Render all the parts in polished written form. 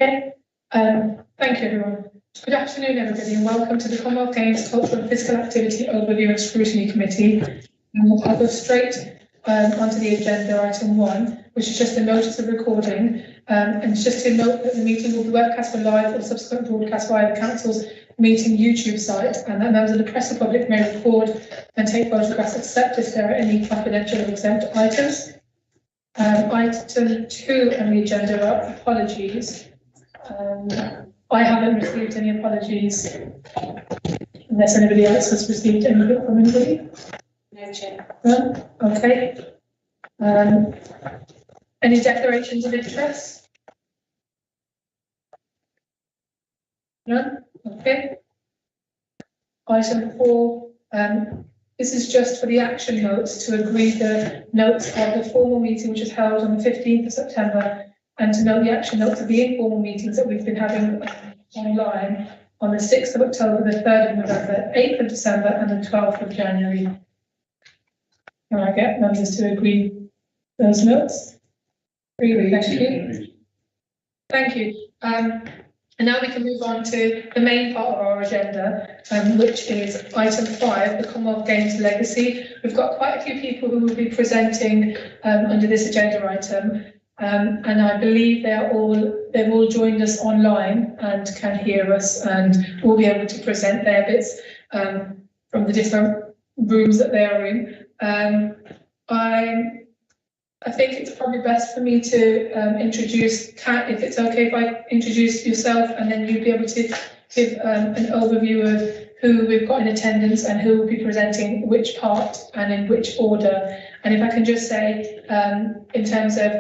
Okay. Thank you, everyone. Good afternoon, everybody, and welcome to the Commonwealth Games Cultural and Physical Activity Overview and Scrutiny Committee. I'll go straight onto the agenda, item 1, which is just a notice of recording. And it's just to note that the meeting will be webcast for live or subsequent broadcast via the Council's meeting YouTube site, and that members of the press and public may record and take photographs except if there are any confidential or exempt items. Item 2 on the agenda are apologies. I haven't received any apologies unless anybody else has received anything from anybody. No, Chair. No? Okay. Any declarations of interest? None? Okay. Item 4. This is just for the action notes to agree the notes of the formal meeting which is held on the 15th of September and to note the action notes of the informal meetings that we've been having online on the 6th of October, the 3rd of November, 8th of December and the 12th of January. Can I get members to agree those notes? Agree, thank you. Thank you. And now we can move on to the main part of our agenda, which is item 5, the Commonwealth Games Legacy. We've got quite a few people who will be presenting under this agenda item, and I believe they've all joined us online and can hear us and will be able to present their bits from the different rooms that they are in. I think it's probably best for me to introduce Kat, if it's okay if I introduce yourself, and then you'd be able to give an overview of who we've got in attendance and who will be presenting which part and in which order. And if I can just say, in terms of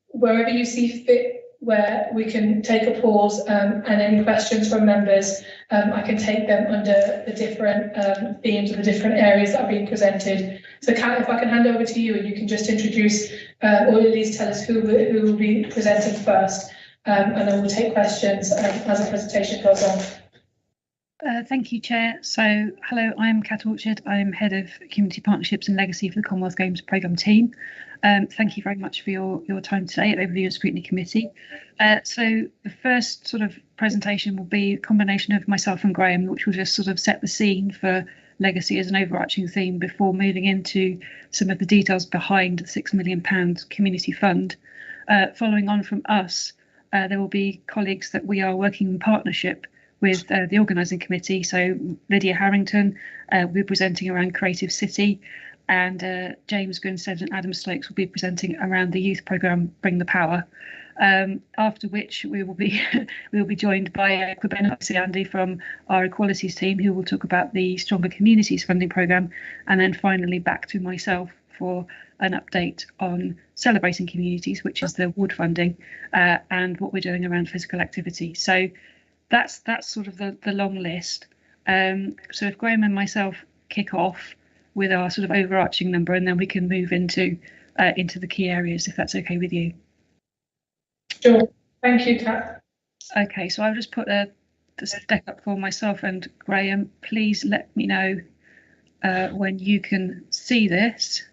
wherever you see fit, where we can take a pause and any questions from members, I can take them under the different themes of the different areas that are being presented. So Kat, if I can hand over to you and you can just introduce or at least tell us who will be presenting first, and then we'll take questions as the presentation goes on. Thank you, Chair. So, hello, I'm Kat Orchard. I'm Head of Community Partnerships and Legacy for the Commonwealth Games Programme team. Thank you very much for your time today at the Overview and Scrutiny Committee. So the first sort of presentation will be a combination of myself and Graham, which will just sort of set the scene for Legacy as an overarching theme before moving into some of the details behind the £6 million community fund. Following on from us, there will be colleagues that we are working in partnership with the organising committee. So Lydia Harrington will be presenting around Creative City, and James Grinstead and Adam Stokes will be presenting around the youth programme Bring the Power. After which we will be joined by Kwabena Siandi from our Equalities team, who will talk about the Stronger Communities funding programme, and then finally back to myself for an update on Celebrating Communities, which is the award funding, and what we're doing around physical activity. So that's sort of the long list. So if Graham and myself kick off with our sort of overarching number, and then we can move into the key areas, if that's okay with you. Sure. Thank you, Kat. Okay, so I'll just put the deck up for myself and Graham. Please let me know when you can see this.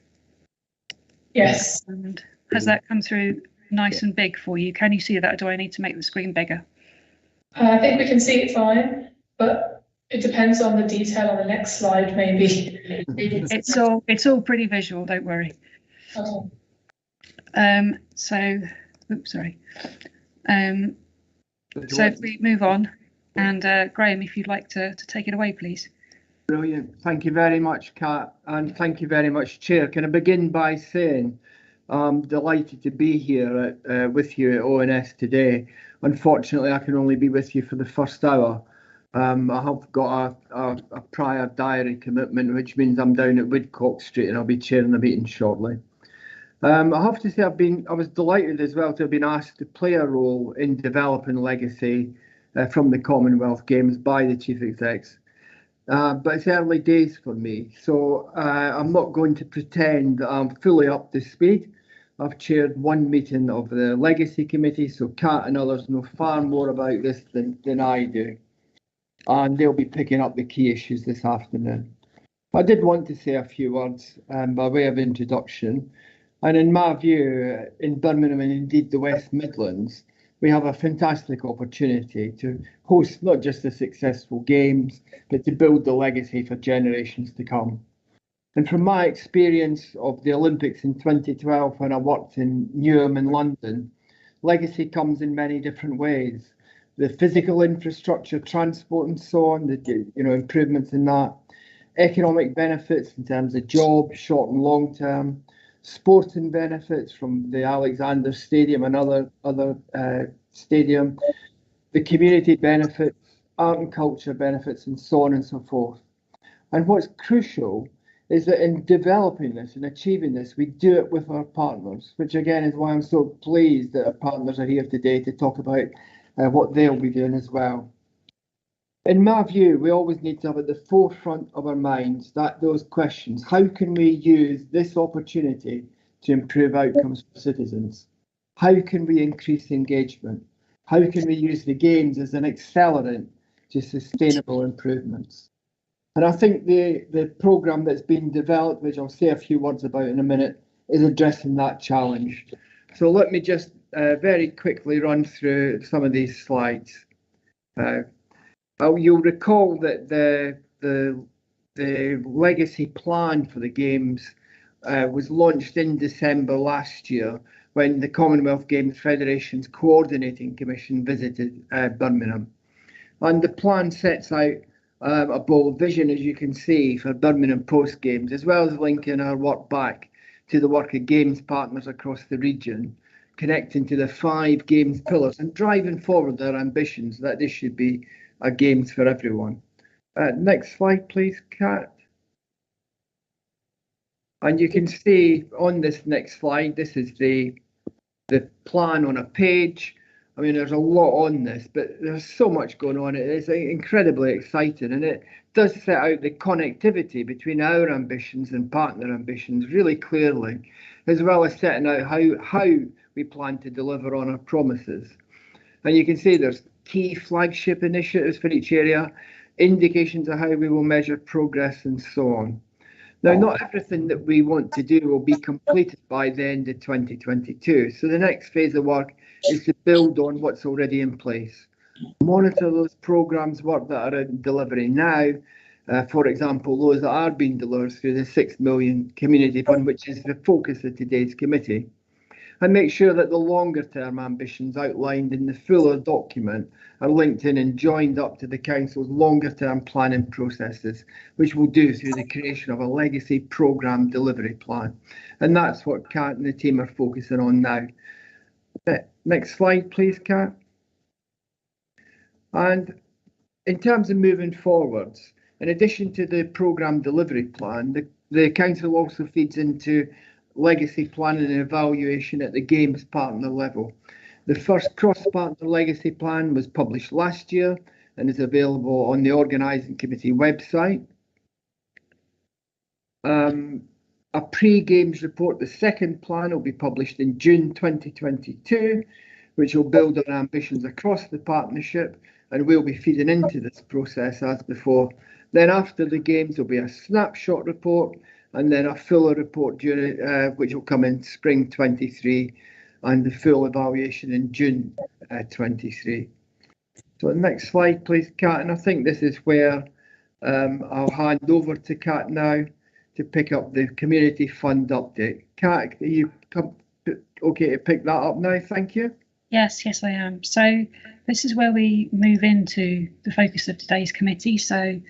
Yes. And has that come through nice and big for you? Can you see that, or do I need to make the screen bigger? I think we can see it fine, but it depends on the detail on the next slide, maybe. It's all pretty visual, don't worry. Okay. So, oops, sorry. So if we move on, and Graham, if you'd like to take it away, please. Brilliant. Thank you very much, Kat, and thank you very much, Chair. Can I begin by saying I'm delighted to be here with you at ONS today. Unfortunately, I can only be with you for the first hour. I have got a prior diary commitment, which means I'm down at Woodcock Street and I'll be chairing the meeting shortly. I have to say I was delighted as well to have been asked to play a role in developing Legacy from the Commonwealth Games by the Chief Execs. But it's early days for me, so I'm not going to pretend that I'm fully up to speed. I've chaired one meeting of the Legacy Committee, so Kat and others know far more about this than I do. And they'll be picking up the key issues this afternoon. I did want to say a few words by way of introduction. And in my view, in Birmingham and indeed the West Midlands, we have a fantastic opportunity to host not just the successful games, but to build the legacy for generations to come. And from my experience of the Olympics in 2012, when I worked in Newham in London, legacy comes in many different ways. The physical infrastructure, transport and so on, improvements in that, economic benefits in terms of jobs, short and long term, sporting benefits from the Alexander Stadium and other stadium, the community benefits, art and culture benefits, and so on and so forth. And what's crucial is that in developing this and achieving this, we do it with our partners, which again is why I'm so pleased that our partners are here today to talk about what they'll be doing as well. In my view, we always need to have at the forefront of our minds those questions. How can we use this opportunity to improve outcomes for citizens? How can we increase engagement? How can we use the games as an accelerant to sustainable improvements? And I think the programme that's been developed, which I'll say a few words about in a minute, is addressing that challenge. So let me just very quickly run through some of these slides. You'll recall that the legacy plan for the Games was launched in December last year when the Commonwealth Games Federation's Coordinating Commission visited Birmingham. And the plan sets out a bold vision, as you can see, for Birmingham post Games, as well as linking our work back to the work of Games partners across the region, connecting to the 5 Games pillars and driving forward their ambitions that this should be a Games for everyone. Next slide, please, Kat. And you can see on this next slide, this is the plan on a page. I mean, there's a lot on this, but there's so much going on. It is incredibly exciting, and it does set out the connectivity between our ambitions and partner ambitions really clearly, as well as setting out how we plan to deliver on our promises. And you can see there's key flagship initiatives for each area, indications of how we will measure progress, and so on. Now, not everything that we want to do will be completed by the end of 2022. So the next phase of work is to build on what's already in place. Monitor those programmes, work that are delivering now. For example, those that are being delivered through the 6 million community fund, which is the focus of today's committee. And make sure that the longer term ambitions outlined in the fuller document are linked in and joined up to the Council's longer term planning processes, which we'll do through the creation of a legacy programme delivery plan. And that's what Kat and the team are focusing on now. Next slide, please, Kat. And in terms of moving forwards, in addition to the programme delivery plan, the Council also feeds into legacy planning and evaluation at the Games partner level. The first cross-partner legacy plan was published last year and is available on the organising committee website. A pre-Games report, the second plan, will be published in June 2022, which will build on ambitions across the partnership, and we'll be feeding into this process as before. Then after the Games, there'll be a snapshot report, and then a fuller report during, which will come in spring 23, and the full evaluation in June 23. So next slide, please, Kat. And I think this is where I'll hand over to Kat now to pick up the community fund update. Kat, are you okay to pick that up now? Thank you. Yes, I am. So this is where we move into the focus of today's committee. So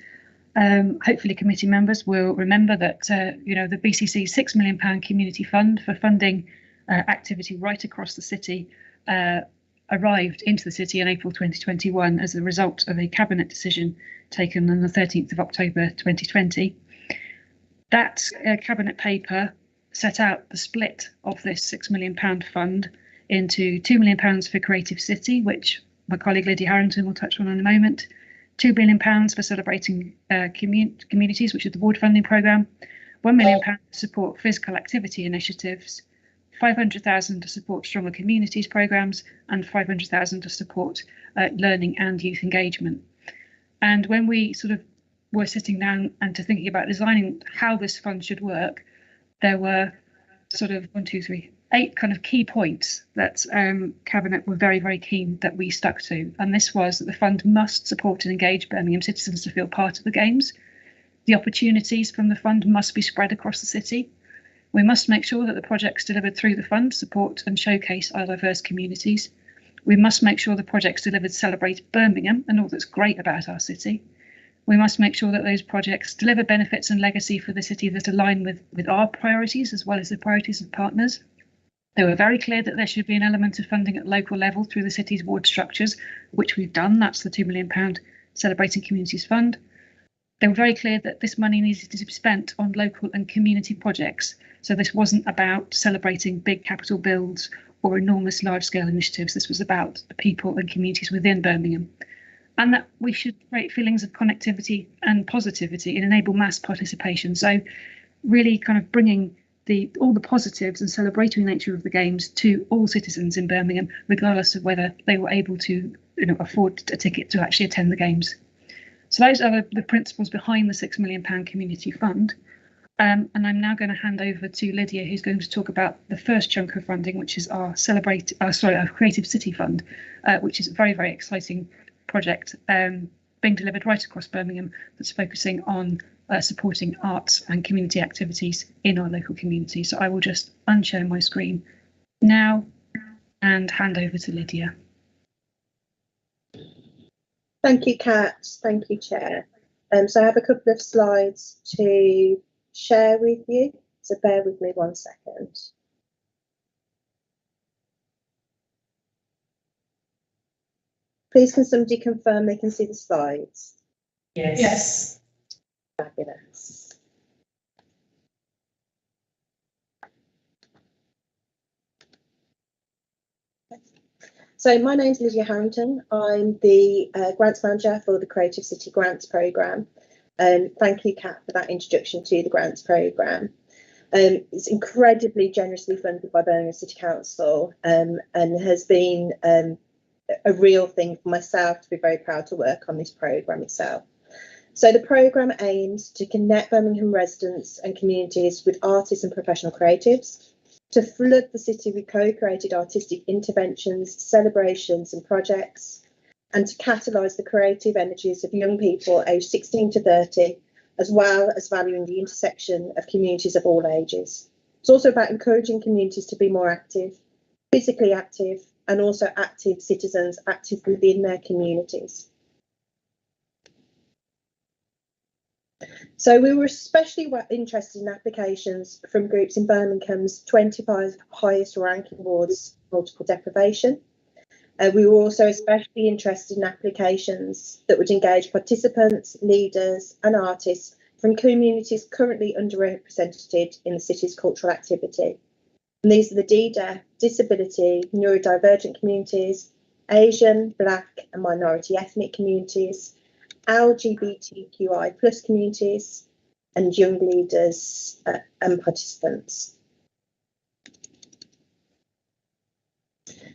hopefully committee members will remember that the BCC's £6 million community fund for funding activity right across the city arrived into the city in April 2021 as a result of a cabinet decision taken on the 13th of October 2020. That cabinet paper set out the split of this £6 million fund into £2 million for Creative City, which my colleague Lydia Harrington will touch on in a moment, £2 billion for Celebrating Communities, which is the ward funding programme, £1 million to support physical activity initiatives, 500,000 to support stronger communities programmes, and 500,000 to support learning and youth engagement. And when we sort of were sitting down and thinking about designing how this fund should work, there were sort of 8 kind of key points that Cabinet were very, very keen that we stuck to. And this was that the fund must support and engage Birmingham citizens to feel part of the Games. The opportunities from the fund must be spread across the city. We must make sure that the projects delivered through the fund support and showcase our diverse communities. We must make sure the projects delivered celebrate Birmingham and all that's great about our city. We must make sure that those projects deliver benefits and legacy for the city that align with our priorities as well as the priorities of partners. They were very clear that there should be an element of funding at local level through the city's ward structures, which we've done. That's the £2 million Celebrating Communities Fund. They were very clear that this money needed to be spent on local and community projects. So this wasn't about celebrating big capital builds or enormous large-scale initiatives. This was about the people and communities within Birmingham. And that we should create feelings of connectivity and positivity and enable mass participation. So really kind of bringing all the positives and celebratory nature of the Games to all citizens in Birmingham, regardless of whether they were able to afford a ticket to actually attend the Games. So those are the principles behind the £6 million Community Fund. And I'm now going to hand over to Lydia, who's going to talk about the first chunk of funding, which is our Creative City Fund, which is a very, very exciting project being delivered right across Birmingham that's focusing on supporting arts and community activities in our local community. So I will just unshare my screen now and hand over to Lydia. Thank you, Kat. Thank you, Chair. So I have a couple of slides to share with you, so bear with me 1 second. Please can somebody confirm they can see the slides? Yes. Yes. Fabulous. So my name's Lydia Harrington. I'm the Grants Manager for the Creative City Grants Programme. Thank you, Kat, for that introduction to the Grants Programme. It's incredibly generously funded by Birmingham City Council and has been a real thing for myself to be very proud to work on this programme itself. So the programme aims to connect Birmingham residents and communities with artists and professional creatives, to flood the city with co-created artistic interventions, celebrations and projects, and to catalyse the creative energies of young people aged 16 to 30, as well as valuing the intersection of communities of all ages. It's also about encouraging communities to be more active, physically active, and also active citizens, active within their communities. So we were especially interested in applications from groups in Birmingham's 25 highest ranking wards of multiple deprivation. We were also especially interested in applications that would engage participants, leaders and artists from communities currently underrepresented in the city's cultural activity. And these are the D-deaf, disability, neurodivergent communities, Asian, Black and minority ethnic communities, LGBTQI+ communities and young leaders and participants.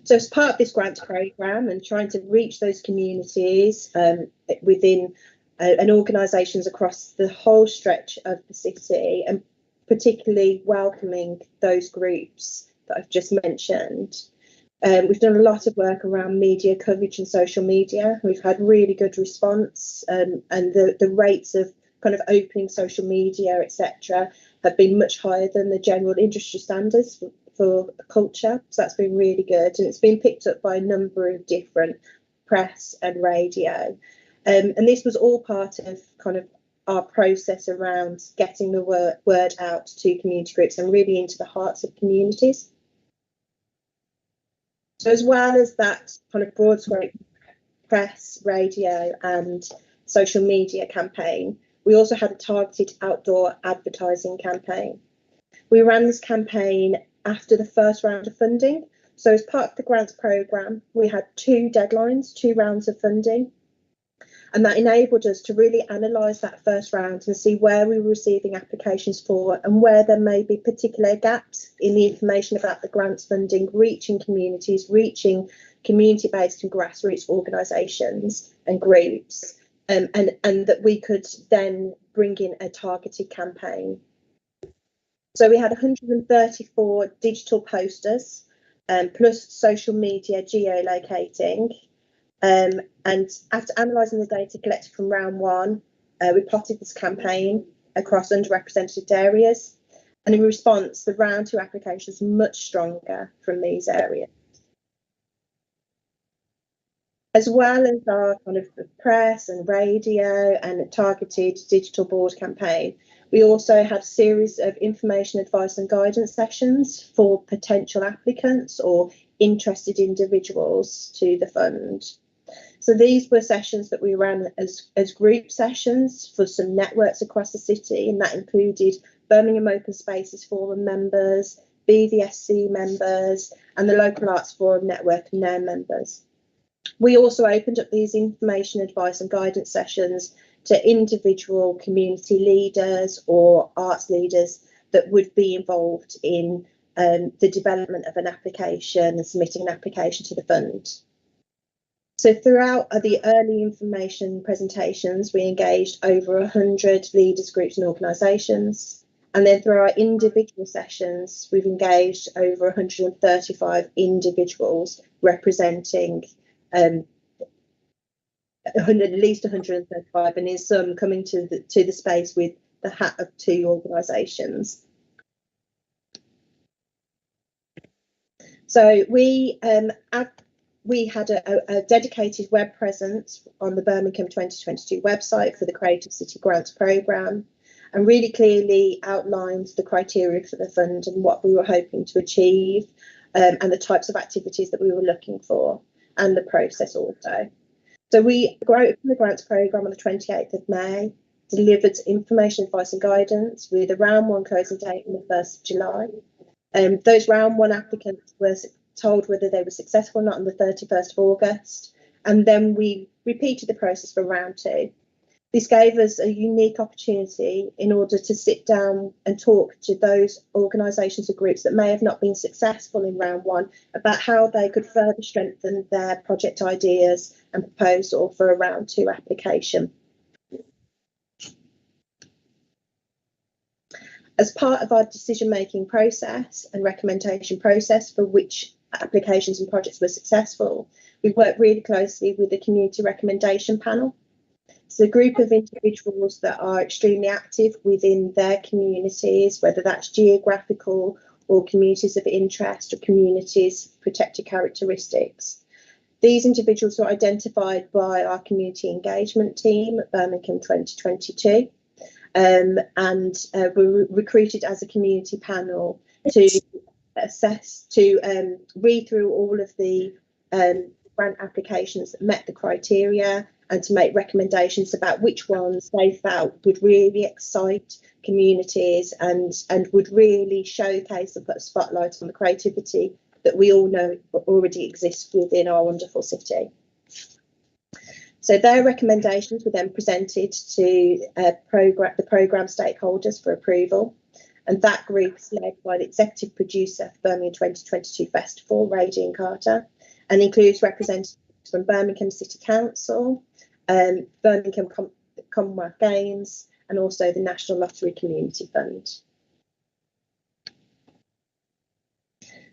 So as part of this grants programme and trying to reach those communities within and organisations across the whole stretch of the city, and particularly welcoming those groups that I've just mentioned, we've done a lot of work around media coverage and social media. We've had really good response and the rates of kind of opening social media, etc., have been much higher than the general industry standards for culture. So that's been really good. And it's been picked up by a number of different press and radio. And this was all part of kind of our process around getting the word out to community groups and really into the hearts of communities. So as well as that kind of broad scope press, radio and social media campaign, we also had a targeted outdoor advertising campaign. We ran this campaign after the first round of funding. So as part of the grants programme, we had 2 deadlines, 2 rounds of funding. And that enabled us to really analyse that first round and see where we were receiving applications for and where there may be particular gaps in the information about the grants funding, reaching communities, reaching community-based and grassroots organisations and groups, and that we could then bring in a targeted campaign. So we had 134 digital posters, plus social media geolocating. And after analysing the data collected from round one, we plotted this campaign across underrepresented areas. And in response, the round two application was much stronger from these areas. As well as our kind of press and radio and targeted digital board campaign, we also had a series of information, advice and guidance sessions for potential applicants or interested individuals to the fund. So these were sessions that we ran as group sessions for some networks across the city, and that included Birmingham Open Spaces Forum members, BVSC members, and the Local Arts Forum Network and their members. We also opened up these information, advice and guidance sessions to individual community leaders or arts leaders that would be involved in the development of an application and submitting an application to the fund. So throughout the early information presentations, we engaged over 100 leaders, groups and organisations. And then through our individual sessions, we've engaged over 135 individuals representing at least 135, and in some coming to the space with the hat of 2 organisations. So we had a dedicated web presence on the Birmingham 2022 website for the Creative City Grants programme, and really clearly outlined the criteria for the fund and what we were hoping to achieve, and the types of activities that we were looking for, and the process also. So we opened the grants programme on the 28th of May, delivered information, advice and guidance with a round one closing date on the 1st of July. Those round one applicants were told whether they were successful or not on the 31st of August, and then we repeated the process for round two. This gave us a unique opportunity in order to sit down and talk to those organisations or groups that may have not been successful in round one about how they could further strengthen their project ideas and proposal for a round two application. As part of our decision-making process and recommendation process for which applications and projects were successful, we worked really closely with the community recommendation panel. It's a group of individuals that are extremely active within their communities, whether that's geographical or communities of interest or communities protected characteristics. These individuals were identified by our community engagement team at Birmingham 2022, and were recruited as a community panel to assess, to read through all of the grant applications that met the criteria, and to make recommendations about which ones they felt would really excite communities and would really showcase and put a spotlight on the creativity that we all know already exists within our wonderful city. So their recommendations were then presented to the programme stakeholders for approval, and that group is led by the executive producer for Birmingham 2022 Festival, Ray Dean Carter, and includes representatives from Birmingham City Council, Birmingham Commonwealth Games, and also the National Lottery Community Fund.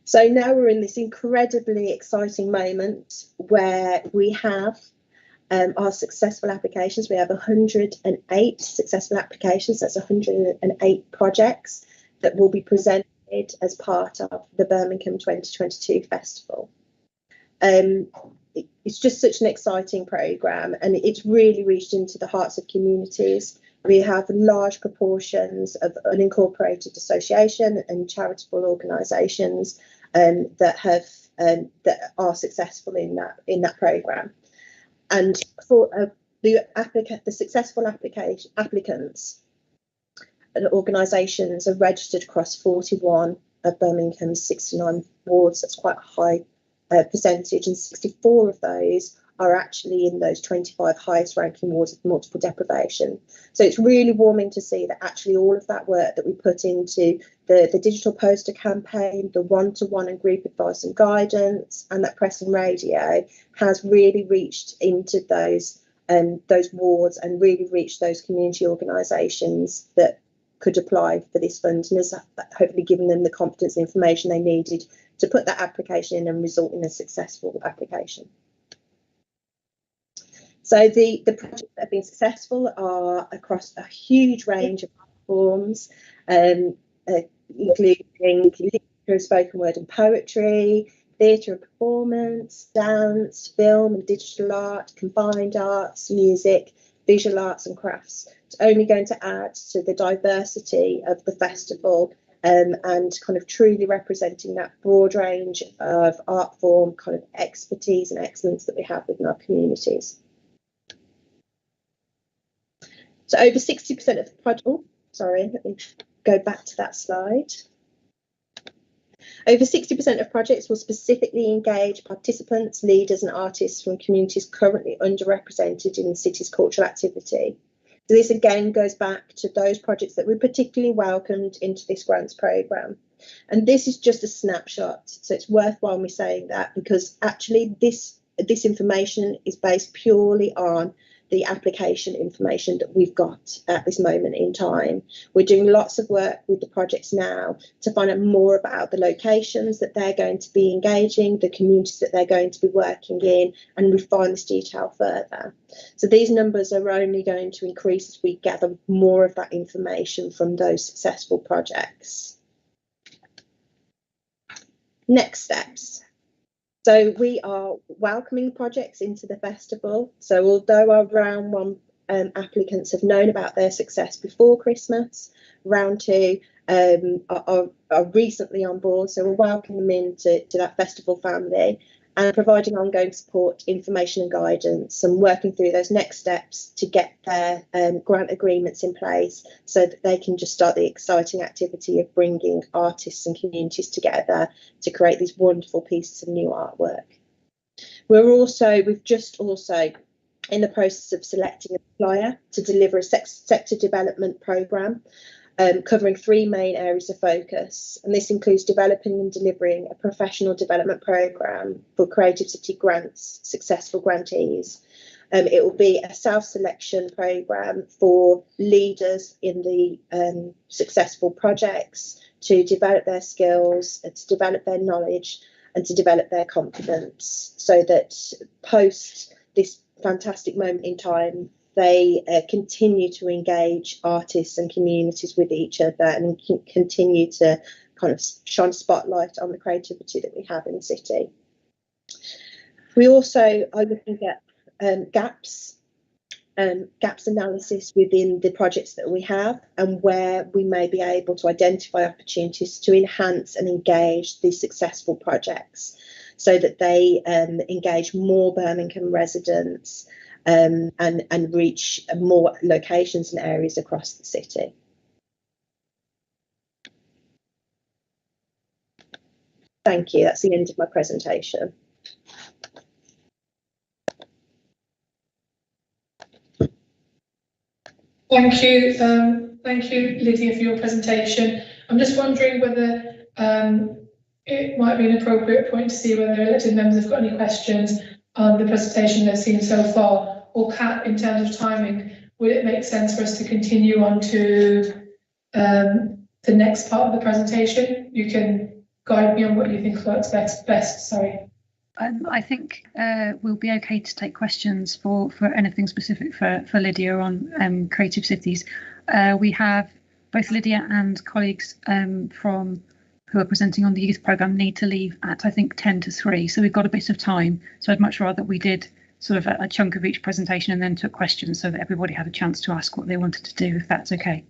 So now we're in this incredibly exciting moment where we have our successful applications. We have 108 successful applications. That's 108 projects that will be presented as part of the Birmingham 2022 Festival. It's just such an exciting programme, and it's really reached into the hearts of communities. We have large proportions of unincorporated association and charitable organisations that are successful in that programme. And for the successful applicants and organisations are registered across 41 of Birmingham's 69 wards. That's quite a high percentage, and 64 of those are actually in those 25 highest ranking wards of multiple deprivation. So it's really warming to see that actually all of that work that we put into the digital poster campaign, the one-to-one and group advice and guidance, and that press and radio has really reached into those wards and really reached those community organisations that could apply for this fund, and has hopefully given them the confidence and information they needed to put that application in and result in a successful application. So the projects that have been successful are across a huge range of forms, including literature, spoken word and poetry, theatre and performance, dance, film and digital art, combined arts, music, visual arts and crafts. It's only going to add to the diversity of the festival, and kind of truly representing that broad range of art form, kind of expertise and excellence that we have within our communities. So over 60% of the project, let me go back to that slide. Over 60% of projects will specifically engage participants, leaders and artists from communities currently underrepresented in the city's cultural activity. So this again goes back to those projects that we particularly welcomed into this grants programme. And this is just a snapshot, so it's worthwhile me saying that, because actually this information is based purely on the application information that we've got at this moment in time. We're doing lots of work with the projects now to find out more about the locations that they're going to be engaging, the communities that they're going to be working in, and refine this detail further. So these numbers are only going to increase as we gather more of that information from those successful projects. Next steps. So we are welcoming projects into the festival. So although our round one applicants have known about their success before Christmas, round two are recently on board. So we're welcoming them into that festival family and providing ongoing support, information and guidance, and working through those next steps to get their grant agreements in place so that they can just start the exciting activity of bringing artists and communities together to create these wonderful pieces of new artwork. We've just also in the process of selecting a supplier to deliver a sector development programme covering 3 main areas of focus, and this includes developing and delivering a professional development programme for Creative City Grants successful grantees. It will be a self-selection programme for leaders in the successful projects to develop their skills, to develop their knowledge and to develop their confidence, so that post this fantastic moment in time, they continue to engage artists and communities with each other and continue to kind of shine a spotlight on the creativity that we have in the city. We also are looking at gaps analysis within the projects that we have, and where we may be able to identify opportunities to enhance and engage these successful projects so that they engage more Birmingham residents and reach more locations and areas across the city. Thank you. That's the end of my presentation. Thank you, Lydia, for your presentation. I'm just wondering whether it might be an appropriate point to see whether elected members have got any questions on the presentation they've seen so far, or Kat, in terms of timing, would it make sense for us to continue on to the next part of the presentation? You can guide me on what you think works best. Sorry. I think we'll be okay to take questions for anything specific for Lydia on creative cities. We have both Lydia and colleagues from who are presenting on the youth programme need to leave at, I think, 10 to 3. So we've got a bit of time. So I'd much rather we did sort of a chunk of each presentation and then took questions so that everybody had a chance to ask what they wanted to do, if that's okay.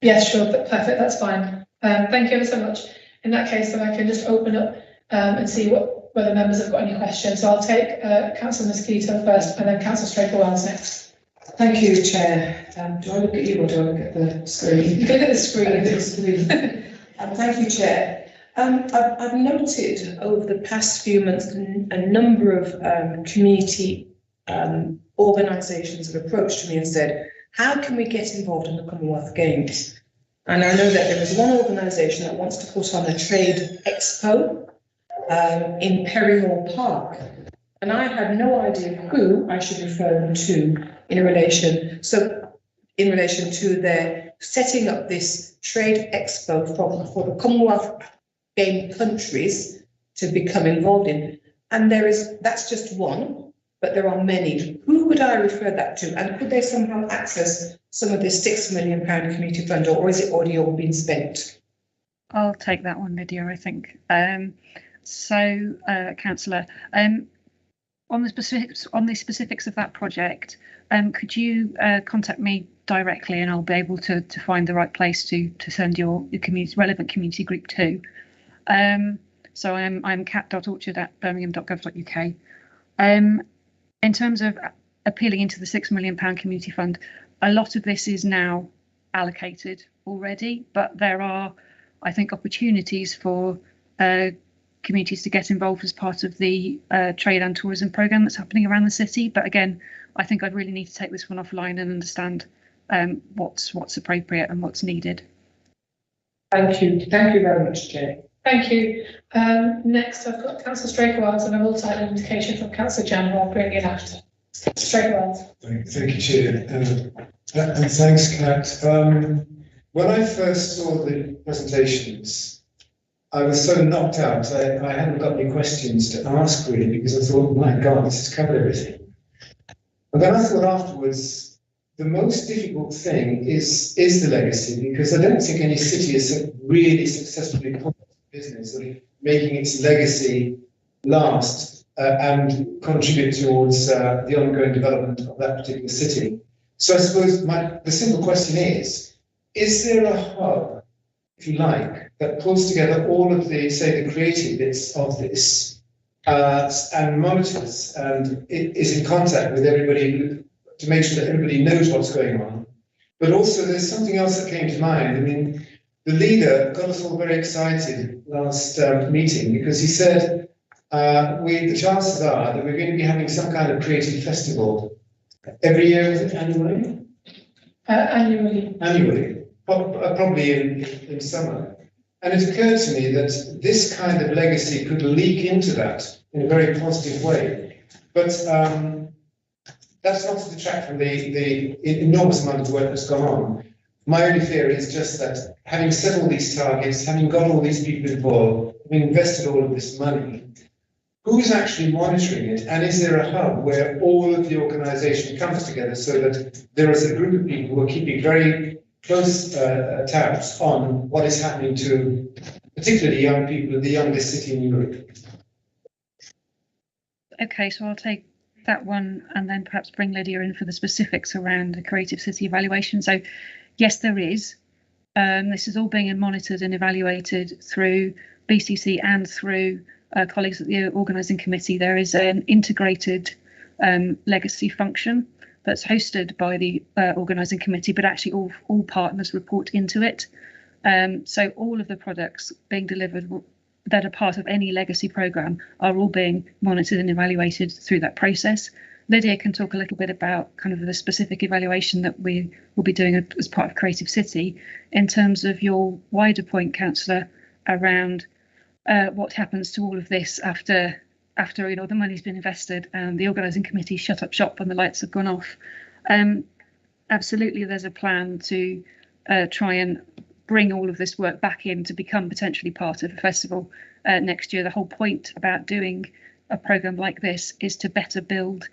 Yes, sure, perfect, that's fine. Thank you ever so much. In that case, then I can just open up and see whether members have got any questions. So I'll take Councillor Mosquito first and then Councillor Straker-Wells next. Thank you, Chair. Do I look at you or do I look at the screen? You can look at the screen. Thank you, Chair. I've noted over the past few months a number of community organisations have approached me and said, how can we get involved in the Commonwealth Games? And I know that there is one organisation that wants to put on a trade expo in Perry Hall Park. And I had no idea who I should refer them to in relation to their setting up this trade expo for the Commonwealth game countries to become involved in. And that's just one, but there are many. Who would I refer that to? And could they somehow access some of this £6 million community fund, or is it already all been spent? I'll take that one, Lydia, I think. Councillor, on the specifics of that project, could you contact me directly, and I'll be able to find the right place to send your relevant community group to. So I'm cat.orchard@birmingham.gov.uk. In terms of appealing into the £6 million community fund, a lot of this is now allocated already, but there are, I think, opportunities for communities to get involved as part of the trade and tourism programme that's happening around the city. But again, I think I'd really need to take this one offline and understand what's appropriate and what's needed. Thank you very much, Jay. Thank you. Next, I've got Councillor Straker-Wells, and I've also had an indication from Councillor Jan, who I'll bring in after. Straker-Wells. Thank you, Chair. And thanks, Kat. When I first saw the presentations, I was so knocked out, I hadn't got any questions to ask really, because I thought, my God, this has covered everything. But then I thought afterwards, the most difficult thing is the legacy, because I don't think any city has really successfully put business of making its legacy last and contribute towards the ongoing development of that particular city. So I suppose the simple question is there a hub, if you like, that pulls together all of the, say, the creative bits of this and monitors and is in contact with everybody to make sure that everybody knows what's going on? But also there's something else that came to mind. I mean, the leader got us all very excited last meeting, because he said, the chances are that we're going to be having some kind of creative festival every year. Is it annually? Annually, probably in summer. And it occurred to me that this kind of legacy could leak into that in a very positive way. But that's not to detract from the enormous amount of work that's gone on. My only fear is just that having set all these targets, having got all these people involved, having invested all of this money, who's actually monitoring it? And is there a hub where all of the organisation comes together so that there is a group of people who are keeping very close tabs on what is happening to particularly young people in the youngest city in Europe? Okay, so I'll take that one and then perhaps bring Lydia in for the specifics around the creative city evaluation. So yes, there is. This is all being monitored and evaluated through BCC and through colleagues at the organising committee. There is an integrated legacy function that's hosted by the organising committee, but actually all partners report into it. So all of the products being delivered that are part of any legacy programme are all being monitored and evaluated through that process. Lydia can talk a little bit about kind of the specific evaluation that we will be doing as part of Creative City. In terms of your wider point, Councillor, around what happens to all of this after the money's been invested and the organising committee shut up shop and the lights have gone off. Absolutely, there's a plan to try and bring all of this work back in to become potentially part of a festival next year. The whole point about doing a programme like this is to better build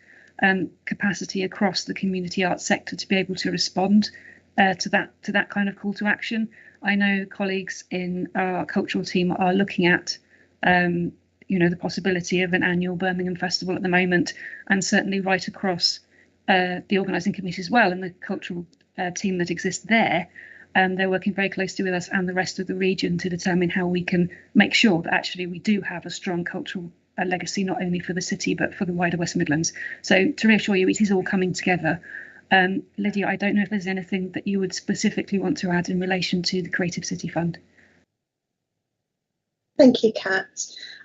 capacity across the community arts sector to be able to respond to that kind of call to action. I know colleagues in our cultural team are looking at the possibility of an annual Birmingham festival at the moment, and certainly right across the organising committee as well, and the cultural team that exists there. They're working very closely with us and the rest of the region to determine how we can make sure that actually we do have a strong cultural legacy, not only for the city but for the wider West Midlands. So to reassure you, it is all coming together. Lydia, I don't know if there's anything that you would specifically want to add in relation to the Creative City Fund. Thank you, Kat.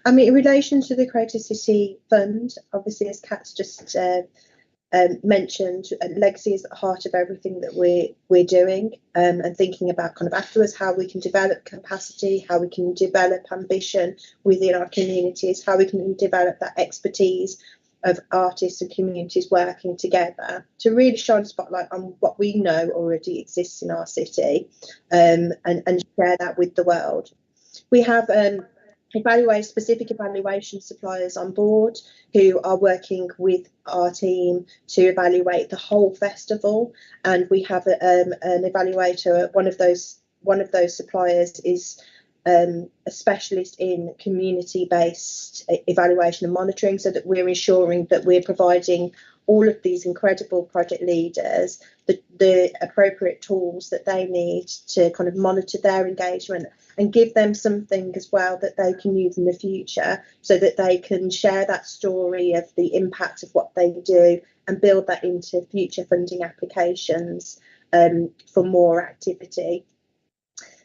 I mean, in relation to the Creative City Fund, obviously, as Kat's just mentioned, legacy is at the heart of everything that we're doing, and thinking about kind of afterwards how we can develop capacity, how we can develop ambition within our communities, how we can develop that expertise of artists and communities working together to really shine a spotlight on what we know already exists in our city, and share that with the world. We have specific evaluation suppliers on board who are working with our team to evaluate the whole festival, and we have an evaluator. One of those suppliers is a specialist in community-based evaluation and monitoring, so that we're ensuring that we're providing all of these incredible project leaders the appropriate tools that they need to kind of monitor their engagement and give them something as well that they can use in the future, so that they can share that story of the impact of what they do and build that into future funding applications for more activity.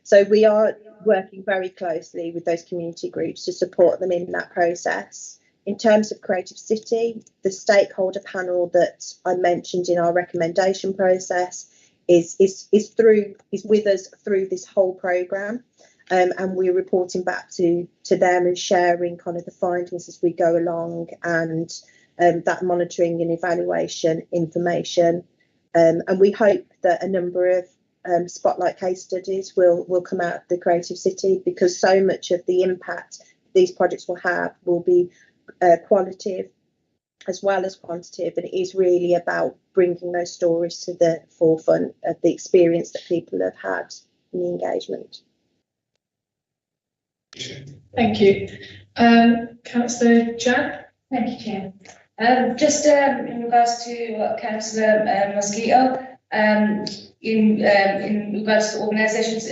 So we are working very closely with those community groups to support them in that process. In terms of Creative City, the stakeholder panel that I mentioned in our recommendation process is with us through this whole programme, and we're reporting back to them and sharing kind of the findings as we go along, and that monitoring and evaluation information. And we hope that a number of spotlight case studies will come out of the Creative City, because so much of the impact these projects will have will be qualitative as well as quantitative, and it is really about bringing those stories to the forefront of the experience that people have had in the engagement. Thank you. Councillor Jan? Thank you, Chair. Just in regards to what Councillor Mosquito, in regards to organisations,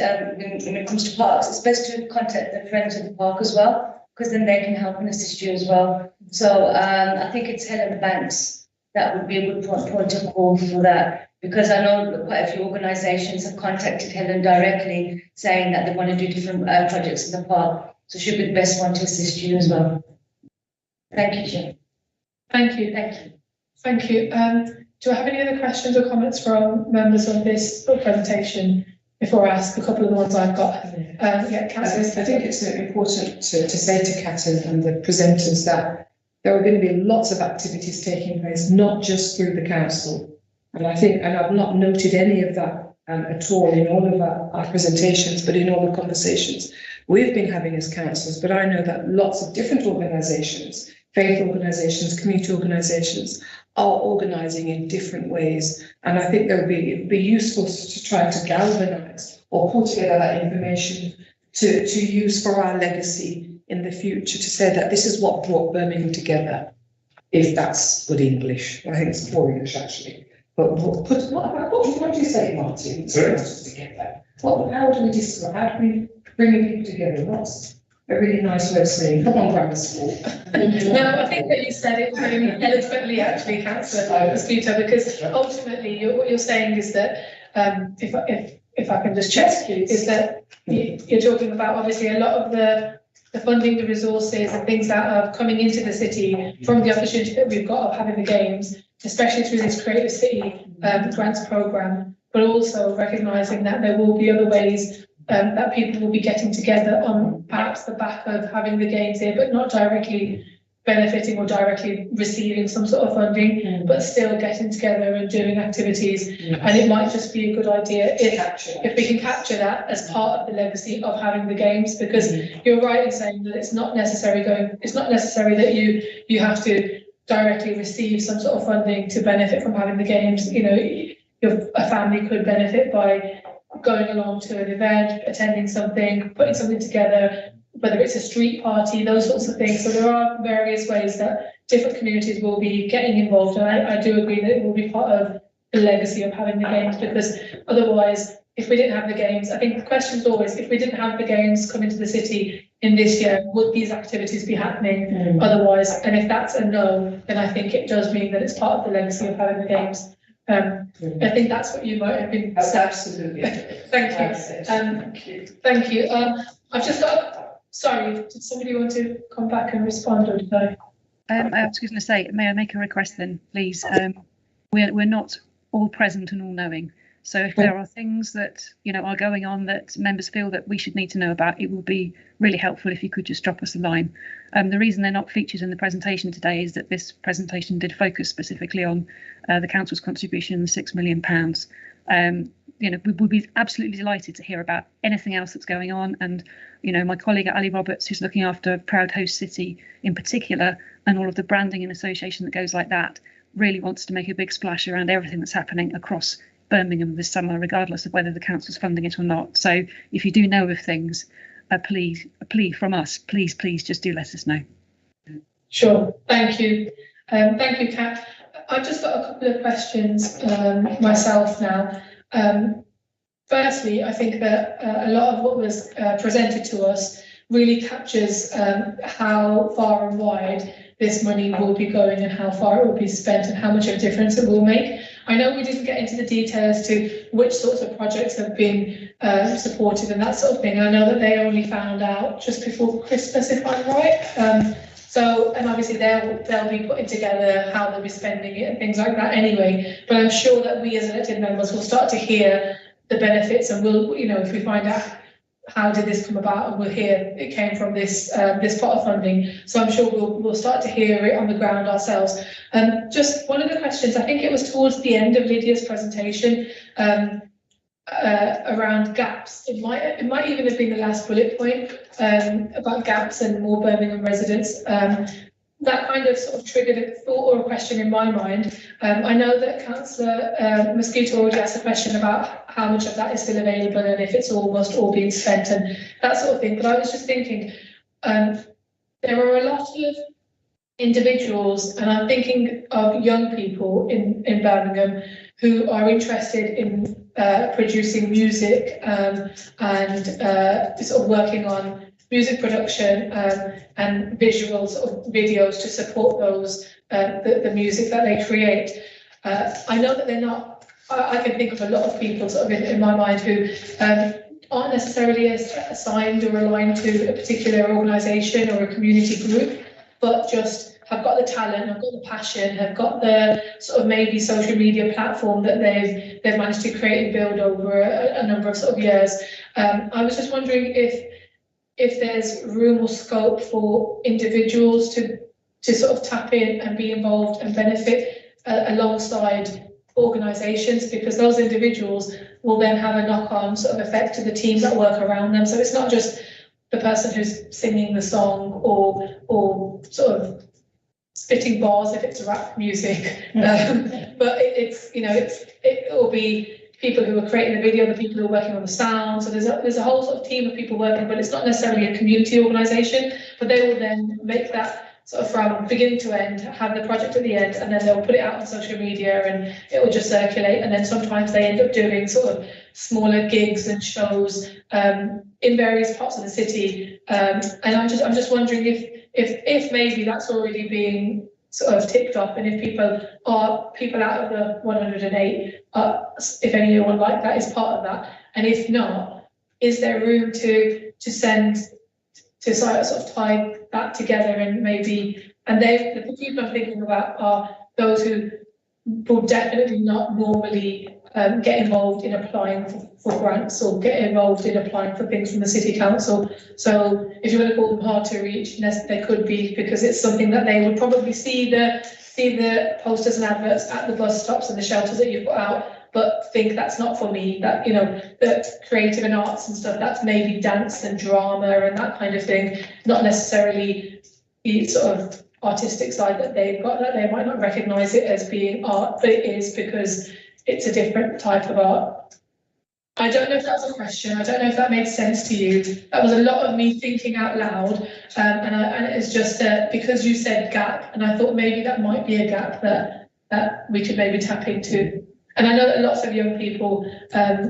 when it comes to parks, it's best to contact the friends of the park as well, because then they can help and assist you as well. So I think it's Helen Banks that would be a good point of call for that, because I know quite a few organisations have contacted Helen directly saying that they want to do different projects in the park. So she'll be the best one to assist you as well. Thank you, Chair. Thank you. Thank you. Thank you. Do I have any other questions or comments from members on this presentation before I ask a couple of the ones I've got? Yeah, Councillor. I think it's important to say to Kat and the presenters that there are going to be lots of activities taking place, not just through the council. And I think, and I've not noted any of that at all in all of our presentations, but in all the conversations we've been having as councillors. But I know that lots of different organisations, faith organisations, community organisations, are organising in different ways. And I think it'd be useful to try to galvanise or pull together that information to use for our legacy in the future, to say that this is what brought Birmingham together, if that's good English. I think it's poor English, actually. But what do you say, Martin? Sorry? Together. How do we describe? How do we bring people together? What's a really nice way of saying? Come on, grammar school. No, I think that you said it really eloquently, actually, Councillor Mosquito, because ultimately what you're saying is that if I can just check, is that you're talking about obviously a lot of the funding, the resources and things that are coming into the city from the opportunity that we've got of having the games, especially through this Creative City grants programme, but also recognising that there will be other ways that people will be getting together on perhaps the back of having the games here, but not directly benefiting or directly receiving some sort of funding, but still getting together and doing activities. And it might just be a good idea if we can capture that as part of the legacy of having the games, because you're right in saying that it's not necessary that you have to directly receive some sort of funding to benefit from having the games. You know, a family could benefit by going along to an event, attending something, putting something together, whether it's a street party, those sorts of things. So there are various ways that different communities will be getting involved. And I do agree that it will be part of the legacy of having the games, because otherwise, if we didn't have the games, I think the question is always, if we didn't have the games come into the city in this year, would these activities be happening otherwise? And if that's a no, then I think it does mean that it's part of the legacy of having the games. I think that's what you might have been saying. Absolutely. Thank you. Thank you. I've just got, sorry, did somebody want to come back and respond, or did I? I was going to say, may I make a request then, please? We're not all present and all knowing. So if there are things that are going on that members feel that we should need to know about, it would be really helpful if you could just drop us a line. The reason they're not featured in the presentation today is that this presentation did focus specifically on the council's contribution, £6 million. We would be absolutely delighted to hear about anything else that's going on. And, my colleague Ali Roberts, who's looking after Proud Host City in particular, and all of the branding and association that goes like that, really wants to make a big splash around everything that's happening across Birmingham this summer, regardless of whether the council's funding it or not. So if you do know of things, a plea from us, please just do let us know. Sure, thank you. Thank you, Kat. I've just got a couple of questions myself now. Firstly, I think that a lot of what was presented to us really captures how far and wide this money will be going and how far it will be spent and how much of a difference it will make. I know we didn't get into the detail as to which sorts of projects have been supported and that sort of thing. I know that they only found out just before Christmas, if I'm right. And obviously they'll be putting together how they'll be spending it and things like that anyway. But I'm sure that we as elected members will start to hear the benefits, and we'll, if we find out how did this come about, and we'll hear it came from this this pot of funding. So I'm sure we'll start to hear it on the ground ourselves. Just one of the questions, I think it was towards the end of Lydia's presentation, around gaps. It might even have been the last bullet point about gaps and more Birmingham residents. That kind of sort of triggered a thought or a question in my mind. I know that Councillor Mosquito already asked a question about how much of that is still available and if it's almost all being spent and that sort of thing. But I was just thinking, there are a lot of individuals, and I'm thinking of young people in Birmingham who are interested in producing music and sort of working on music production and visual sort of videos to support those the music that they create. I know that they're not. I can think of a lot of people sort of in my mind who aren't necessarily assigned or aligned to a particular organisation or a community group, but just have got the talent, have got the passion, have got the sort of maybe social media platform that they've managed to create and build over a number of sort of years. I was just wondering if there's room or scope for individuals to sort of tap in and be involved and benefit alongside organisations, because those individuals will then have a knock-on sort of effect to the teams that work around them. So it's not just the person who's singing the song or sort of spitting bars if it's rap music, but it will be people who are creating the video, the people who are working on the sound. So there's a whole sort of team of people working, but it's not necessarily a community organisation. But they will then make that sort of from beginning to end, have the project at the end, and then they'll put it out on social media and it will just circulate. And then sometimes they end up doing sort of smaller gigs and shows in various parts of the city. And I'm just wondering if maybe that's already being sort of ticked off, and if people out of the 108, if anyone like that is part of that, and if not, is there room to sort of tie that together and maybe, and the people I'm thinking about are those who will definitely not normally get involved in applying for grants or get involved in applying for things from the city council. So if you want to call them hard to reach, they could be, because it's something that they would probably see the posters and adverts at the bus stops and the shelters that you've put out, but think that's not for me, that, the creative and arts and stuff, that's maybe dance and drama and that kind of thing, not necessarily the sort of artistic side that they've got, that they might not recognise it as being art, but it is because it's a different type of art. I don't know if that's a question. I don't know if that made sense to you. That was a lot of me thinking out loud, and it's just because you said gap, and I thought maybe that might be a gap that we could maybe tap into. And I know that lots of young people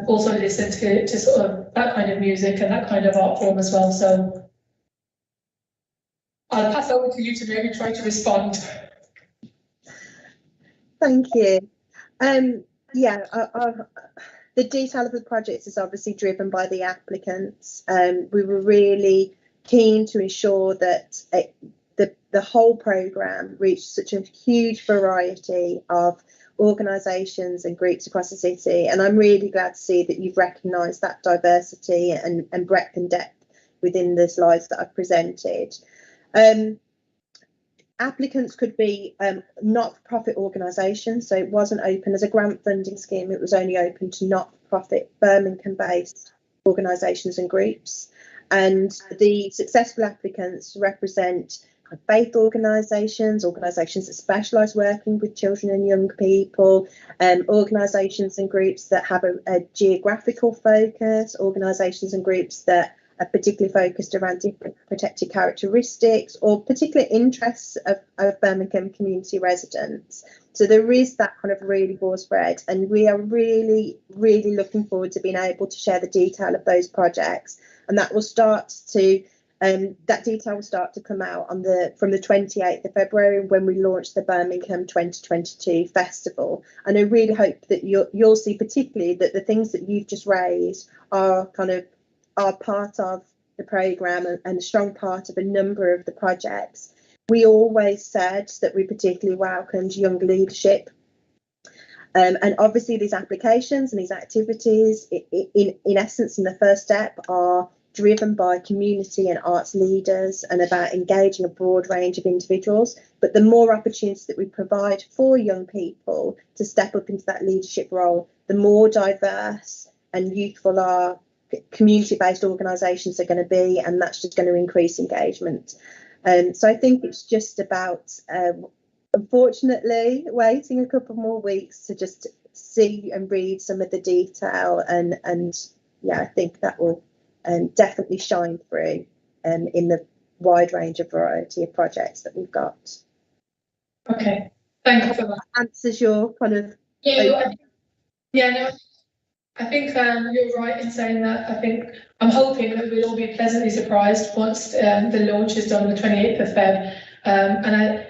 also listen to sort of that kind of music and that kind of art form as well. So I'll pass over to you to maybe try to respond. Thank you. The detail of the project is obviously driven by the applicants. We were really keen to ensure that the whole programme reached such a huge variety of organisations and groups across the city, and I'm really glad to see that you've recognised that diversity and breadth and depth within the slides that I've presented. Applicants could be not-for-profit organisations, so it wasn't open as a grant funding scheme, it was only open to not-for-profit Birmingham-based organisations and groups. And the successful applicants represent faith organisations, organisations that specialise working with children and young people, organisations and groups that have a geographical focus, organisations and groups that are particularly focused around different protected characteristics or particular interests of Birmingham community residents. So there is that kind of really broad spread, and we are really, really looking forward to being able to share the detail of those projects, and that will start to that detail will start to come out on from the 28th of February when we launch the Birmingham 2022 festival. And I really hope that you'll see particularly that the things that you've just raised are part of the programme and a strong part of a number of the projects. We always said that we particularly welcomed young leadership. And obviously these applications and these activities, in essence, in the first step, are driven by community and arts leaders and about engaging a broad range of individuals. But the more opportunities that we provide for young people to step up into that leadership role, the more diverse and youthful our community-based organisations are going to be, and that's just going to increase engagement. So I think it's just about, unfortunately, waiting a couple more weeks to just see and read some of the detail, and yeah, I think that will definitely shine through in the wide range of variety of projects that we've got. Okay, thank you for that. Answers your kind of I think you're right in saying that. I think I'm hoping that we'll all be pleasantly surprised once the launch is done on the 28th of Feb.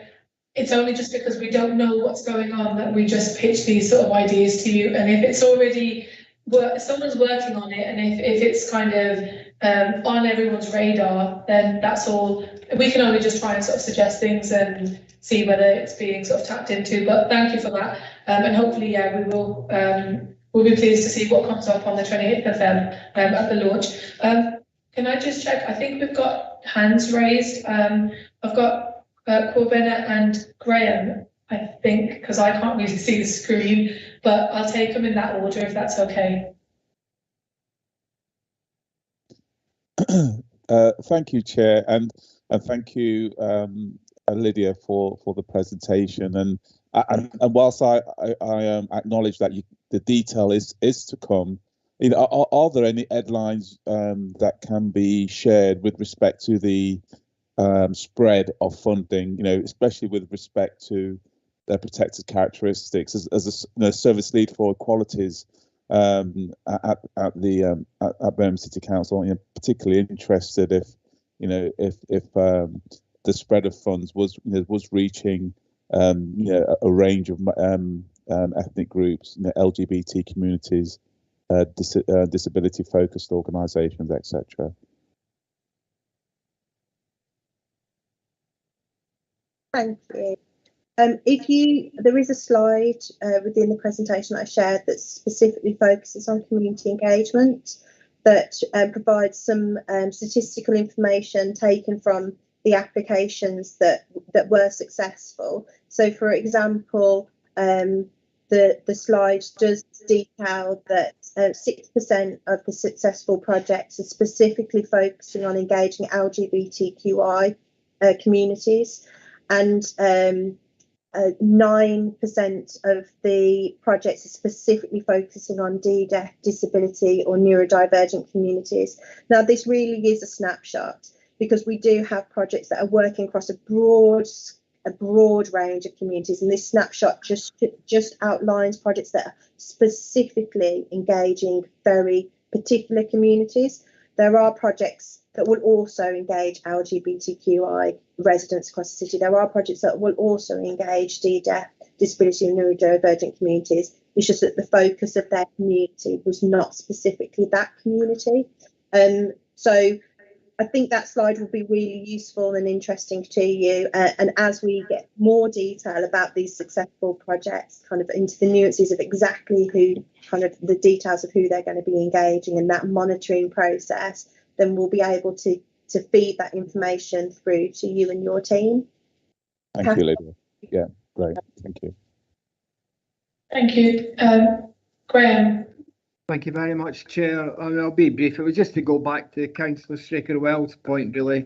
It's only just because we don't know what's going on that we just pitch these sort of ideas to you. And if it's already someone's working on it, and if it's kind of on everyone's radar, then that's all. We can only just try and sort of suggest things and see whether it's being sort of tapped into. But thank you for that, and hopefully, yeah, we will. We'll be pleased to see what comes up on the 28th of Feb at the launch. Can I just check? I think we've got hands raised. I've got Corbina and Graham, I think, because I can't really see the screen, but I'll take them in that order if that's okay. Thank you, Chair, and thank you, Lydia, for the presentation. And whilst I acknowledge that the detail is to come, you know, are there any headlines that can be shared with respect to the spread of funding, you know, especially with respect to their protected characteristics? As a service lead for equalities at Birmingham City Council, you know, particularly interested if the spread of funds was reaching a range of ethnic groups, LGBT communities, disability focused organisations, etc. Thank you. There is a slide within the presentation that I shared that specifically focuses on community engagement, that provides some statistical information taken from the applications that were successful. So, for example, the slide does detail that 6% of the successful projects are specifically focusing on engaging LGBTQI communities, and 9% of the projects are specifically focusing on deaf, disability or neurodivergent communities. Now, this really is a snapshot, because we do have projects that are working across a broad range of communities, and this snapshot just outlines projects that are specifically engaging very particular communities. There are projects that will also engage LGBTQI residents across the city. There are projects that will also engage deaf, disability and neurodivergent communities. It's just that the focus of their community was not specifically that community. So I think that slide will be really useful and interesting to you. And as we get more detail about these successful projects, kind of into the nuances of exactly who, kind of the details of who they're going to be engaging in that monitoring process, then we'll be able to feed that information through to you and your team. Thank you, Lydia. Yeah, great. Thank you. Thank you. Graham. Thank you very much, Chair. I'll be brief. It was just to go back to Councillor Straker-Wells' point, really,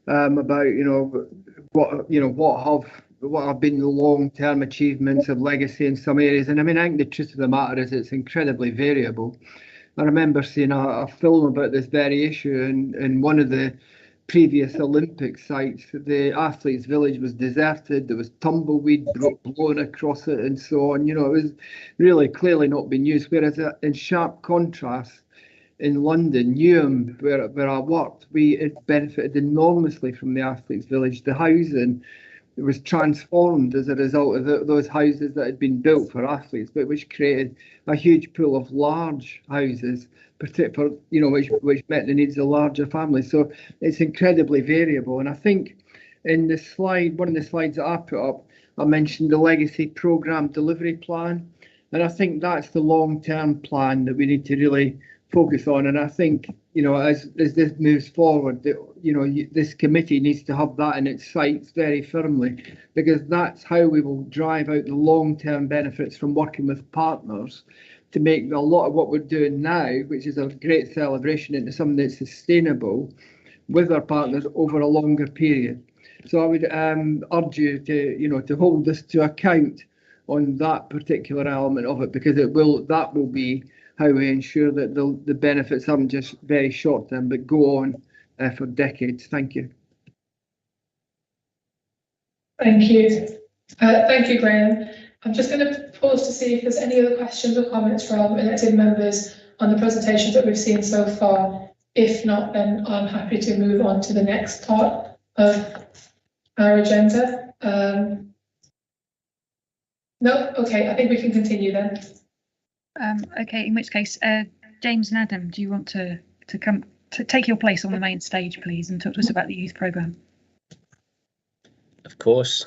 about what have been the long-term achievements of legacy in some areas. And I mean, I think the truth of the matter is it's incredibly variable. I remember seeing a film about this very issue in one of the previous Olympic sites. The athletes' village was deserted. There was tumbleweed blown across it and so on. It was really clearly not being used. Whereas in sharp contrast, in London, Newham, where I worked, it benefited enormously from the athletes' village. The housing, it was transformed as a result of those houses that had been built for athletes, but which created a huge pool of large houses, particularly, which met the needs of larger families. So it's incredibly variable. And I think in the slide, one of the slides that I put up, I mentioned the legacy programme delivery plan. And I think that's the long-term plan that we need to really focus on. And I think, as this moves forward, this committee needs to have that in its sights very firmly, because that's how we will drive out the long-term benefits from working with partners to make a lot of what we're doing now, which is a great celebration, into something that's sustainable with our partners over a longer period. So I would urge you to hold us to account on that particular element of it, because that will be how we ensure that the benefits aren't just very short term, but go on for decades. Thank you. Thank you. Thank you, Graham. I'm just going to pause to see if there's any other questions or comments from elected members on the presentations that we've seen so far. If not, then I'm happy to move on to the next part of our agenda. No? Okay, I think we can continue then. Okay, in which case, James and Adam, do you want to come to take your place on the main stage, please, and talk to us about the youth programme? Of course.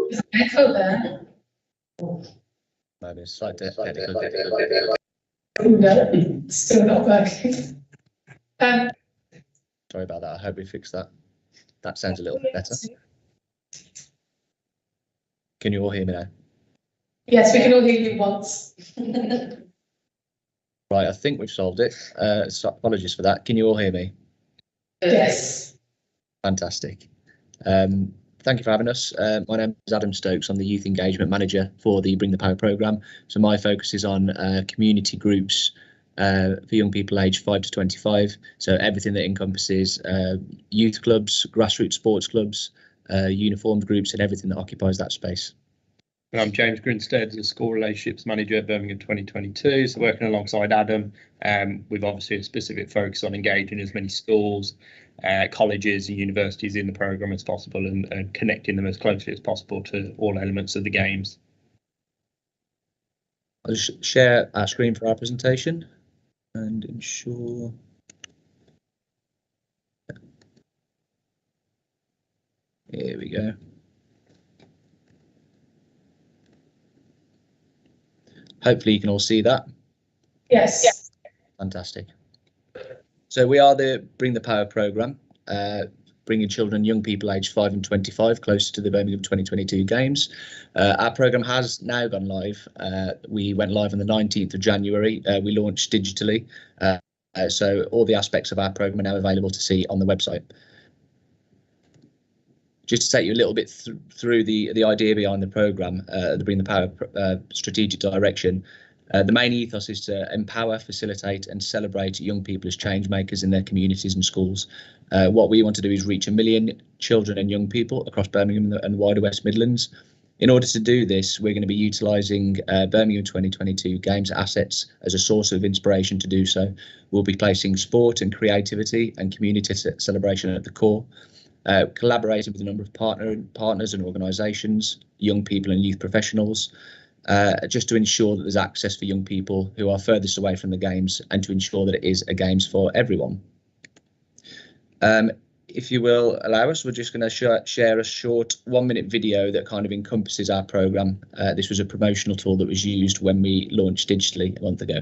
Is there echo there? Maybe a slight technical. No, still not working. Sorry about that. I hope we fix that. That sounds a little bit better. Can you all hear me now? Yes, we can all hear you once. Right, I think we've solved it. So apologies for that. Can you all hear me? Yes. Fantastic. Thank you for having us. My name is Adam Stokes. I'm the Youth Engagement Manager for the Bring the Power programme. So my focus is on community groups for young people aged 5 to 25. So everything that encompasses youth clubs, grassroots sports clubs, uniformed groups, and everything that occupies that space. I'm James Grinstead, the School Relationships Manager at Birmingham 2022. So working alongside Adam, we've obviously a specific focus on engaging as many schools, colleges and universities in the programme as possible, and connecting them as closely as possible to all elements of the games. I'll just share our screen for our presentation and ensure. Here we go. Hopefully you can all see that. Yes. Fantastic. So we are the Bring the Power programme, bringing children and young people aged 5 and 25 closer to the Birmingham 2022 Games. Our programme has now gone live. We went live on the 19th of January. We launched digitally. So all the aspects of our programme are now available to see on the website. Just to take you a little bit through the idea behind the programme, the Bring the Power strategic direction. The main ethos is to empower, facilitate and celebrate young people as change makers in their communities and schools. What we want to do is reach 1 million children and young people across Birmingham and wider West Midlands. In order to do this, we're going to be utilising Birmingham 2022 Games assets as a source of inspiration to do so. We'll be placing sport and creativity and community celebration at the core. Collaborating with a number of partners and organisations, young people and youth professionals, just to ensure that there's access for young people who are furthest away from the games, and to ensure that it is a games for everyone. If you will allow us, we're just going to share a short 1-minute video that kind of encompasses our programme. This was a promotional tool that was used when we launched digitally a month ago.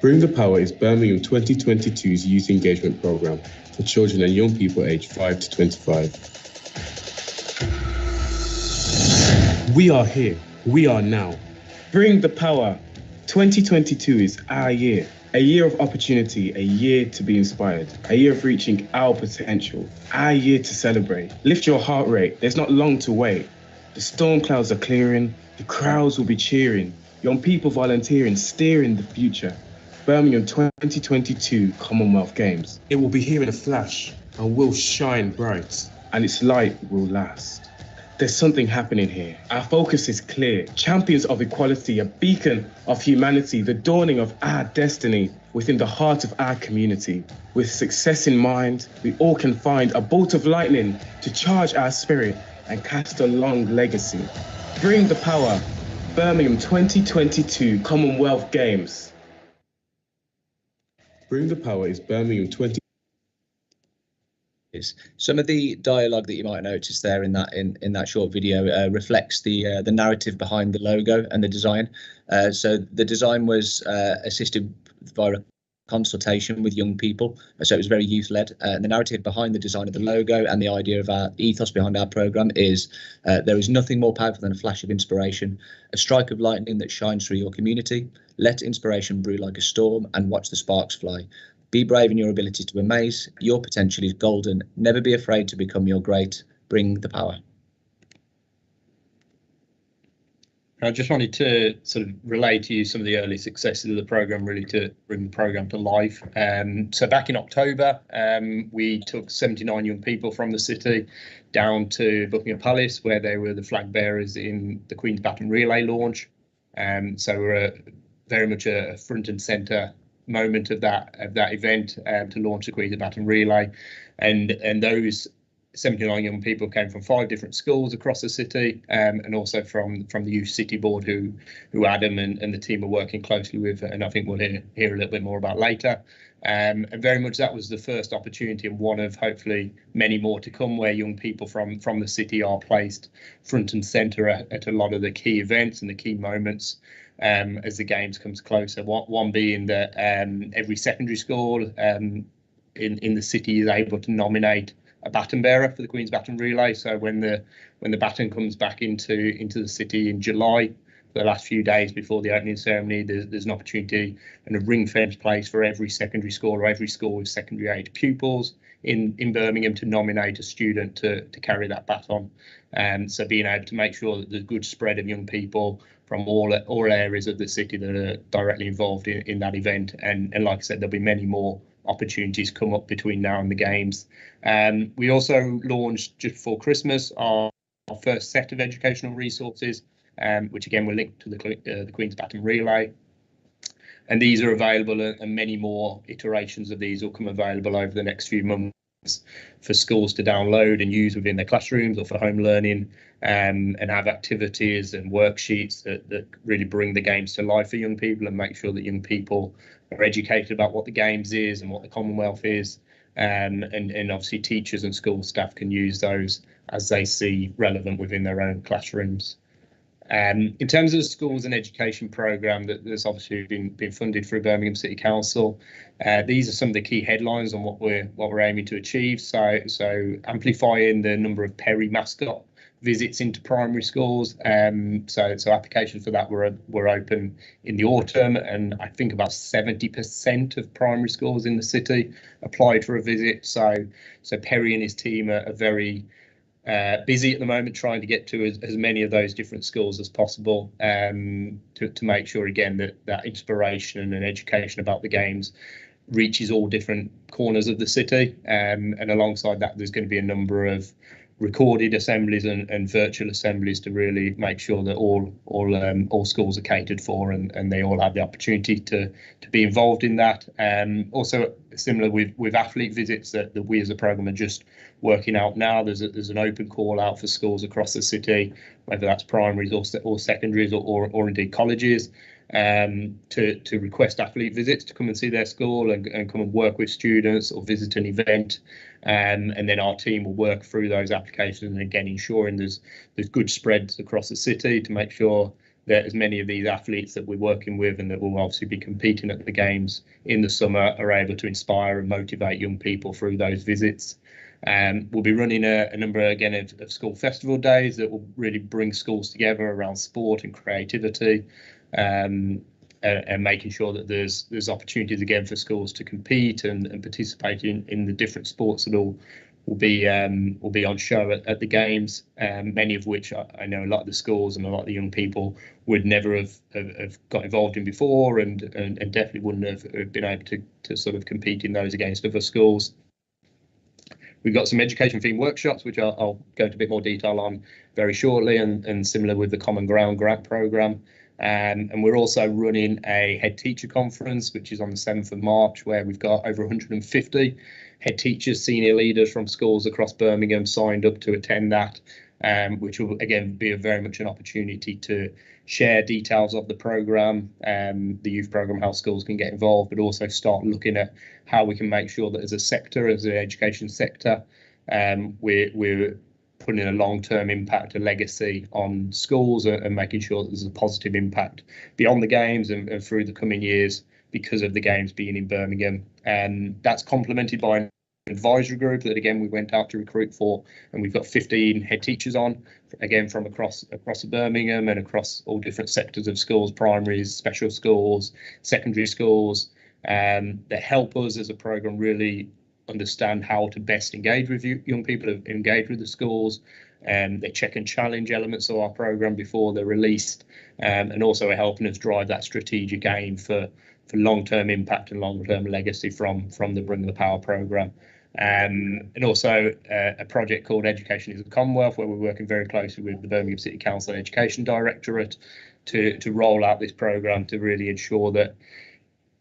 Bring the Power is Birmingham 2022's youth engagement programme for children and young people aged 5 to 25. We are here. We are now. Bring the Power. 2022 is our year. A year of opportunity, a year to be inspired, a year of reaching our potential, our year to celebrate. Lift your heart rate. There's not long to wait. The storm clouds are clearing. The crowds will be cheering. Young people volunteering, steering the future. Birmingham 2022 Commonwealth Games. It will be here in a flash and will shine bright, and its light will last. There's something happening here. Our focus is clear. Champions of equality, a beacon of humanity, the dawning of our destiny within the heart of our community. With success in mind, we all can find a bolt of lightning to charge our spirit and cast a long legacy. Bring the Power. Birmingham 2022 Commonwealth Games. Bring the Power is Birmingham 20. Some of the dialogue that you might notice there in that short video reflects the narrative behind the logo and the design. So the design was assisted via a consultation with young people, so it was very youth led. The narrative behind the design of the logo and the idea of our ethos behind our programme is there is nothing more powerful than a flash of inspiration, a strike of lightning that shines through your community. Let inspiration brew like a storm and watch the sparks fly. Be brave in your ability to amaze. Your potential is golden. Never be afraid to become your great. Bring the power. I just wanted to sort of relay to you some of the early successes of the programme, really to bring the programme to life. So back in October, we took 79 young people from the city down to Buckingham Palace, where they were the flag bearers in the Queen's Baton Relay launch. So we're very much a front and centre moment of that event to launch the Queen's Baton Relay, and those 79 young people came from 5 different schools across the city, and also from the Youth City Board, who Adam and the team are working closely with, and I think we'll hear a little bit more about later. And very much that was the first opportunity, and one of hopefully many more to come, where young people from the city are placed front and centre at a lot of the key events and the key moments as the games comes closer. One being that every secondary school in the city is able to nominate a baton bearer for the Queen's Baton Relay. So when the baton comes back into the city in July, the last few days before the opening ceremony, there's an opportunity and a ring fence place for every secondary school or every school with secondary age pupils in Birmingham to nominate a student to carry that baton. So being able to make sure that there's a good spread of young people from all areas of the city that are directly involved in that event. And like I said, there'll be many more opportunities come up between now and the games. We also launched just before Christmas our first set of educational resources, which again were linked to the Queen's Baton Relay. And these are available, and many more iterations of these will come available over the next few months for schools to download and use within their classrooms or for home learning, and have activities and worksheets that really bring the games to life for young people and make sure that young people are educated about what the games is and what the Commonwealth is, and obviously teachers and school staff can use those as they see relevant within their own classrooms. In terms of the schools and education programme that's obviously been funded through Birmingham City Council, these are some of the key headlines on what we're aiming to achieve. So amplifying the number of Perry mascot visits into primary schools. So applications for that were open in the autumn, and I think about 70% of primary schools in the city applied for a visit. So Perry and his team are very busy at the moment trying to get to as many of those different schools as possible, to make sure again that inspiration and education about the games reaches all different corners of the city, and alongside that there's going to be a number of recorded assemblies and virtual assemblies to really make sure that all schools are catered for and they all have the opportunity to be involved in that. Also similar with athlete visits that we as a programme are just working out now. There's an open call out for schools across the city, whether that's primaries or secondaries or indeed colleges, to request athlete visits to come and see their school and come and work with students or visit an event. And then our team will work through those applications and again ensuring there's good spreads across the city to make sure that as many of these athletes that we're working with and that will obviously be competing at the games in the summer are able to inspire and motivate young people through those visits. We'll be running a number again of school festival days that will really bring schools together around sport and creativity, and making sure that there's opportunities again for schools to compete and participate in the different sports that will be on show at the games, many of which I know a lot of the schools and a lot of the young people would never have got involved in before and definitely wouldn't have been able to sort of compete in those against other schools. We've got some education themed workshops, which I'll go into a bit more detail on very shortly, and similar with the Common Ground grant programme. And we're also running a head teacher conference, which is on the 7th of March, where we've got over 150 head teachers, senior leaders from schools across Birmingham signed up to attend that, which will again be very much an opportunity to share details of the programme, the youth programme, how schools can get involved, but also start looking at how we can make sure that as a sector, as an education sector, we're putting a long-term impact, a legacy on schools and making sure that there's a positive impact beyond the games and through the coming years because of the games being in Birmingham. And that's complemented by an advisory group that again we went out to recruit for, and we've got 15 head teachers on, again from across Birmingham and across all different sectors of schools, primaries, special schools, secondary schools, that help us as a programme really understand how to best engage with young people, engage with the schools, and they check and challenge elements of our programme before they're released, and also are helping us drive that strategic aim for long-term impact and long-term legacy from the Bring the Power programme. And also a project called Education is a Commonwealth, where we're working very closely with the Birmingham City Council Education Directorate to roll out this programme to really ensure that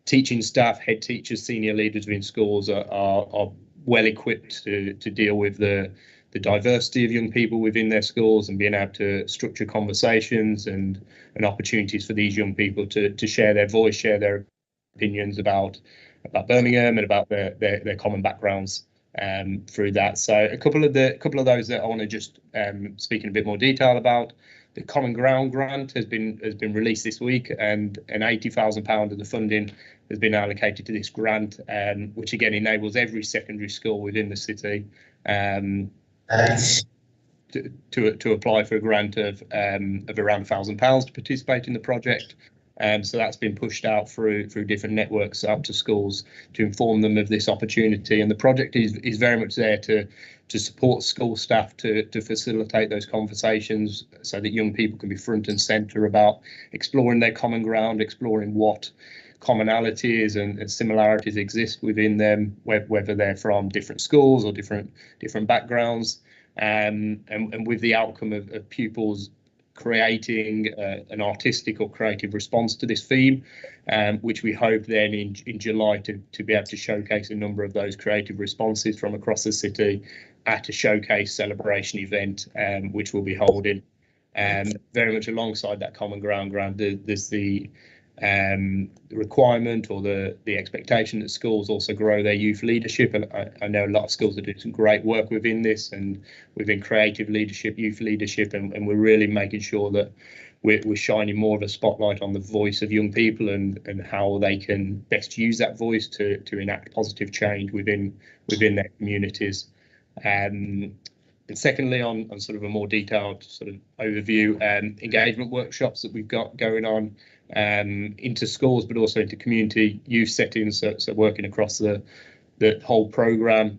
teaching staff, head teachers, senior leaders within schools are well equipped to deal with the diversity of young people within their schools and being able to structure conversations and opportunities for these young people to share their voice, share their opinions about Birmingham and about their common backgrounds through that. So a couple of those that I want to just speak in a bit more detail about. The Common Ground grant has been released this week, and £80,000 of the funding has been allocated to this grant, which again enables every secondary school within the city to apply for a grant of around £1,000 to participate in the project. So that's been pushed out through different networks out to schools to inform them of this opportunity, and the project is very much there to support school staff to facilitate those conversations so that young people can be front and centre about exploring their common ground, exploring what commonalities and similarities exist within them, whether they're from different schools or different backgrounds, and with the outcome of pupils creating an artistic or creative response to this theme, which we hope then in July to be able to showcase a number of those creative responses from across the city at a showcase celebration event, which we'll be holding. Very much alongside that Common Ground grant, there's the requirement or the expectation that schools also grow their youth leadership, and I know a lot of schools are doing some great work within this and within creative leadership, youth leadership, and we're really making sure that we're shining more of a spotlight on the voice of young people and how they can best use that voice to enact positive change within their communities. And secondly, on sort of a more detailed sort of overview, engagement workshops that we've got going on into schools, but also into community youth settings, so working across the whole programme,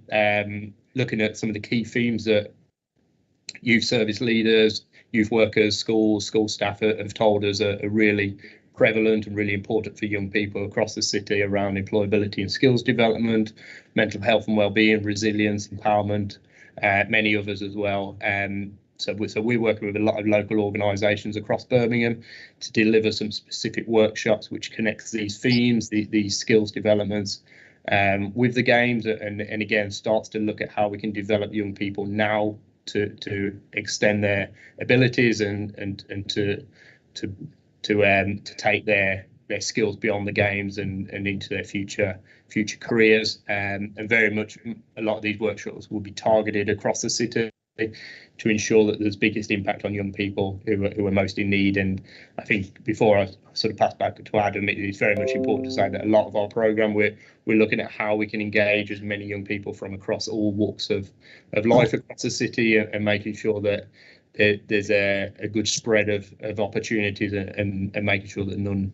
looking at some of the key themes that youth service leaders, youth workers, school staff have told us are really prevalent and really important for young people across the city around employability and skills development, mental health and wellbeing, resilience, empowerment, many others as well. So we're working with a lot of local organisations across Birmingham to deliver some specific workshops which connects these themes, these skills developments with the games, and again starts to look at how we can develop young people now to extend their abilities and to take their skills beyond the games and into their future careers. And very much a lot of these workshops will be targeted across the city to ensure that there's biggest impact on young people who are most in need. And I think before I sort of pass back to Adam, it's very much important to say that a lot of our programme we're looking at how we can engage as many young people from across all walks of life across the city, and making sure that there's a good spread of opportunities, and making sure that none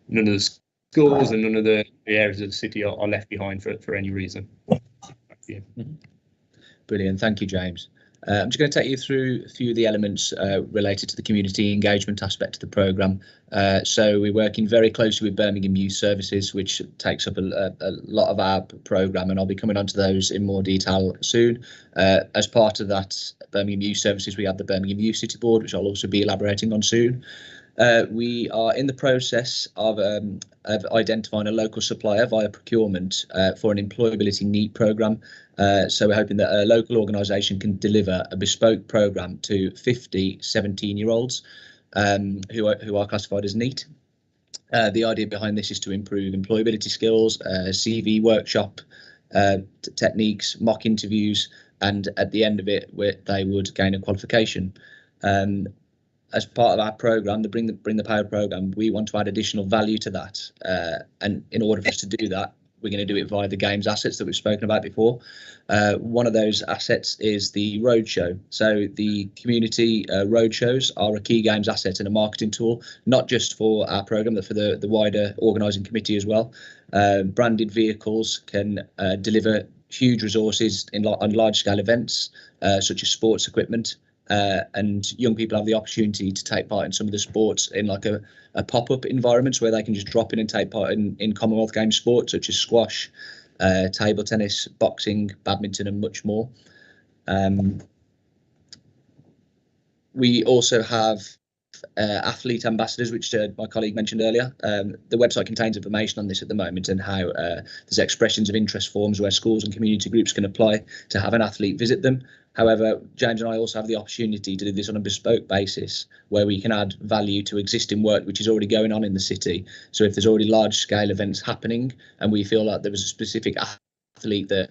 of the schools and none of the areas of the city are left behind for any reason. Brilliant, thank you, James. I'm just going to take you through a few of the elements related to the community engagement aspect of the programme. So we're working very closely with Birmingham Youth Services, which takes up a lot of our programme, and I'll be coming on to those in more detail soon. As part of that Birmingham Youth Services, we have the Birmingham Youth City Board, which I'll also be elaborating on soon. We are in the process of identifying a local supplier via procurement for an employability NEET programme. So we're hoping that a local organisation can deliver a bespoke programme to 50 17-year-olds who are classified as NEET. The idea behind this is to improve employability skills, CV workshop techniques, mock interviews, and at the end of it, they would gain a qualification. As part of our programme, the Bring the Power programme, we want to add additional value to that. And in order for us to do that, we're going to do it via the games assets that we've spoken about before. One of those assets is the roadshow. So the community roadshows are a key games asset and a marketing tool, not just for our programme, but for the wider organising committee as well. Branded vehicles can deliver huge resources on large-scale events, such as sports equipment. And young people have the opportunity to take part in some of the sports in like a pop-up environments where they can just drop in and take part in Commonwealth Games sports such as squash, table tennis, boxing, badminton, and much more. We also have athlete ambassadors, which my colleague mentioned earlier. The website contains information on this at the moment, and how there's expressions of interest forms where schools and community groups can apply to have an athlete visit them. However, James and I also have the opportunity to do this on a bespoke basis, where we can add value to existing work which is already going on in the city. So if there's already large scale events happening and we feel like there was a specific athlete that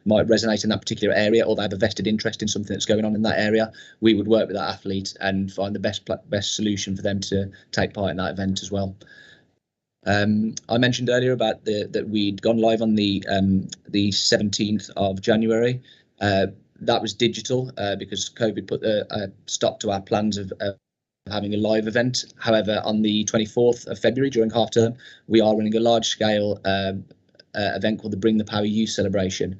might resonate in that particular area, or they have a vested interest in something that's going on in that area, we would work with that athlete and find the best solution for them to take part in that event as well. I mentioned earlier about that we'd gone live on the 17th of January. That was digital because COVID put a stop to our plans of having a live event. However, on the 24th of February during half term, we are running a large scale event called the Bring the Power Youth Celebration.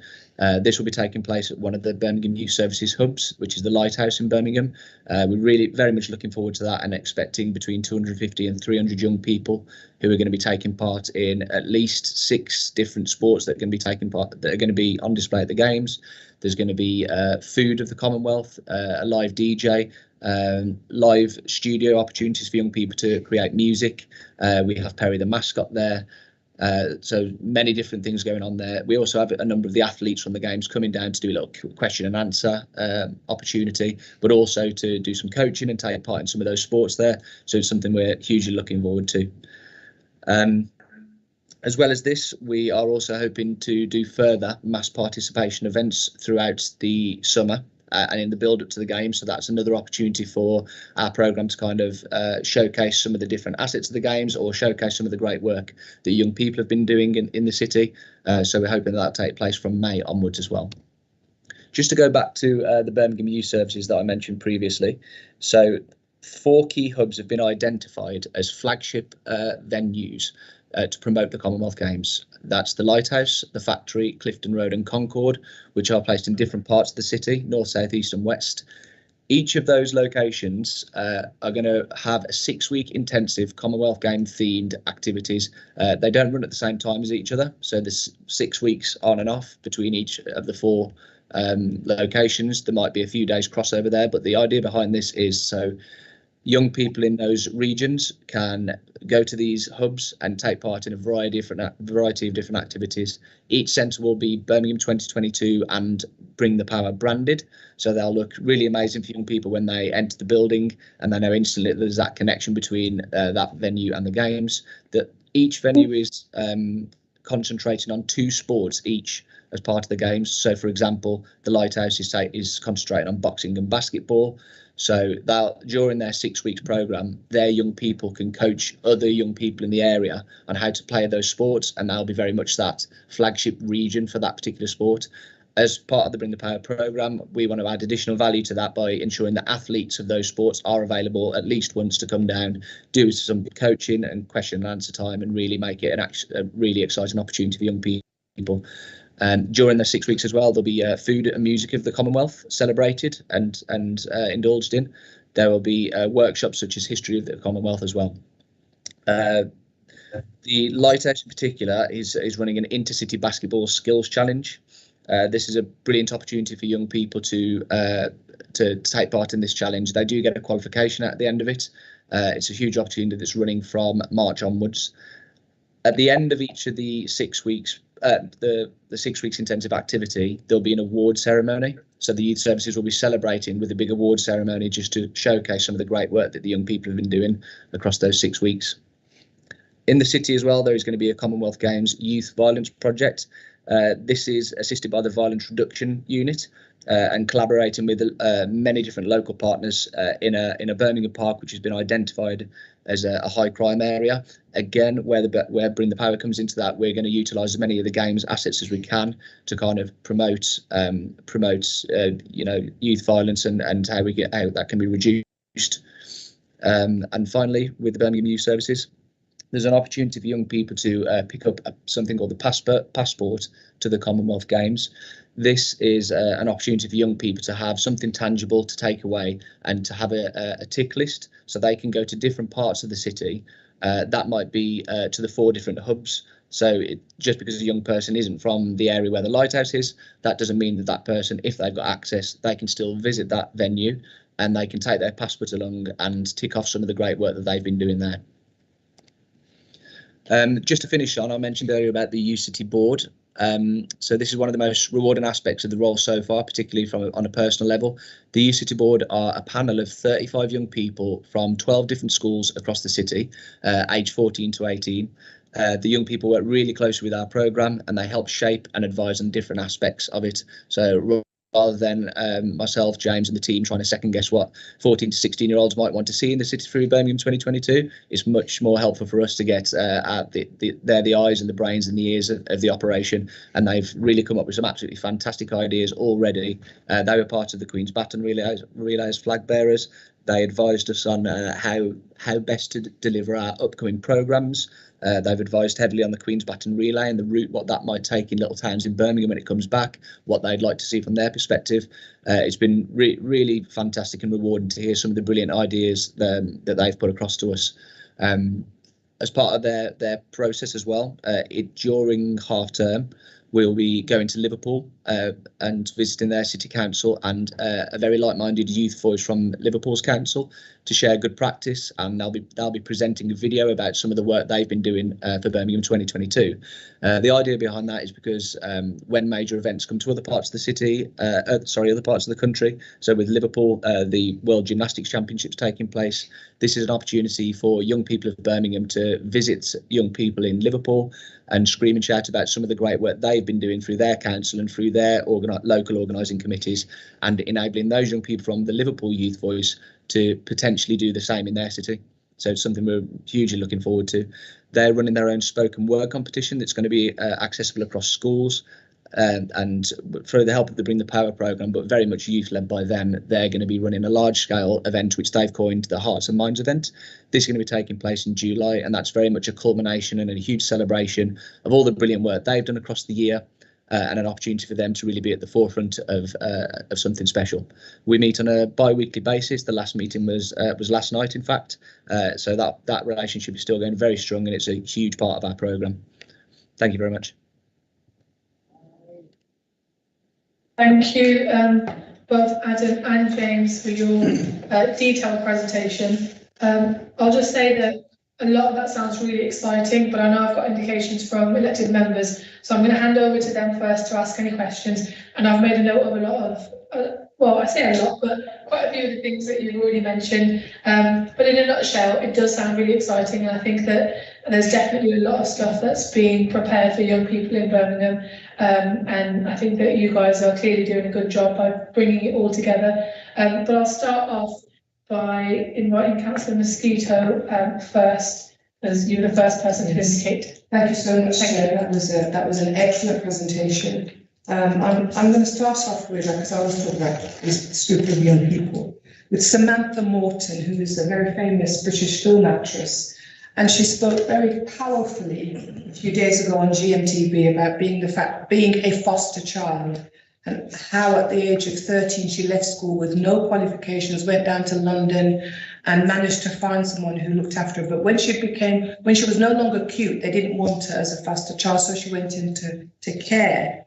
This will be taking place at one of the Birmingham Youth Services hubs, which is the Lighthouse in Birmingham. We're really very much looking forward to that, and expecting between 250 and 300 young people who are going to be taking part in at least 6 different sports that are going to be on display at the games. There's going to be food of the Commonwealth, a live DJ, live studio opportunities for young people to create music. We have Perry the mascot there. So many different things going on there. We also have a number of the athletes from the games coming down to do a little question and answer opportunity, but also to do some coaching and take part in some of those sports there. So it's something we're hugely looking forward to. As well as this, we are also hoping to do further mass participation events throughout the summer and in the build up to the game. So that's another opportunity for our programme to kind of showcase some of the different assets of the games, or showcase some of the great work that young people have been doing in the city. So we're hoping that'll take place from May onwards as well. Just to go back to the Birmingham Youth Services that I mentioned previously. So 4 key hubs have been identified as flagship venues to promote the Commonwealth Games. That's the Lighthouse, the Factory, Clifton Road and Concord, which are placed in different parts of the city, north, south, east and west. Each of those locations are going to have a 6-week intensive Commonwealth Game themed activities. They don't run at the same time as each other, so there's 6 weeks on and off between each of the 4 locations. There might be a few days crossover there, but the idea behind this is so young people in those regions can go to these hubs and take part in a variety of different activities. Each centre will be Birmingham 2022 and Bring the Power branded, so they'll look really amazing for young people when they enter the building, and they know instantly that there's that connection between that venue and the games. That each venue is concentrating on 2 sports each as part of the games. So, for example, the Lighthouse is concentrating on boxing and basketball. So during their 6 weeks programme, their young people can coach other young people in the area on how to play those sports, and that'll be very much that flagship region for that particular sport. As part of the Bring the Power programme, we want to add additional value to that by ensuring that athletes of those sports are available at least once to come down, do some coaching and question and answer time, and really make it a really exciting opportunity for young people. During the 6 weeks as well, there'll be food and music of the Commonwealth celebrated and indulged in. There will be workshops such as history of the Commonwealth as well. The Lighthouse in particular is running an intercity basketball skills challenge. This is a brilliant opportunity for young people to take part in this challenge. They do get a qualification at the end of it. It's a huge opportunity that's running from March onwards. At the end of each of the 6 weeks, the 6 weeks intensive activity, there'll be an award ceremony. So the youth services will be celebrating with a big award ceremony just to showcase some of the great work that the young people have been doing across those 6 weeks. In the city as well, there is going to be a Commonwealth Games Youth Violence Project. This is assisted by the Violence Reduction Unit and collaborating with many different local partners in a Birmingham park, which has been identified as a high crime area. Again, where Bring the Power comes into that, we're going to utilise as many of the game's assets as we can to kind of promote youth violence and how that can be reduced. And finally, with the Birmingham Youth Services, there's an opportunity for young people to pick up something called the passport to the Commonwealth Games. This is an opportunity for young people to have something tangible to take away and to have a tick list so they can go to different parts of the city. That might be to the 4 different hubs. So just because a young person isn't from the area where the Lighthouse is, that doesn't mean that person, if they've got access, they can still visit that venue and they can take their passport along and tick off some of the great work that they've been doing there. Just to finish on, I mentioned earlier about the UCity board. So this is one of the most rewarding aspects of the role so far, particularly on a personal level. The UCity board are a panel of 35 young people from 12 different schools across the city, aged 14 to 18. The young people work really closely with our programme and they help shape and advise on different aspects of it. So rather than myself, James and the team trying to second guess what 14 to 16-year-olds might want to see in the city through Birmingham 2022, it's much more helpful for us to get they're the eyes and the brains and the ears of the operation, and they've really come up with some absolutely fantastic ideas already. They were part of the Queen's Baton relay as flag bearers. They advised us on how best to deliver our upcoming programmes. They've advised heavily on the Queen's Baton relay and the route, what that might take in little towns in Birmingham when it comes back, what they'd like to see from their perspective. It's been really fantastic and rewarding to hear some of the brilliant ideas that they've put across to us. As part of their process as well, during half term, we'll be going to Liverpool and visiting their city council and a very like-minded youth voice from Liverpool's council to share good practice, and they'll be presenting a video about some of the work they've been doing for Birmingham 2022. The idea behind that is because when major events come to other parts of the city, other parts of the country, so with Liverpool, the World Gymnastics Championships taking place, this is an opportunity for young people of Birmingham to visit young people in Liverpool and scream and shout about some of the great work they've been doing through their council and through their local organising committees, and enabling those young people from the Liverpool Youth Voice to potentially do the same in their city. So it's something we're hugely looking forward to. They're running their own spoken word competition that's going to be accessible across schools, and through the help of the Bring the Power programme, but very much youth led by them, they're going to be running a large scale event which they've coined the Hearts and Minds event. This is going to be taking place in July, and that's very much a culmination and a huge celebration of all the brilliant work they've done across the year, and an opportunity for them to really be at the forefront of something special. We meet on a bi-weekly basis. The last meeting was last night, in fact, so that relationship is still going very strong, and it's a huge part of our programme. Thank you very much. Thank you, both Adam and James, for your detailed presentation. I'll just say that a lot of that sounds really exciting, but I know I've got indications from elected members, so I'm going to hand over to them first to ask any questions. And I've made a note of a lot of, well, I say a lot, but quite a few of the things that you've already mentioned. But in a nutshell, it does sound really exciting, and I think that there's definitely a lot of stuff that's being prepared for young people in Birmingham. And I think that you guys are clearly doing a good job by bringing it all together. But I'll start off by inviting Councillor Mosquito first, as you were the first person to indicate. Thank you so much, Chair. That was an excellent presentation. I'm going to start off with, because I was talking about this group of young people, with Samantha Morton, who is a very famous British film actress. And she spoke very powerfully a few days ago on GMTV about being a foster child, and how at the age of 13 she left school with no qualifications, went down to London and managed to find someone who looked after her. But when she was no longer cute, they didn't want her as a foster child, so she went into care.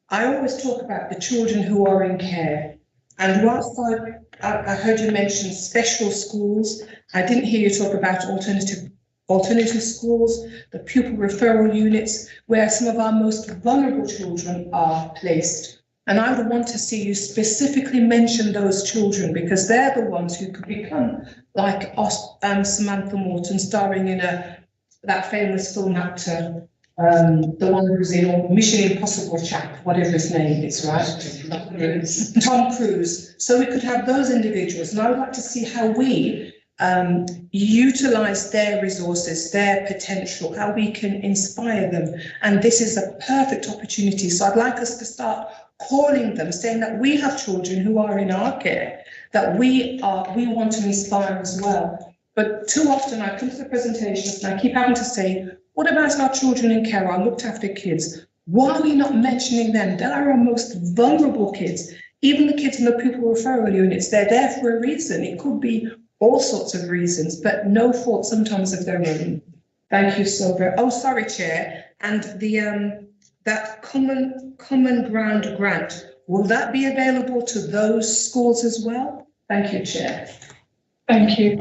I always talk about the children who are in care. And whilst I heard you mention special schools, I didn't hear you talk about alternative schools, the pupil referral units, where some of our most vulnerable children are placed. And I would want to see you specifically mention those children, because they're the ones who could become like Samantha Morton, starring in that famous film actor, the one who's in Mission Impossible chap, whatever his name is, right? Tom Cruise. So we could have those individuals, and I would like to see how we utilize their resources, their potential, how we can inspire them. And this is a perfect opportunity. So I'd like us to start calling them, saying that we have children who are in our care, that we want to inspire as well. But too often I come to the presentations and I keep having to say, what about our children in care, our looked after kids? Why are we not mentioning them? They are our most vulnerable kids. Even the kids in the pupil referral units, they're there for a reason. It could be all sorts of reasons, but no fault sometimes of their own. Thank you so very much. Oh, sorry, Chair. And the that common ground grant, will that be available to those schools as well? Thank you, Chair. Thank you.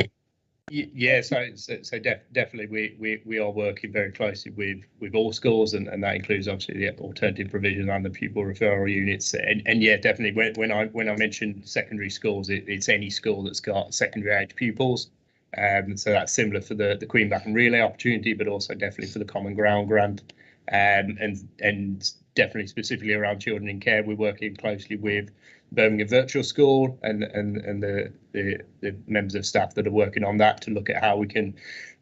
Yeah, so definitely we are working very closely with all schools, and that includes obviously the alternative provision and the pupil referral units. And yeah, definitely when I mention secondary schools, it's any school that's got secondary age pupils. So that's similar for the Queen Baton Relay opportunity, but also definitely for the Common Ground grant. And definitely specifically around children in care, we're working closely with Birmingham Virtual School and the members of staff that are working on that to look at how we can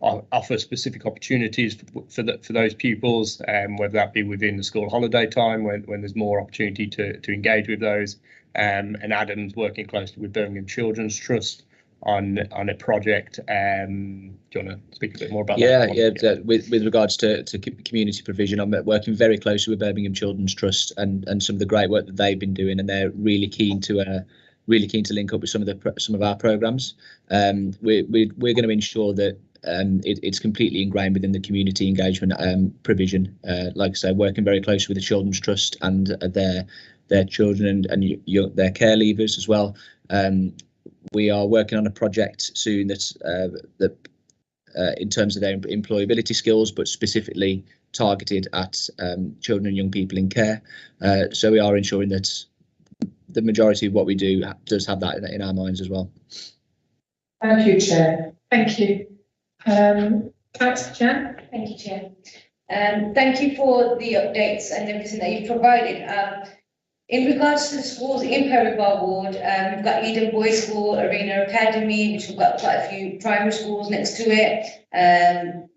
offer specific opportunities for those pupils, whether that be within the school holiday time when there's more opportunity to engage with those. And Adam's working closely with Birmingham Children's Trust on a project. Do you want to speak a bit more about that? Yeah. With regards to community provision, I'm working very closely with Birmingham Children's Trust and some of the great work that they've been doing, and they're really keen to link up with some of our programs. We're going to ensure that it's completely ingrained within the community engagement provision. Like I say, working very closely with the Children's Trust and their children and their care leavers as well. We are working on a project soon that in terms of their employability skills, but specifically targeted at children and young people in care. So we are ensuring that the majority of what we do does have that in our minds as well. Thank you, Chair. Thank you. Councillor Jan. Thank you, Chair. Thank you for the updates and everything that you've provided. In regards to the schools in Perry Bar Ward, we've got Eden Boys School, Arena Academy, which we've got quite a few primary schools next to it.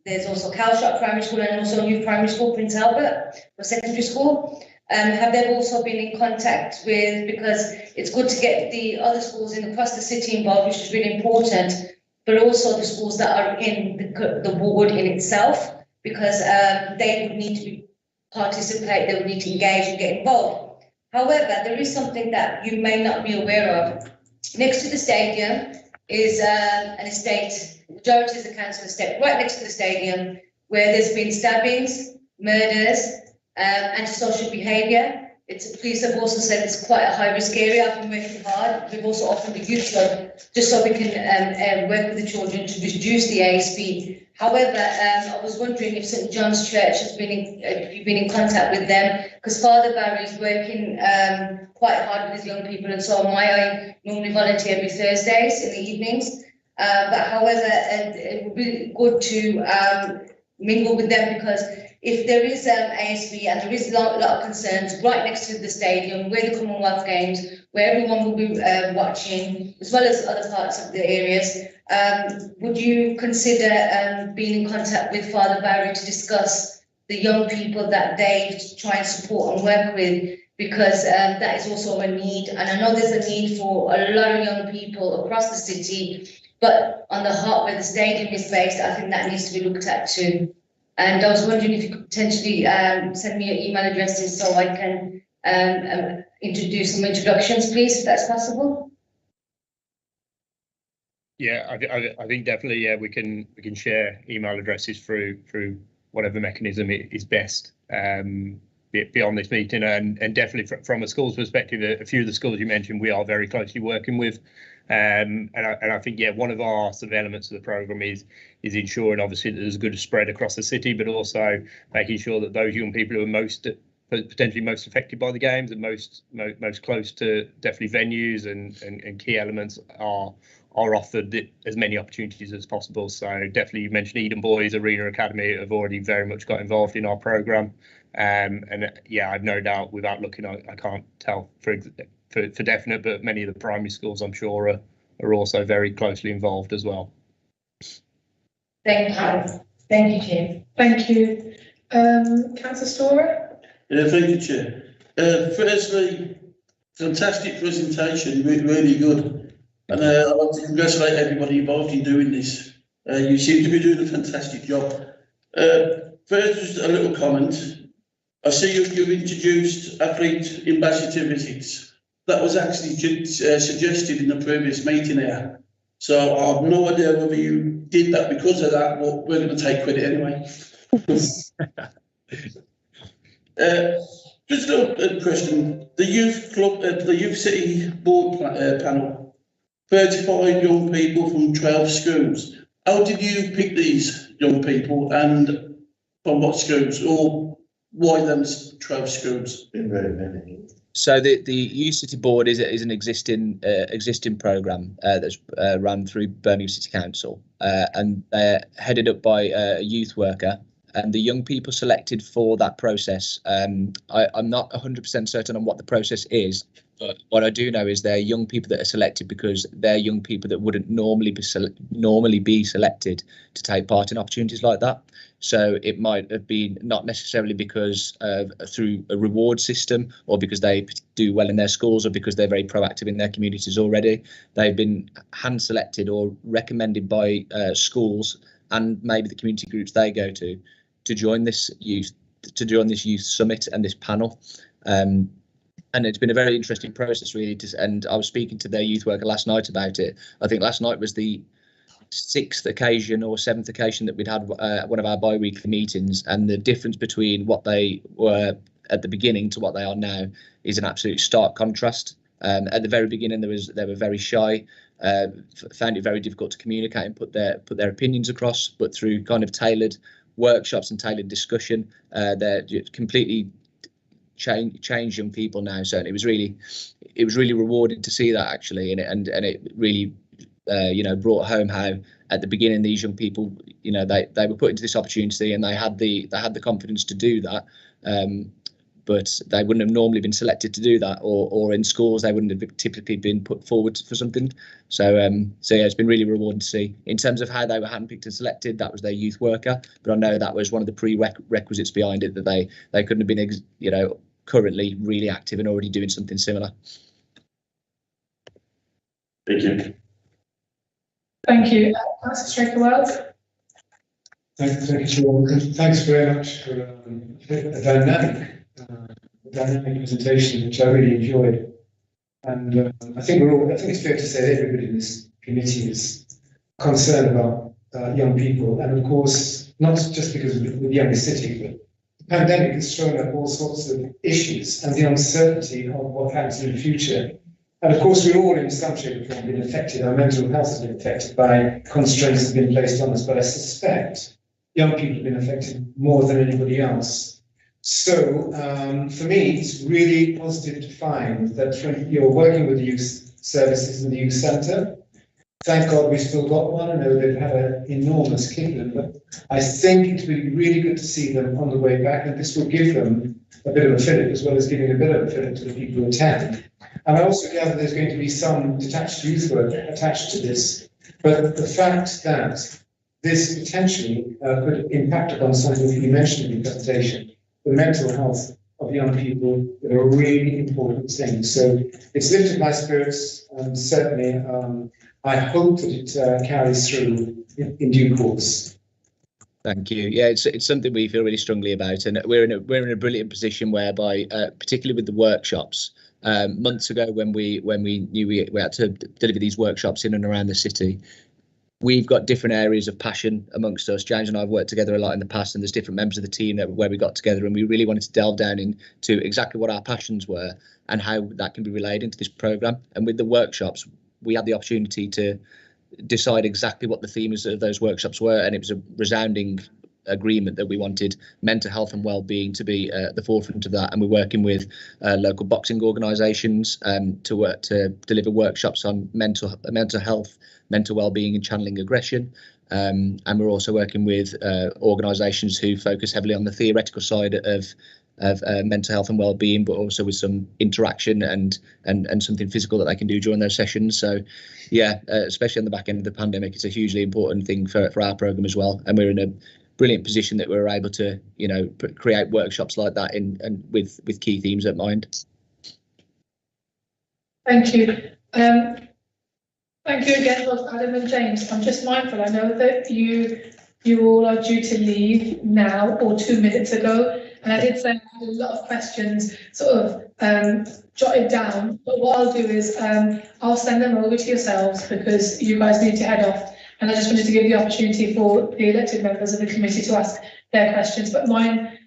There's also Calshot Primary School and also a new primary school, Prince Albert, for secondary school. Have they also been in contact with, because it's good to get the other schools across the city involved, which is really important, but also the schools that are in the ward in itself, because they would need to participate, they would need to engage and get involved. However, there is something that you may not be aware of. Next to the stadium is an estate, the majority is the council estate, right next to the stadium, where there's been stabbings, murders, antisocial behaviour. Police have also said it's quite a high-risk area. I've been working hard. We've also offered a youth club just so we can work with the children to reduce the ASB. However, I was wondering if St John's Church has been if you've been in contact with them, because Father Barry is working quite hard with his young people, and so am I normally volunteer every Thursdays in the evenings. But however, it would be good to mingle with them, because if there is ASB and there is a lot of concerns right next to the stadium where the Commonwealth Games, where everyone will be watching, as well as other parts of the areas, would you consider being in contact with Father Barry to discuss the young people that they try and support and work with? Because that is also a need, and I know there's a need for a lot of young people across the city, but on the heart where the stadium is based, I think that needs to be looked at too. And I was wondering if you could potentially send me your email addresses so I can introduce some introductions, please, if that's possible. Yeah, I think definitely, yeah, we can share email addresses through whatever mechanism is best beyond this meeting, and definitely from a school's perspective, a few of the schools you mentioned we are very closely working with, and I think, yeah, one of our sort of elements of the programme is ensuring obviously that there's a good spread across the city, but also making sure that those young people who are potentially most affected by the games and most close to definitely venues and key elements are offered as many opportunities as possible. So definitely, you mentioned Eden Boys Arena Academy have already very much got involved in our programme, and yeah, I've no doubt, without looking, I can't tell for definite, but many of the primary schools I'm sure are also very closely involved as well. Thank you. Thank you, Chair. Thank you. Councillor Storer? Yeah, thank you, Chair. Firstly, fantastic presentation, really good. And I'd like to congratulate everybody involved in doing this. You seem to be doing a fantastic job. First, just a little comment. I see you've introduced athlete ambassador visits. That was actually suggested in the previous meeting here. So I have no idea whether you did that because of that, but we're going to take credit anyway. Just a little question. The youth club, the youth city board panel, 35 young people from 12 schools. How did you pick these young people, and from what schools, or why them 12 schools? So the Youth City Board is an existing programme that's run through Birmingham City Council, and they're headed up by a youth worker. And the young people selected for that process, I'm not 100% certain on what the process is, but what I do know is they're young people that are selected because they're young people that wouldn't normally be selected to take part in opportunities like that. So it might have been not necessarily because through a reward system, or because they do well in their schools, or because they're very proactive in their communities already. They've been hand selected or recommended by schools and maybe the community groups they go to join this youth summit and this panel. And it's been a very interesting process, really. And I was speaking to their youth worker last night about it. I think last night was the 6th occasion or 7th occasion that we'd had one of our bi-weekly meetings, and the difference between what they were at the beginning to what they are now is an absolute stark contrast. At the very beginning, they were very shy, found it very difficult to communicate and put their opinions across. But through kind of tailored workshops and tailored discussion, they're completely changed young people now. So it was really rewarding to see that, actually, and it really brought home how at the beginning these young people, they were put into this opportunity and they had the confidence to do that, but they wouldn't have normally been selected to do that, or in schools they wouldn't have typically been put forward for something. So yeah, it's been really rewarding to see. In terms of how they were handpicked and selected, that was their youth worker, but I know that was one of the prerequisites behind it, that they couldn't have been currently really active and already doing something similar. Thank you. Thank you. Councillor Straker-Wells? Thanks very much for a dynamic presentation, which I really enjoyed. And I think it's fair to say that everybody in this committee is concerned about young people, and of course, not just because we're the youngest city, but pandemic has thrown up all sorts of issues and the uncertainty of what happens in the future. And of course, we're all in some shape or form been affected. Our mental health has been affected by constraints that have been placed on us, but I suspect young people have been affected more than anybody else. So for me, it's really positive to find that when you're working with the youth services in the youth centre, thank God we've still got one. I know they've had an enormous kick in, but I think it will be really good to see them on the way back, and this will give them a bit of a fillip as well as giving a bit of a fillip to the people who attend. And I also gather there's going to be some detached youth work attached to this, but the fact that this potentially could impact upon something that you mentioned in the presentation, the mental health of young people, are a really important thing. So it's lifted my spirits, and certainly I hope that it carries through in due course. Thank you. Yeah, it's something we feel really strongly about, and we're in a brilliant position whereby, particularly with the workshops, months ago when we knew we had to deliver these workshops in and around the city, we've got different areas of passion amongst us. James and I have worked together a lot in the past, and there's different members of the team where we got together, and we really wanted to delve down into exactly what our passions were and how that can be relayed into this programme. And with the workshops, we had the opportunity to decide exactly what the themes of those workshops were, and it was a resounding agreement that we wanted mental health and well-being to be at the forefront of that. And we're working with local boxing organisations to deliver workshops on mental health, mental well-being and channeling aggression. And we're also working with organisations who focus heavily on the theoretical side of mental health and well-being, but also with some interaction and something physical that they can do during those sessions. So yeah, especially on the back end of the pandemic, it's a hugely important thing for our programme as well. And we're in a brilliant position that we're able to, you know, create workshops like that and with key themes at mind. Thank you. Thank you again, both Adam and James. I'm just mindful, I know that you all are due to leave now or 2 minutes ago. And I did say I had a lot of questions sort of jotted down, but what I'll do is I'll send them over to yourselves because you guys need to head off. And I just wanted to give the opportunity for the elected members of the committee to ask their questions, but mine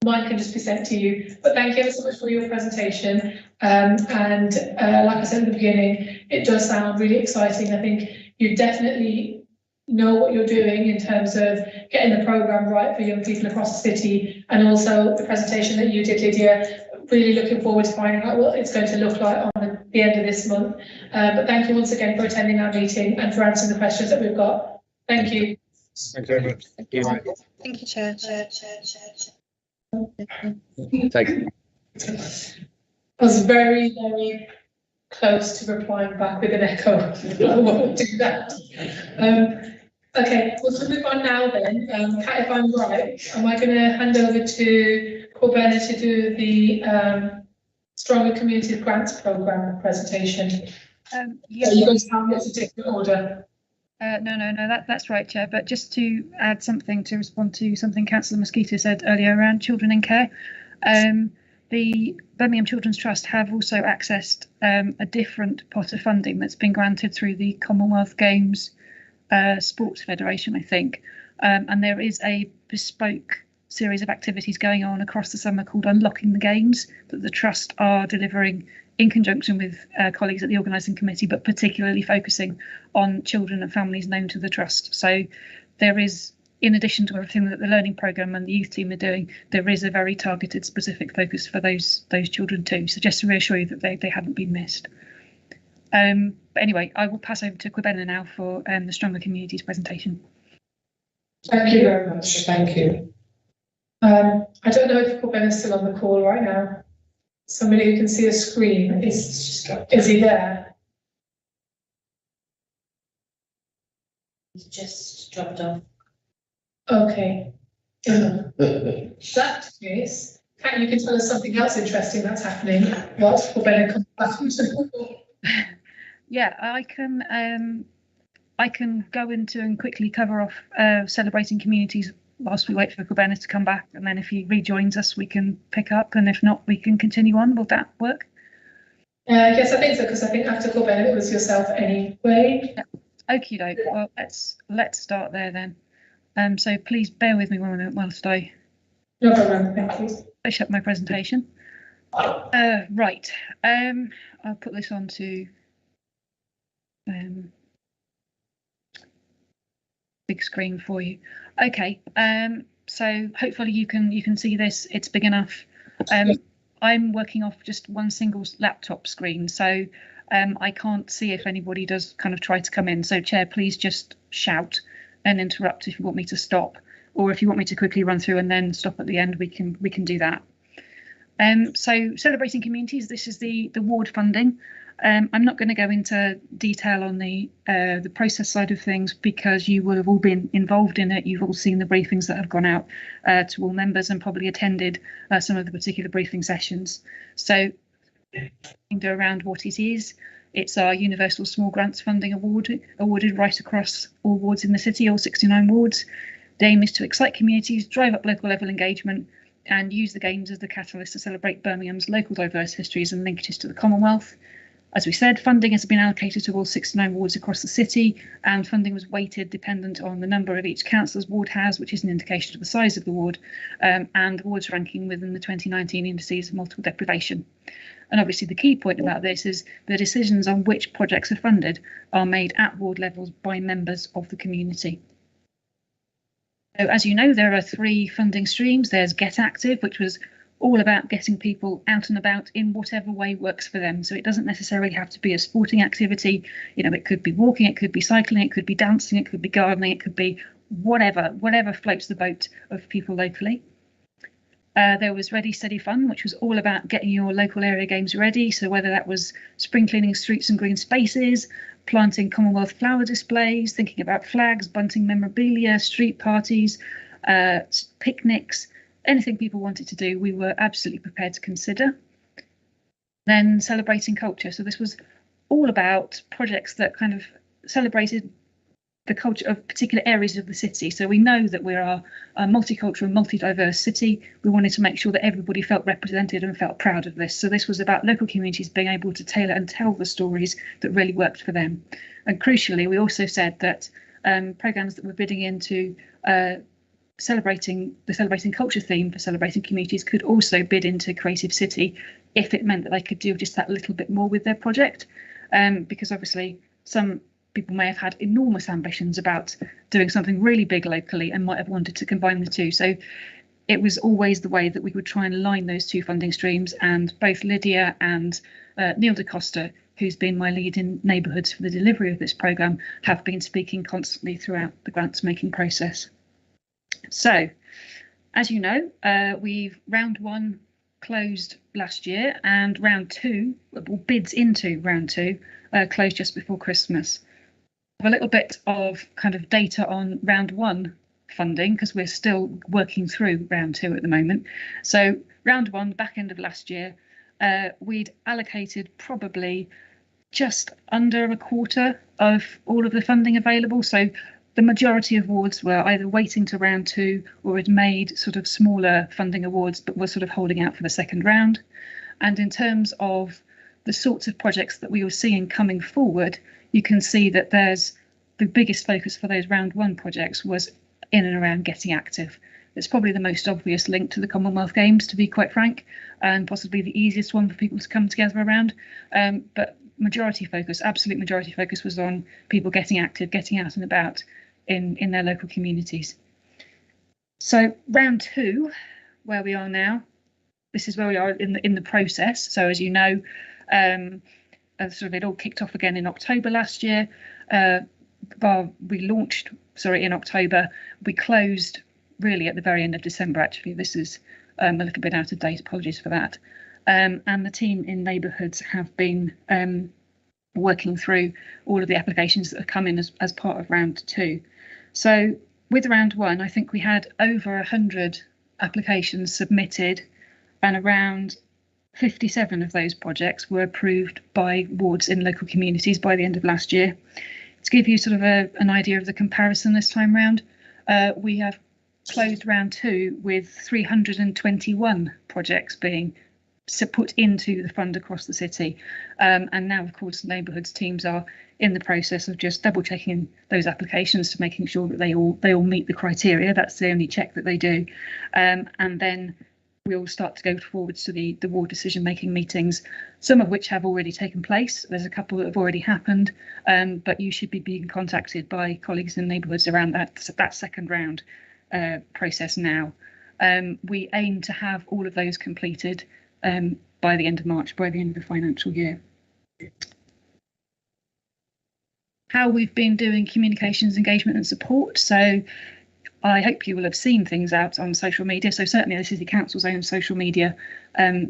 can just be sent to you. But thank you so much for your presentation. And like I said at the beginning, it does sound really exciting. I think you definitely know what you're doing in terms of getting the programme right for young people across the city, and also the presentation that you did, Lydia. Really looking forward to finding out what it's going to look like on the end of this month. But thank you once again for attending our meeting and for answering the questions that we've got. Thank you. Thank you very much. Thank you, Thank you, Chair. Thank you. I was very, very close to replying back with an echo. I won't do that. Okay, well, so move on now then. Kat, if I'm right, am I going to hand over to Corbella to do the Stronger Communities Grants Programme presentation? Yeah. So you guys tell me it's a different order. No, that's right, Chair. But just to add something to respond to something Councillor Mosquito said earlier around children in care, the Birmingham Children's Trust have also accessed a different pot of funding that's been granted through the Commonwealth Games Sports Federation, I think. And there is a bespoke series of activities going on across the summer called Unlocking the Games that the Trust are delivering in conjunction with colleagues at the organising committee, but particularly focusing on children and families known to the Trust. So there is, in addition to everything that the learning programme and the youth team are doing, there is a very targeted, specific focus for those children too. So just to reassure you that they hadn't been missed. But anyway, I will pass over to Quibena now for the Stronger Communities presentation. Thank you very much. Thank you. I don't know if Quibena is still on the call right now. Somebody who can see a screen, is he there? He's just dropped off. Okay. In that case, Kat, you can tell us something else interesting that's happening whilst Quibena comes back into the call. Yeah, I can go into and quickly cover off celebrating communities whilst we wait for Quibena to come back, and then if he rejoins us we can pick up, and if not we can continue on. Will that work? Yes, I think so, because I think after Quibena it was yourself anyway. Yeah. Okie doke. Well, let's start there then. So please bear with me one minute whilst I No problem, thank you. Finish up my presentation. Right, I'll put this on to big screen for you. Okay, so hopefully you can see this. It's big enough. I'm working off just one single laptop screen, so I can't see if anybody does kind of try to come in. So Chair, please just shout and interrupt if you want me to stop, or if you want me to quickly run through and then stop at the end, we can do that. So celebrating communities, this is the ward funding. I'm not going to go into detail on the process side of things because you will have all been involved in it. You've all seen the briefings that have gone out to all members and probably attended some of the particular briefing sessions. So around what it is, it's our Universal Small Grants Funding Award, awarded right across all wards in the city, all 69 wards. The aim is to excite communities, drive up local level engagement, and use the games as the catalyst to celebrate Birmingham's local diverse histories and linkages to the Commonwealth. As we said, funding has been allocated to all 69 wards across the city, and funding was weighted dependent on the number of each councillor's ward has, which is an indication of the size of the ward, and the wards ranking within the 2019 indices of multiple deprivation. And obviously the key point about this is the decisions on which projects are funded are made at ward levels by members of the community. So as you know, there are 3 funding streams. There's Get Active, which was all about getting people out and about in whatever way works for them. So it doesn't necessarily have to be a sporting activity. You know, it could be walking, it could be cycling, it could be dancing, it could be gardening, it could be whatever floats the boat of people locally. There was Ready Steady Fun, which was all about getting your local area games ready. So whether that was spring cleaning streets and green spaces, planting Commonwealth flower displays, thinking about flags, bunting memorabilia, street parties, picnics, anything people wanted to do, we were absolutely prepared to consider. Then celebrating culture. So this was all about projects that kind of celebrated the culture of particular areas of the city. So we know that we're a multicultural, multi-diverse city. We wanted to make sure that everybody felt represented and felt proud of this. So this was about local communities being able to tailor and tell the stories that really worked for them. And crucially, we also said that programmes that were bidding into celebrating culture theme for celebrating communities could also bid into Creative City if it meant that they could do just that little bit more with their project. Because obviously some people may have had enormous ambitions about doing something really big locally and might have wanted to combine the two. So it was always the way that we would try and align those 2 funding streams, and both Lydia and Neil da Costa, who's been my lead in neighbourhoods for the delivery of this programme, have been speaking constantly throughout the grants making process. So, as you know, we've round 1 closed last year, and round 2, well, bids into round 2, closed just before Christmas. A little bit of kind of data on round 1 funding, because we're still working through round 2 at the moment. So round 1, back end of last year, we'd allocated probably just under a quarter of all of the funding available. So the majority of wards were either waiting to round 2 or had made sort of smaller funding awards, but were sort of holding out for the second round. And in terms of the sorts of projects that we were seeing coming forward, you can see that there's the biggest focus for those round 1 projects was in and around getting active. It's probably the most obvious link to the Commonwealth Games, to be quite frank, and possibly the easiest one for people to come together around. But majority focus, absolute majority focus, was on people getting active, getting out and about in their local communities. So round 2, where we are now, this is where we are in the process. So as you know, sort of it all kicked off again in October last year. We launched, in October. We closed really at the very end of December, actually. This is a little bit out of date, apologies for that. And the team in neighbourhoods have been working through all of the applications that have come in as part of round 2. So with round 1, I think we had over 100 applications submitted, and around 57 of those projects were approved by wards in local communities by the end of last year. To give you sort of an idea of the comparison this time round, we have closed round 2 with 321 projects being put into the fund across the city. And now, of course, neighbourhoods teams are in the process of just double checking those applications to making sure that they all meet the criteria. That's the only check that they do. And then we'll start to go forwards to the ward decision making meetings, some of which have already taken place. There's a couple that have already happened, but you should be being contacted by colleagues in neighbourhoods around that second round process now. We aim to have all of those completed by the end of March, by the end of the financial year. How we've been doing communications, engagement and support. So I hope you will have seen things out on social media. So certainly the City Council's own social media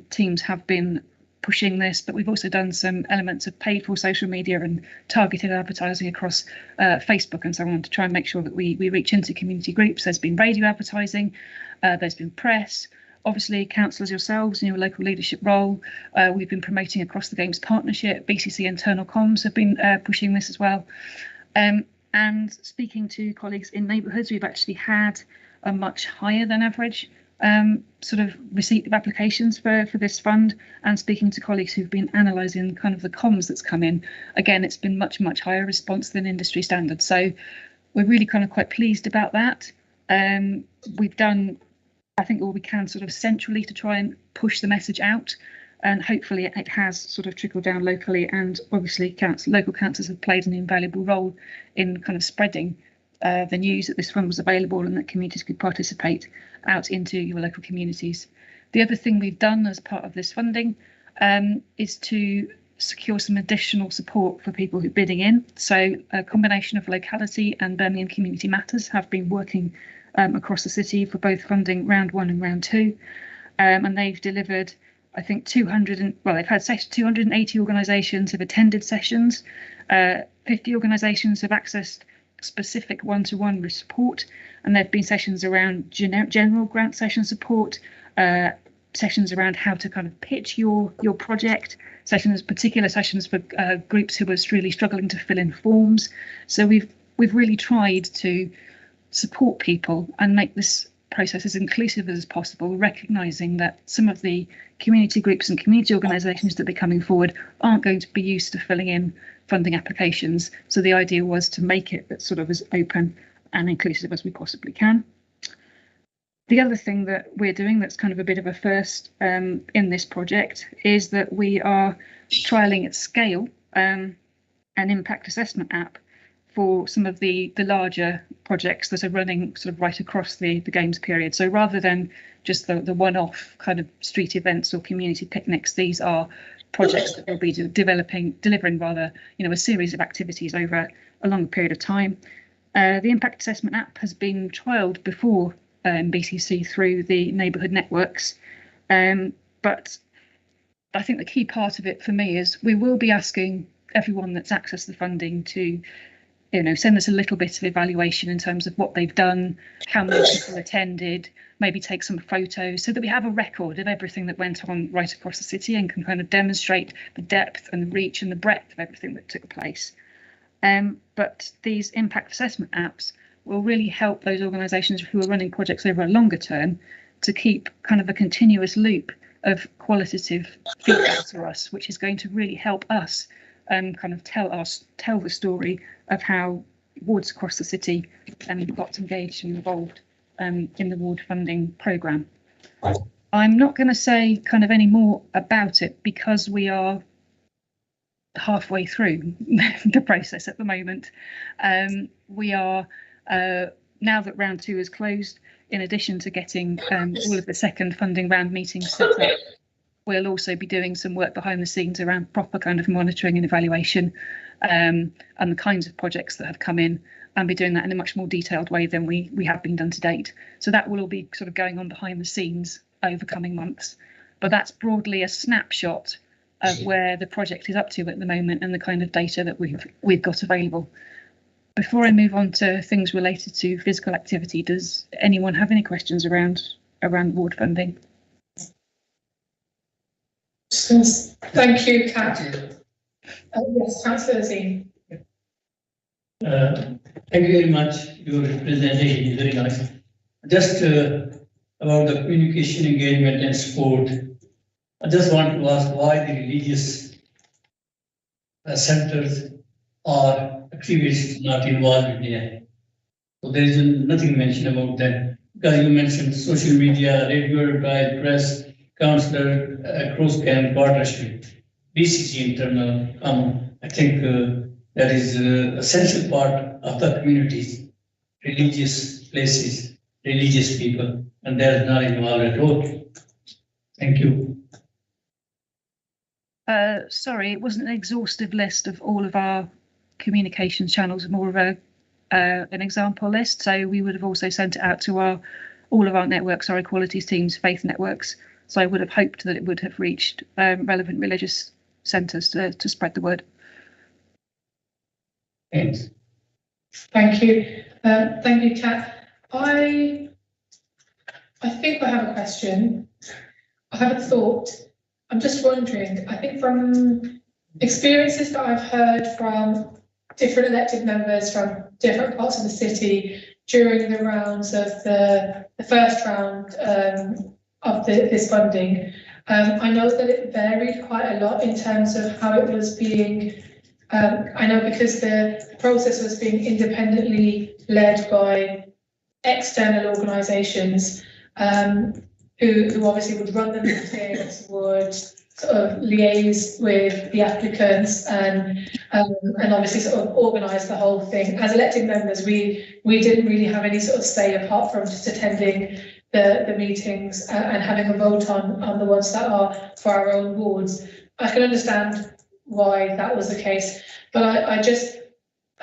teams have been pushing this, but we've also done some elements of paid for social media and targeted advertising across Facebook and so on to try and make sure that we reach into community groups. There's been radio advertising, there's been press, obviously councillors yourselves in your local leadership role. We've been promoting across the Games Partnership, BCC internal comms have been pushing this as well. And speaking to colleagues in neighbourhoods, we've actually had a much higher than average sort of receipt of applications for this fund, and speaking to colleagues who've been analysing kind of the comms that's come in. Again, it's been much higher response than industry standards. So we're really kind of quite pleased about that. We've done, I think, all we can sort of centrally to try and push the message out. And hopefully it has sort of trickled down locally, and obviously local councils have played an invaluable role in kind of spreading the news that this fund was available and that communities could participate out into your local communities. The other thing we've done as part of this funding is to secure some additional support for people who are bidding in. So a combination of locality and Birmingham Community Matters have been working across the city for both funding round 1 and round 2, and they've delivered, I think, they've had 280 organisations have attended sessions, 50 organisations have accessed specific one-to-one support, and there have been sessions around general grant session support, sessions around how to kind of pitch your project, particular sessions for groups who are really struggling to fill in forms. So we've really tried to support people and make this process as inclusive as possible, recognising that some of the community groups and community organisations that be coming forward aren't going to be used to filling in funding applications. So the idea was to make it sort of as open and inclusive as we possibly can. The other thing that we're doing that's kind of a bit of a first in this project is that we are trialling at scale an impact assessment app for some of the larger projects that are running sort of right across the games period. So rather than just the one-off kind of street events or community picnics, these are projects that will be delivering rather, a series of activities over a long period of time. The impact assessment app has been trialled before BCC through the neighbourhood networks, but I think the key part of it for me is we will be asking everyone that's accessed the funding to send us a little bit of evaluation in terms of what they've done, how many people attended, maybe take some photos so that we have a record of everything that went on right across the city and can kind of demonstrate the depth and the reach and the breadth of everything that took place. But these impact assessment apps will really help those organisations who are running projects over a longer term to keep kind of a continuous loop of qualitative feedback to us, which is going to really help us kind of tell the story of how wards across the city got engaged and involved in the ward funding programme. I'm not going to say kind of any more about it because we are halfway through the process at the moment. We are, now that round 2 is closed, in addition to getting all of the second funding round meetings set up, we'll also be doing some work behind the scenes around proper kind of monitoring and evaluation and the kinds of projects that have come in, and be doing that in a much more detailed way than we have been done to date. So that will all be sort of going on behind the scenes over coming months. But that's broadly a snapshot of where the project is up to at the moment and the kind of data that we've got available. Before I move on to things related to physical activity, does anyone have any questions around ward funding? Thank you, Kat. Yes, Councillor Azim. Thank you very much. Your presentation is very nice. Just about the communication, engagement and support. I just want to ask why the religious centers or activists not involved in here. So there is nothing mentioned about that. Because you mentioned social media, radio, advertise, press, councillor, cross camp, partnership, BCC internal. I think that is an essential part of the communities, religious places, religious people, and they are not involved at all. Thank you. Sorry, it wasn't an exhaustive list of all of our communications channels, more of a an example list. So we would have also sent it out to all of our networks, our equalities teams, faith networks. So I would have hoped that it would have reached relevant religious centres to spread the word. Thanks. Thank you. Thank you, Kat. I think I have a question. I have a thought. I'm just wondering, I think from experiences that I've heard from different elected members from different parts of the city during the rounds of the first round of this funding, I know that it varied quite a lot in terms of how it was being, I know because the process was being independently led by external organisations who obviously would run the meetings, would sort of liaise with the applicants and obviously sort of organise the whole thing. As elected members, we didn't really have any sort of say apart from just attending the meetings and having a vote on the ones that are for our own wards. I can understand why that was the case, but I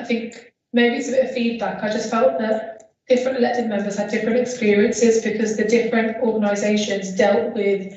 think maybe it's a bit of feedback. I just felt that different elected members had different experiences because the different organisations dealt with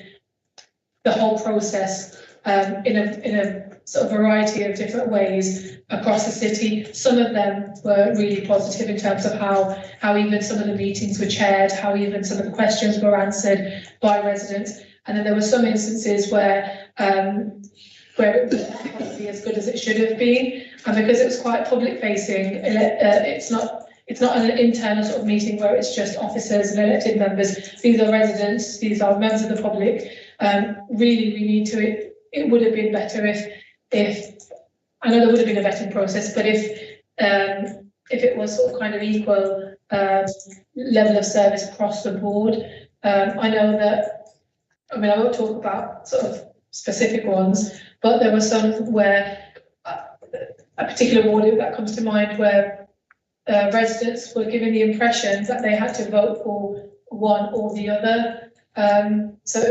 the whole process in a sort of variety of different ways across the city. Some of them were really positive in terms of how even some of the meetings were chaired, how even some of the questions were answered by residents. And then there were some instances where it wasn't probably as good as it should have been. And because it was quite public facing, it's not an internal sort of meeting where it's just officers and elected members. These are residents, these are members of the public. Really, we need to, it would have been better if I know there would have been a vetting process, but if it was sort of kind of equal level of service across the board. I know that, I mean, I won't talk about sort of specific ones, but there were some where a particular ward that comes to mind where residents were given the impression that they had to vote for one or the other. So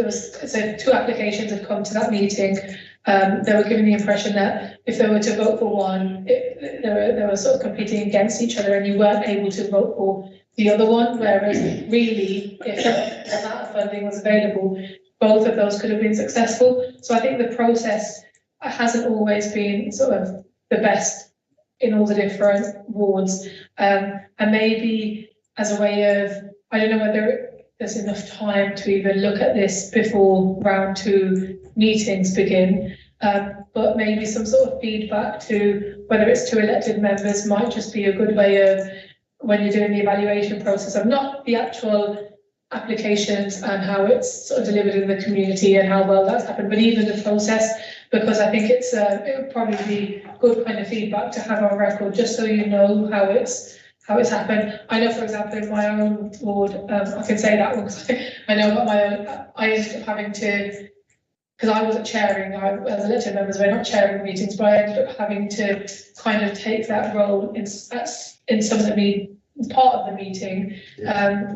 two applications had come to that meeting. They were given the impression that if they were to vote for one, they were sort of competing against each other, and you weren't able to vote for the other one. Whereas really, if the amount of funding was available, both of those could have been successful. So I think the process hasn't always been sort of the best in all the different wards, and maybe as a way of, I don't know whether there's enough time to even look at this before round 2 meetings begin, but maybe some sort of feedback to whether it's to elected members might just be a good way of, when you're doing the evaluation process, of not the actual applications and how it's sort of delivered in the community and how well that's happened, but even the process, because I think it would probably be good kind of feedback to have on record, just so you know how it's happened. I know, for example, in my own ward, I can say that one because I know about my own. I ended up having to, because I wasn't chairing, as elected members, we're not chairing meetings, but I ended up having to kind of take that role in some of the part of the meeting,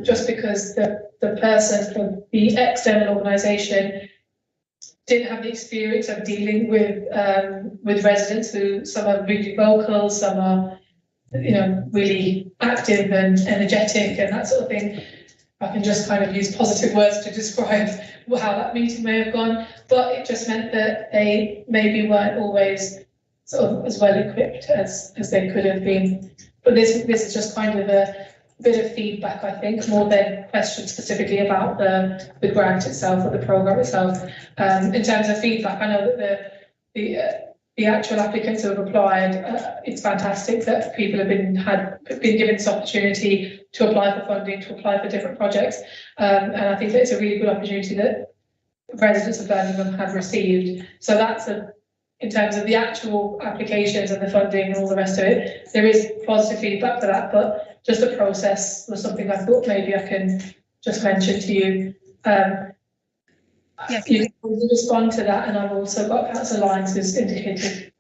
just because the person from the external organisation didn't have the experience of dealing with residents who, some are really vocal, some are, you know, really active and energetic and that sort of thing. I can just kind of use positive words to describe how that meeting may have gone, but it just meant that they maybe weren't always sort of as well equipped as they could have been. But this is just kind of a bit of feedback, I think, more than questions specifically about the grant itself or the programme itself. In terms of feedback, I know that the actual applicants who have applied, it's fantastic that people have been given this opportunity to apply for funding, to apply for different projects, and I think that it's a really good opportunity that residents of Birmingham have received. So that's in terms of the actual applications and the funding and all the rest of it, there is positive feedback for that, but just the process was something I thought maybe I can just mention to you. You can respond to that, and I've also got Councillor Lyons who's indicated.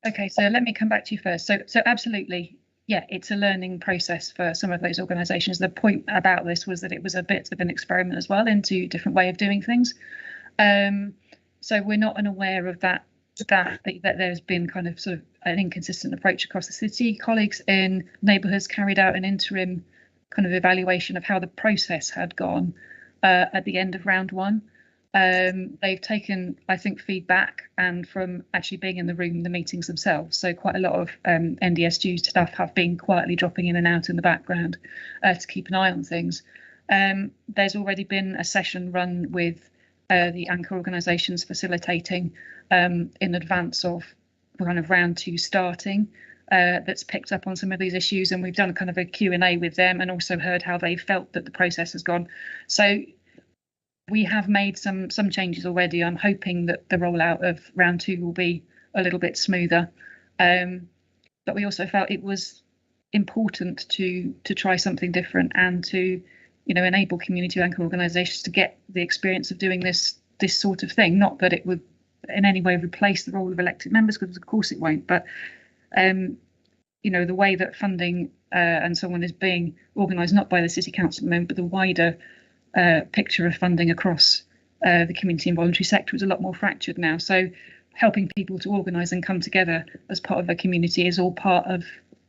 Okay, so let me come back to you first. So absolutely, yeah, it's a learning process for some of those organisations. The point about this was that it was a bit of an experiment as well into a different way of doing things. So we're not unaware of that there's been kind of sort of an inconsistent approach across the city. Colleagues in neighbourhoods carried out an interim kind of evaluation of how the process had gone at the end of round one. They've taken, I think, feedback and from actually being in the room, the meetings themselves. So quite a lot of NDSG staff have been quietly dropping in and out in the background to keep an eye on things. There's already been a session run with the anchor organisations facilitating in advance of kind of round two starting, that's picked up on some of these issues, and we've done kind of a Q&A with them and also heard how they felt that the process has gone. So we have made some changes already. I'm hoping that the rollout of round two will be a little bit smoother, but we also felt it was important to try something different and to, you know, enable community anchor organisations to get the experience of doing this sort of thing. Not that it would in any way replace the role of elected members, because of course it won't, but you know, the way that funding and so on is being organised, not by the city council at the moment, but the wider picture of funding across the community and voluntary sector is a lot more fractured now. So helping people to organise and come together as part of a community is all part of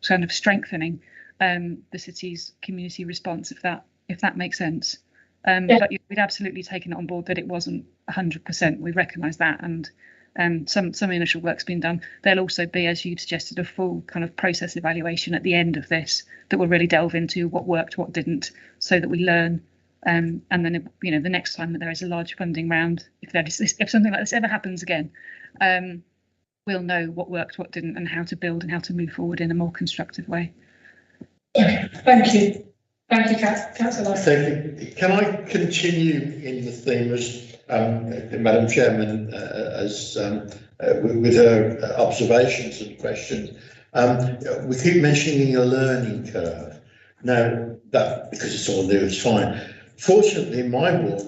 kind of strengthening the city's community response, if that makes sense. But we'd absolutely taken it on board that it wasn't 100%. We recognise that, and some initial work's been done. There'll also be, as you've suggested, a full kind of process evaluation at the end of this that will really delve into what worked, what didn't, so that we learn. And then, you know, the next time that there is a large funding round, if something like this ever happens again, we'll know what worked, what didn't, and how to build and how to move forward in a more constructive way. Thank you. Thank you, Councillor. Thank you. Can I continue in the theme as Madam Chairman, with her observations and questions? We keep mentioning a learning curve. Now, that because it's all new, it's fine. Fortunately, in my ward,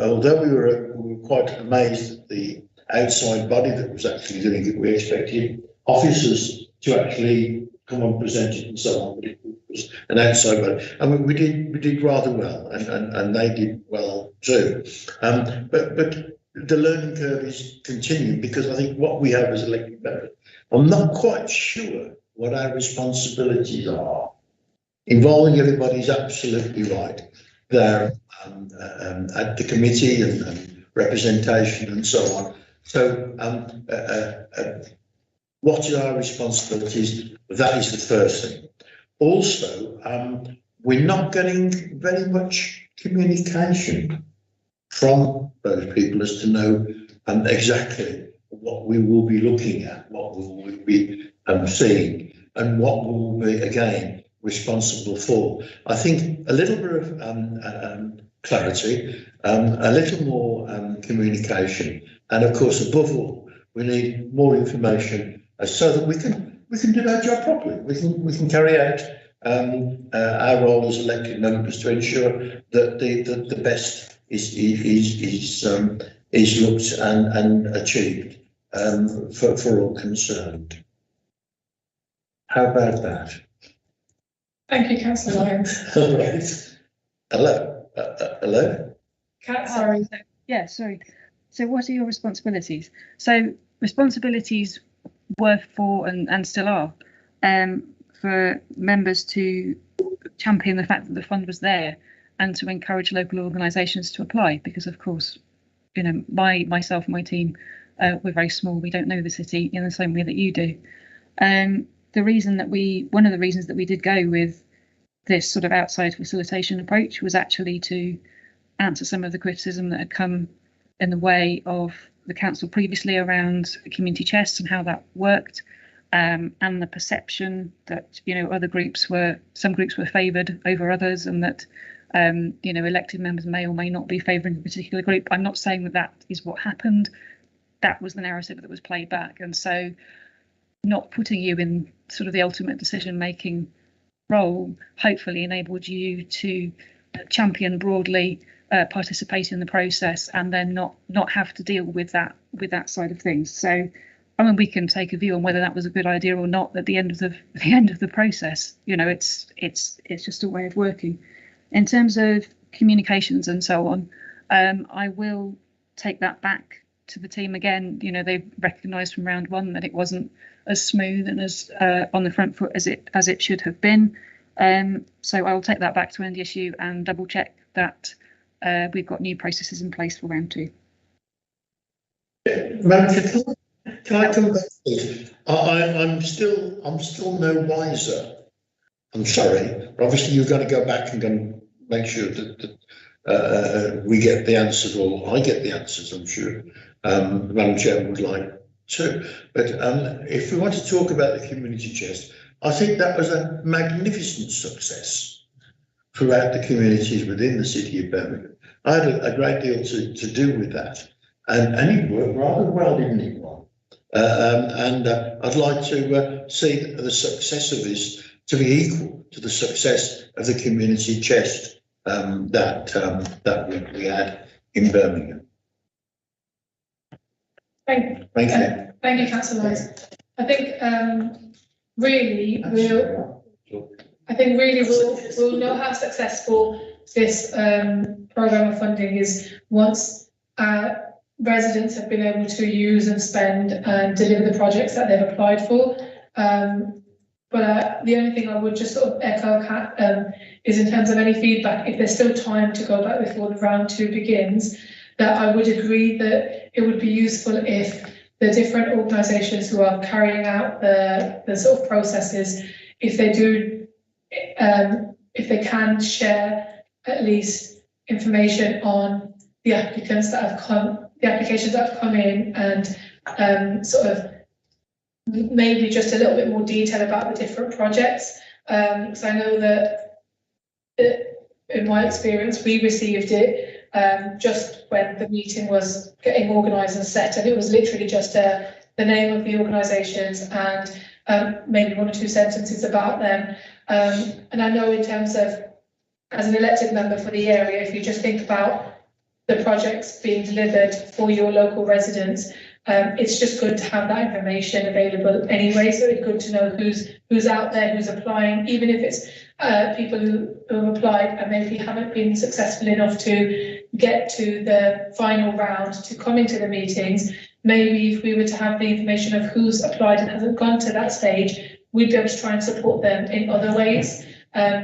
although we were quite amazed at the outside body that was actually doing it, we expected officers to actually come and present it and so on, but it was an outside body. And we did rather well, and they did well too. But the learning curve is continuing, because I think what we have as elected members, I'm not quite sure what our responsibilities are. Involving everybody is absolutely right there at the committee and representation and so on. So what are our responsibilities? That is the first thing. Also, we're not getting very much communication from those people as to know exactly what we will be looking at, what we will be seeing, and what we will be, again, responsible for. I think a little bit of clarity, a little more communication, and of course, above all, we need more information so that we can do our job properly. We can carry out our role as elected members to ensure that the best is looked and achieved for all concerned. How about that? Thank you, Councillor Lyons. All right. Hello? Sorry. Yeah, sorry. So what are your responsibilities? So responsibilities were for, and still are, for members to champion the fact that the fund was there and to encourage local organisations to apply, because of course, you know, myself and my team, we're very small. We don't know the city in the same way that you do. One of the reasons that we did go with this sort of outside facilitation approach was actually to answer some of the criticism that had come in the way of the council previously around community chests and how that worked, and the perception that, you know, some groups were favoured over others, and that You know, elected members may or may not be favouring a particular group. I'm not saying that that is what happened. That was the narrative that was played back, and so not putting you in sort of the ultimate decision-making role hopefully enabled you to champion broadly, participate in the process, and then not have to deal with that side of things. So, I mean, we can take a view on whether that was a good idea or not at the end of the process. You know, it's just a way of working. In terms of communications and so on, I will take that back to the team again. You know, they've recognised from round one that it wasn't as smooth and as on the front foot as it should have been. So I will take that back to NDSU and double check that we've got new processes in place for round two. Madam, can I come back to this? I'm still no wiser. I'm sorry, but obviously you're going to go back and make sure that we get the answers, or I get the answers. I'm sure the Madam Chair would like to. But if we want to talk about the community chest, I think that was a magnificent success throughout the communities within the city of Birmingham. I had a great deal to do with that, and it worked rather well, didn't it, Ron? I'd like to see the success of this to be equal to the success of the community chest that we had in Birmingham. Thank you. Thank you, Councillor Wise. I think really we'll know how successful this programme of funding is once residents have been able to use and spend and deliver the projects that they've applied for. But the only thing I would just sort of echo, Kat, is in terms of any feedback, if there's still time to go back before the round two begins, that I would agree that it would be useful if the different organisations who are carrying out the sort of processes, if they can share at least information on the applications that have come in, and sort of maybe just a little bit more detail about the different projects. Because I know that in my experience, we received it just when the meeting was getting organised and set, and it was literally just the name of the organisations and maybe one or two sentences about them. And I know in terms of, as an elected member for the area, if you just think about the projects being delivered for your local residents, it's just good to have that information available anyway. So it's good to know who's out there, who's applying, even if it's people who have applied and maybe haven't been successful enough to get to the final round to come into the meetings. Maybe if we were to have the information of who's applied and hasn't gone to that stage, we'd be able to try and support them in other ways.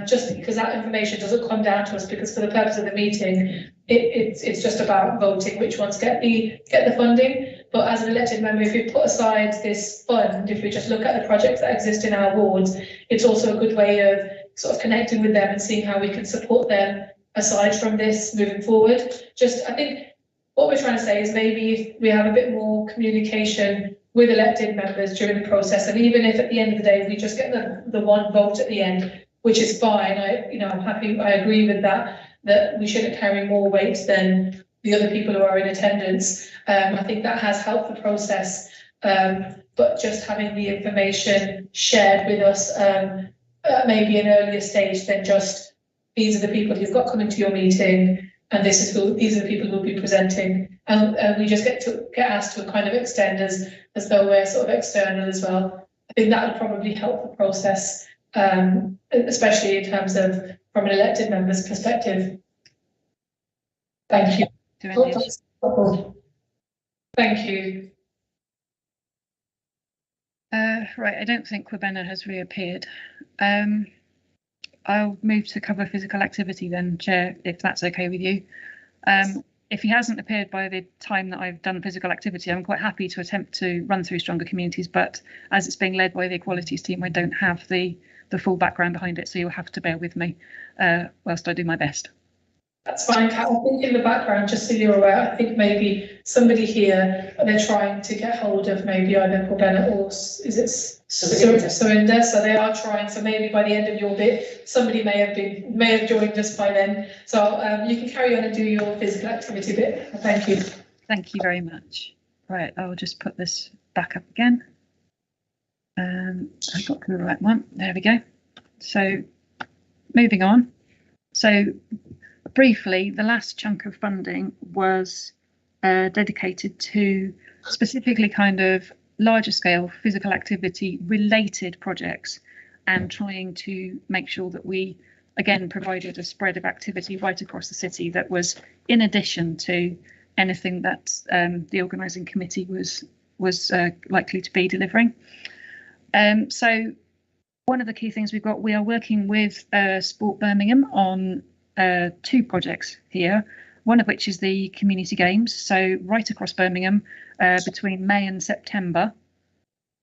Just because that information doesn't come down to us, because for the purpose of the meeting, it's just about voting which ones get the funding. But as an elected member, if we put aside this fund, if we just look at the projects that exist in our wards, it's also a good way of sort of connecting with them and seeing how we can support them aside from this moving forward. I think what we're trying to say is maybe if we have a bit more communication with elected members during the process, and even if at the end of the day we just get the one vote at the end, which is fine. I'm happy. I agree with that we shouldn't carry more weight than the other people who are in attendance. I think that has helped the process, but just having the information shared with us at maybe an earlier stage than just these are the people you've got coming to your meeting, and these are the people who will be presenting, and we just get asked to kind of extend as though we're sort of external as well. I think that would probably help the process, especially in terms of from an elected member's perspective. Thank you. Thank you. Right, I don't think Kwabena has reappeared. I'll move to cover physical activity then, Chair, if that's okay with you. If he hasn't appeared by the time that I've done physical activity, I'm quite happy to attempt to run through stronger communities, but as it's being led by the equalities team, I don't have the full background behind it, so you'll have to bear with me whilst I do my best. That's fine, Kat. I think in the background, just so you're aware, I think maybe somebody here, they're trying to get hold of maybe either Paul Bennett or is it Surinder? So they are trying. So maybe by the end of your bit, somebody may have joined us by then. So you can carry on and do your physical activity bit. Thank you. Thank you very much. Right, I'll just put this back up again. I got to the right one. There we go. So moving on. So briefly, the last chunk of funding was dedicated to specifically kind of larger scale physical activity related projects and trying to make sure that we again provided a spread of activity right across the city that was in addition to anything that the organising committee was likely to be delivering. So one of the key things we are working with Sport Birmingham on 2 projects here, one of which is the community games. So right across Birmingham, between May and September,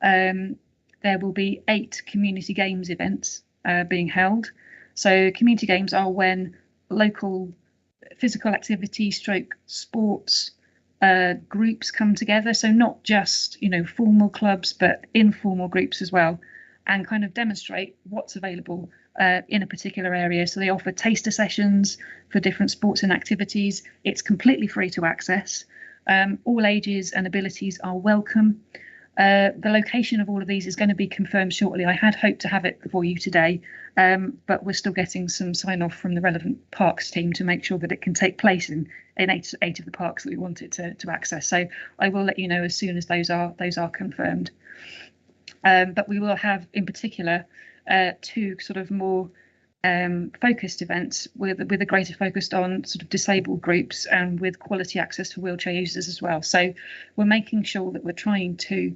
there will be 8 community games events being held. So community games are when local physical activity stroke sports groups come together. So not just, you know, formal clubs, but informal groups as well, and kind of demonstrate what's available in a particular area. So they offer taster sessions for different sports and activities. It's completely free to access. All ages and abilities are welcome. The location of all of these is going to be confirmed shortly. I had hoped to have it for you today, but we're still getting some sign off from the relevant parks team to make sure that it can take place in eight of the parks that we want it to access. So I will let you know as soon as those are confirmed. But we will have in particular 2 sort of more focused events with a greater focus on sort of disabled groups and with quality access for wheelchair users as well. So we're making sure that we're trying to,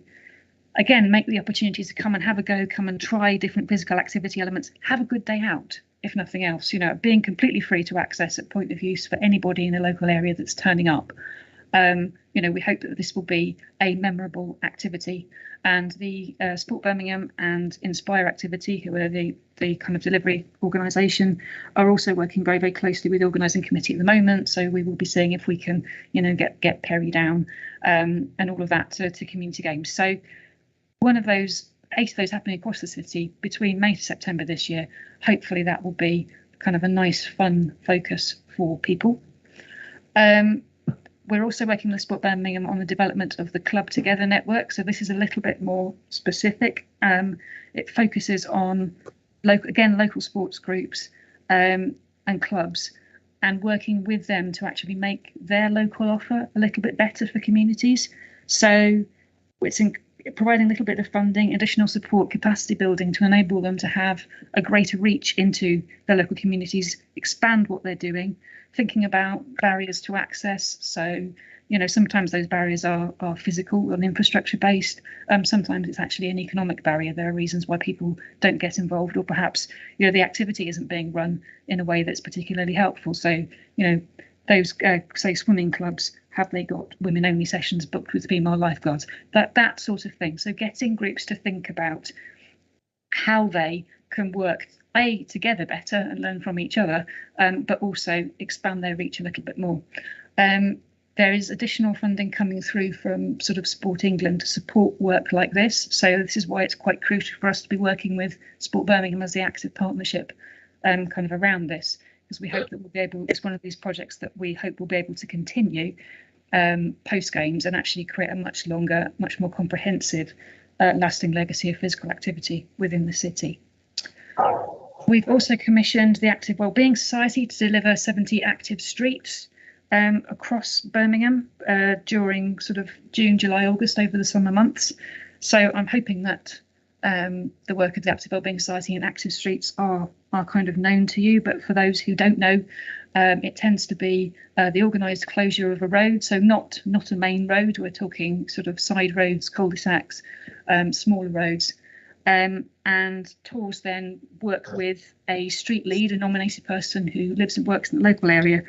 again, make the opportunities to come and have a go, come and try different physical activity elements, have a good day out, if nothing else, you know, being completely free to access at point of use for anybody in the local area that's turning up. You know, we hope that this will be a memorable activity, and the Sport Birmingham and Inspire activity, who are the kind of delivery organisation, are also working very, very closely with the organising committee at the moment. So we will be seeing if we can, you know, get Perry down and all of that to community games. So one of those, 8 of those happening across the city between May to September this year. Hopefully that will be kind of a nice, fun focus for people. We're also working with Sport Birmingham on the development of the Club Together network. So this is a little bit more specific. It focuses on local sports groups and clubs, and working with them to actually make their local offer a little bit better for communities. So it's providing a little bit of funding, additional support, capacity building to enable them to have a greater reach into their local communities, expand what they're doing, thinking about barriers to access. So, you know, sometimes those barriers are physical and infrastructure based. Sometimes it's actually an economic barrier. There are reasons why people don't get involved, or perhaps, you know, the activity isn't being run in a way that's particularly helpful. So, you know, those say swimming clubs, have they got women only sessions booked with female lifeguards? That sort of thing. So getting groups to think about how they can work together better and learn from each other, but also expand their reach a little bit more. There is additional funding coming through from sort of Sport England to support work like this. So this is why it's quite crucial for us to be working with Sport Birmingham as the active partnership kind of around this, because we hope that we'll be able, it's one of these projects that we hope will be able to continue post games and actually create a much longer, much more comprehensive lasting legacy of physical activity within the city. We've also commissioned the Active Wellbeing Society to deliver 70 active streets across Birmingham during sort of June, July, August, over the summer months. So I'm hoping that the work of the Active Wellbeing Society and active streets are kind of known to you, but for those who don't know, it tends to be the organised closure of a road, so not a main road. We're talking sort of side roads, cul-de-sacs, smaller roads. And TORs then work with a street lead, a nominated person who lives and works in the local area,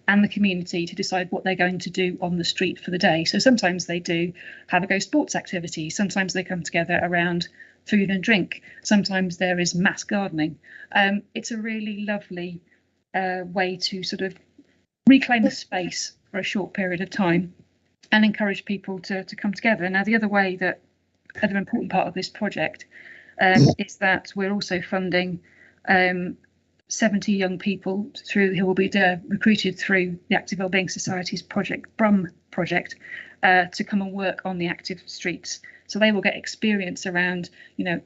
and the community to decide what they're going to do on the street for the day. So sometimes they do have a go sports activity, sometimes they come together around food and drink, sometimes there is mass gardening. It's a really lovely way to sort of reclaim the space for a short period of time and encourage people to come together. Now, the other way that another important part of this project is that we're also funding 70 young people who will be recruited through the Active Wellbeing Society's BRUM project to come and work on the active streets. So they will get experience around,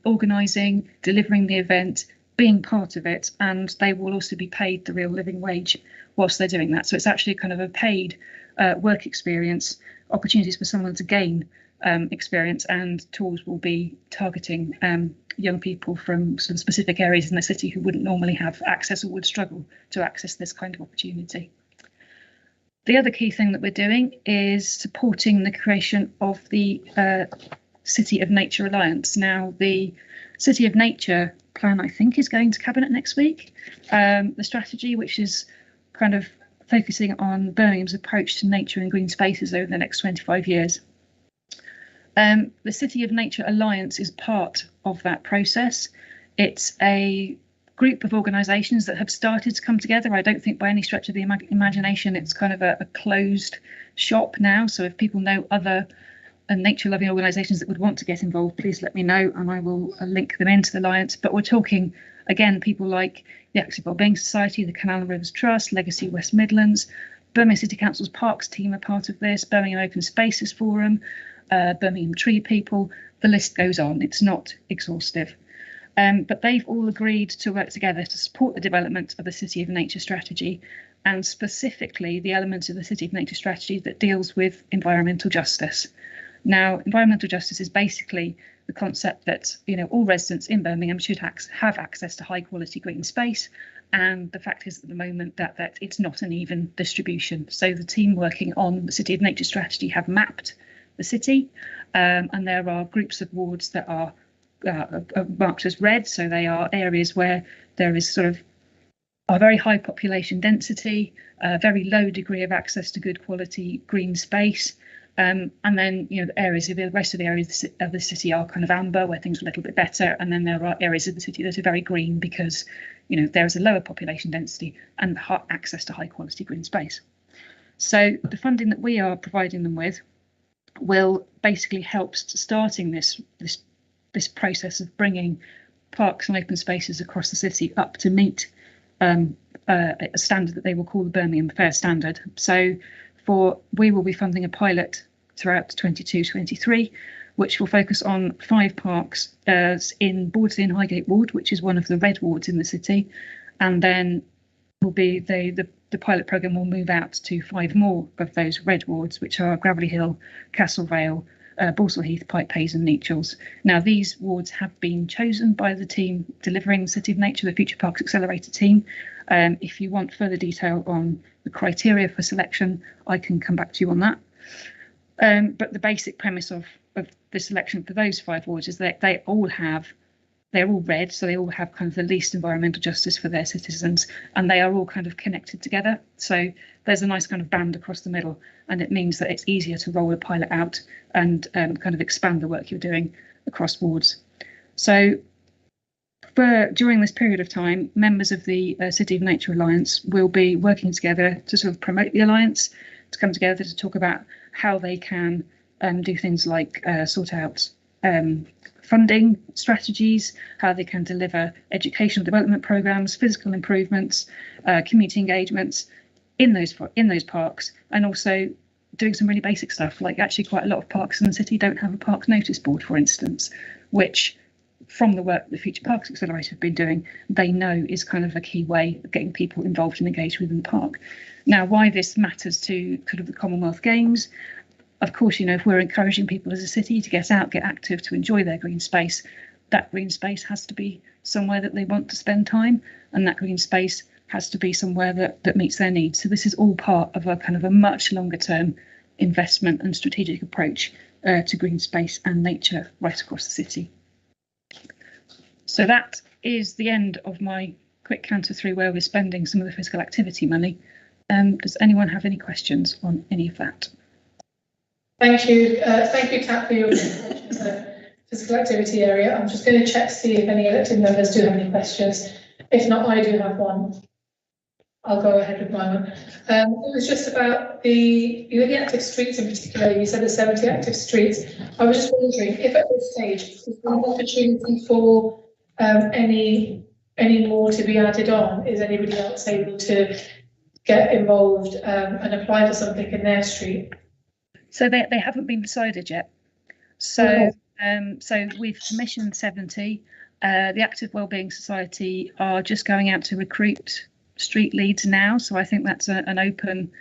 organising, delivering the event, being part of it, and they will also be paid the real living wage whilst they're doing that. So it's actually kind of a paid work experience, opportunities for someone to gain experience, and tools will be targeting young people from some specific areas in the city who wouldn't normally have access or would struggle to access this kind of opportunity. The other key thing that we're doing is supporting the creation of the City of Nature Alliance. Now, the City of Nature plan, I think, is going to Cabinet next week. The strategy, which is kind of focusing on Birmingham's approach to nature and green spaces over the next 25 years. The City of Nature Alliance is part of that process. It's a group of organisations that have started to come together. I don't think by any stretch of the imagination it's kind of a closed shop now. So if people know other nature-loving organisations that would want to get involved, please let me know and I will link them into the Alliance. But we're talking, again, people like the Active Wellbeing Society, the Canal and Rivers Trust, Legacy West Midlands, Birmingham City Council's Parks team are part of this, Birmingham Open Spaces Forum, Birmingham Tree People, the list goes on. It's not exhaustive. But they've all agreed to work together to support the development of the City of Nature strategy, and specifically the elements of the City of Nature strategy that deals with environmental justice. Now, environmental justice is basically the concept that all residents in Birmingham should have access to high quality green space, and the fact is at the moment that it's not an even distribution. So the team working on the City of Nature strategy have mapped the city, and there are groups of wards that are marked as red, so they are areas where there is sort of a very high population density, a very low degree of access to good quality green space, and then the areas of the rest of the areas of the city are kind of amber, where things are a little bit better, and then there are areas of the city that are very green because there is a lower population density and access to high quality green space. So the funding that we are providing them with will basically help starting this process of bringing parks and open spaces across the city up to meet a standard that they will call the Birmingham Fair Standard. So we will be funding a pilot throughout 22-23, which will focus on 5 parks in Bordsley and Highgate Ward, which is one of the red wards in the city, and then will be the pilot programme will move out to 5 more of those red wards, which are Gravelly Hill, Castle Vale, Balsall Heath, Pipe Hayes and Neachels. Now, these wards have been chosen by the team delivering the City of Nature, the Future Parks Accelerator team. If you want further detail on the criteria for selection, I can come back to you on that. But the basic premise of the selection for those 5 wards is that they're all red, so they all have kind of the least environmental justice for their citizens, and they are all kind of connected together. So there's a nice kind of band across the middle, and it means that it's easier to roll a pilot out and kind of expand the work you're doing across wards. So during this period of time, members of the City of Nature Alliance will be working together to sort of promote the Alliance, to come together to talk about how they can do things like sort out funding strategies, how they can deliver educational development programs, physical improvements, community engagements in those parks, and also doing some really basic stuff, like actually quite a lot of parks in the city don't have a parks notice board, for instance, which from the work the Future Parks Accelerator have been doing, they know is kind of a key way of getting people involved and engaged within the park. Now, why this matters to kind of the Commonwealth Games, of course, if we're encouraging people as a city to get out, get active, to enjoy their green space, that green space has to be somewhere that they want to spend time, and that green space has to be somewhere that meets their needs. So this is all part of a kind of a much longer term investment and strategic approach to green space and nature right across the city. So that is the end of my quick canter through where we're spending some of the physical activity money. Does anyone have any questions on any of that? Thank you, Kat, for your presentation of the physical activity area. I'm just going to check to see if any elected members do have any questions. If not, I do have one. I'll go ahead with my one. It was just about the active streets in particular. You said the 70 active streets. I was just wondering if at this stage is there an opportunity for any more to be added on? Is anybody else able to get involved and apply for something in their street? So they haven't been decided yet. So so we've commissioned 70. The Active Wellbeing Society are just going out to recruit street leads now. So I think that's an open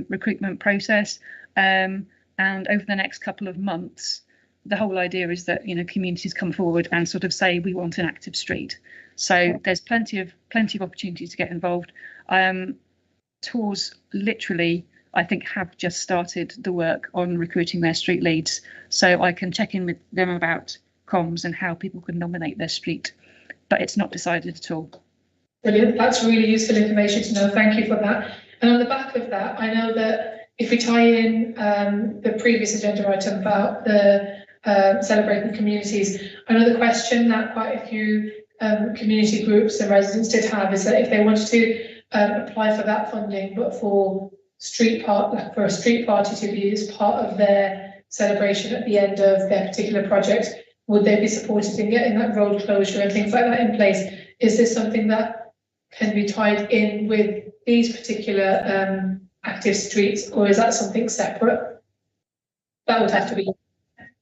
recruitment process. And over the next couple of months, the whole idea is that, you know, communities come forward and sort of say we want an active street. So there's plenty of opportunities to get involved. Tours literally, I think, have just started the work on recruiting their street leads. So I can check in with them about comms and how people can nominate their street, but it's not decided at all. Brilliant. That's really useful information to know. Thank you for that. And on the back of that, I know that if we tie in the previous agenda item about the celebrating communities, I know the question that quite a few community groups and residents did have is that if they wanted to apply for that funding, but for a street party to be used part of their celebration at the end of their particular project, would they be supported in getting that road closure and things like that in place? Is this something that can be tied in with these particular active streets, or is that something separate? That would have to be.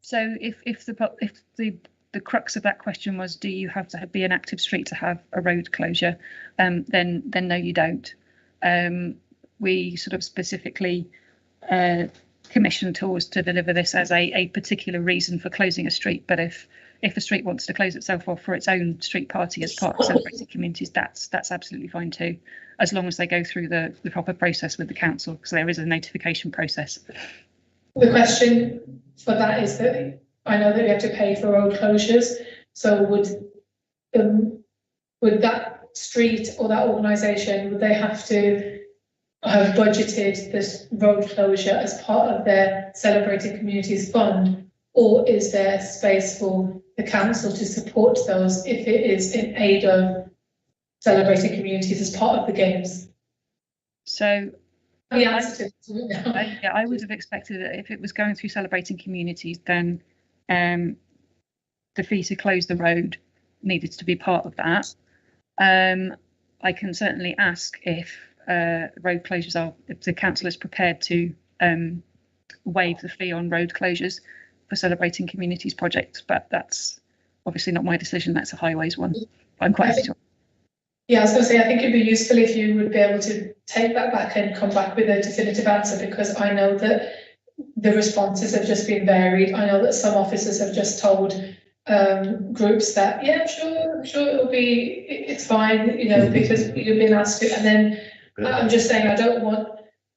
So if the crux of that question was, do you have to be an active street to have a road closure? Then no, you don't. We sort of specifically commission tours to deliver this as a particular reason for closing a street. But if a street wants to close itself off for its own street party as part of celebrating communities, that's absolutely fine too, as long as they go through the proper process with the council, because there is a notification process. The question for that is that I know that we have to pay for road closures. So would that street or that organisation, would they have to have budgeted this road closure as part of their Celebrating Communities Fund, or is there space for the council to support those if it is in aid of Celebrating Communities as part of the games? So the answer to it now. Yeah, I would have expected that if it was going through Celebrating Communities, then the fee to close the road needed to be part of that. I can certainly ask if road closures if the council is prepared to waive the fee on road closures for Celebrating Communities projects, but that's obviously not my decision. That's a highways one. I'm quite happy to. Yeah, I was going to say, I think it'd be useful if you would be able to take that back and come back with a definitive answer, because I know that the responses have just been varied. I know that some officers have just told groups that, yeah, I'm sure it's fine, you know, because you've been asked to. And then I'm just saying, I don't want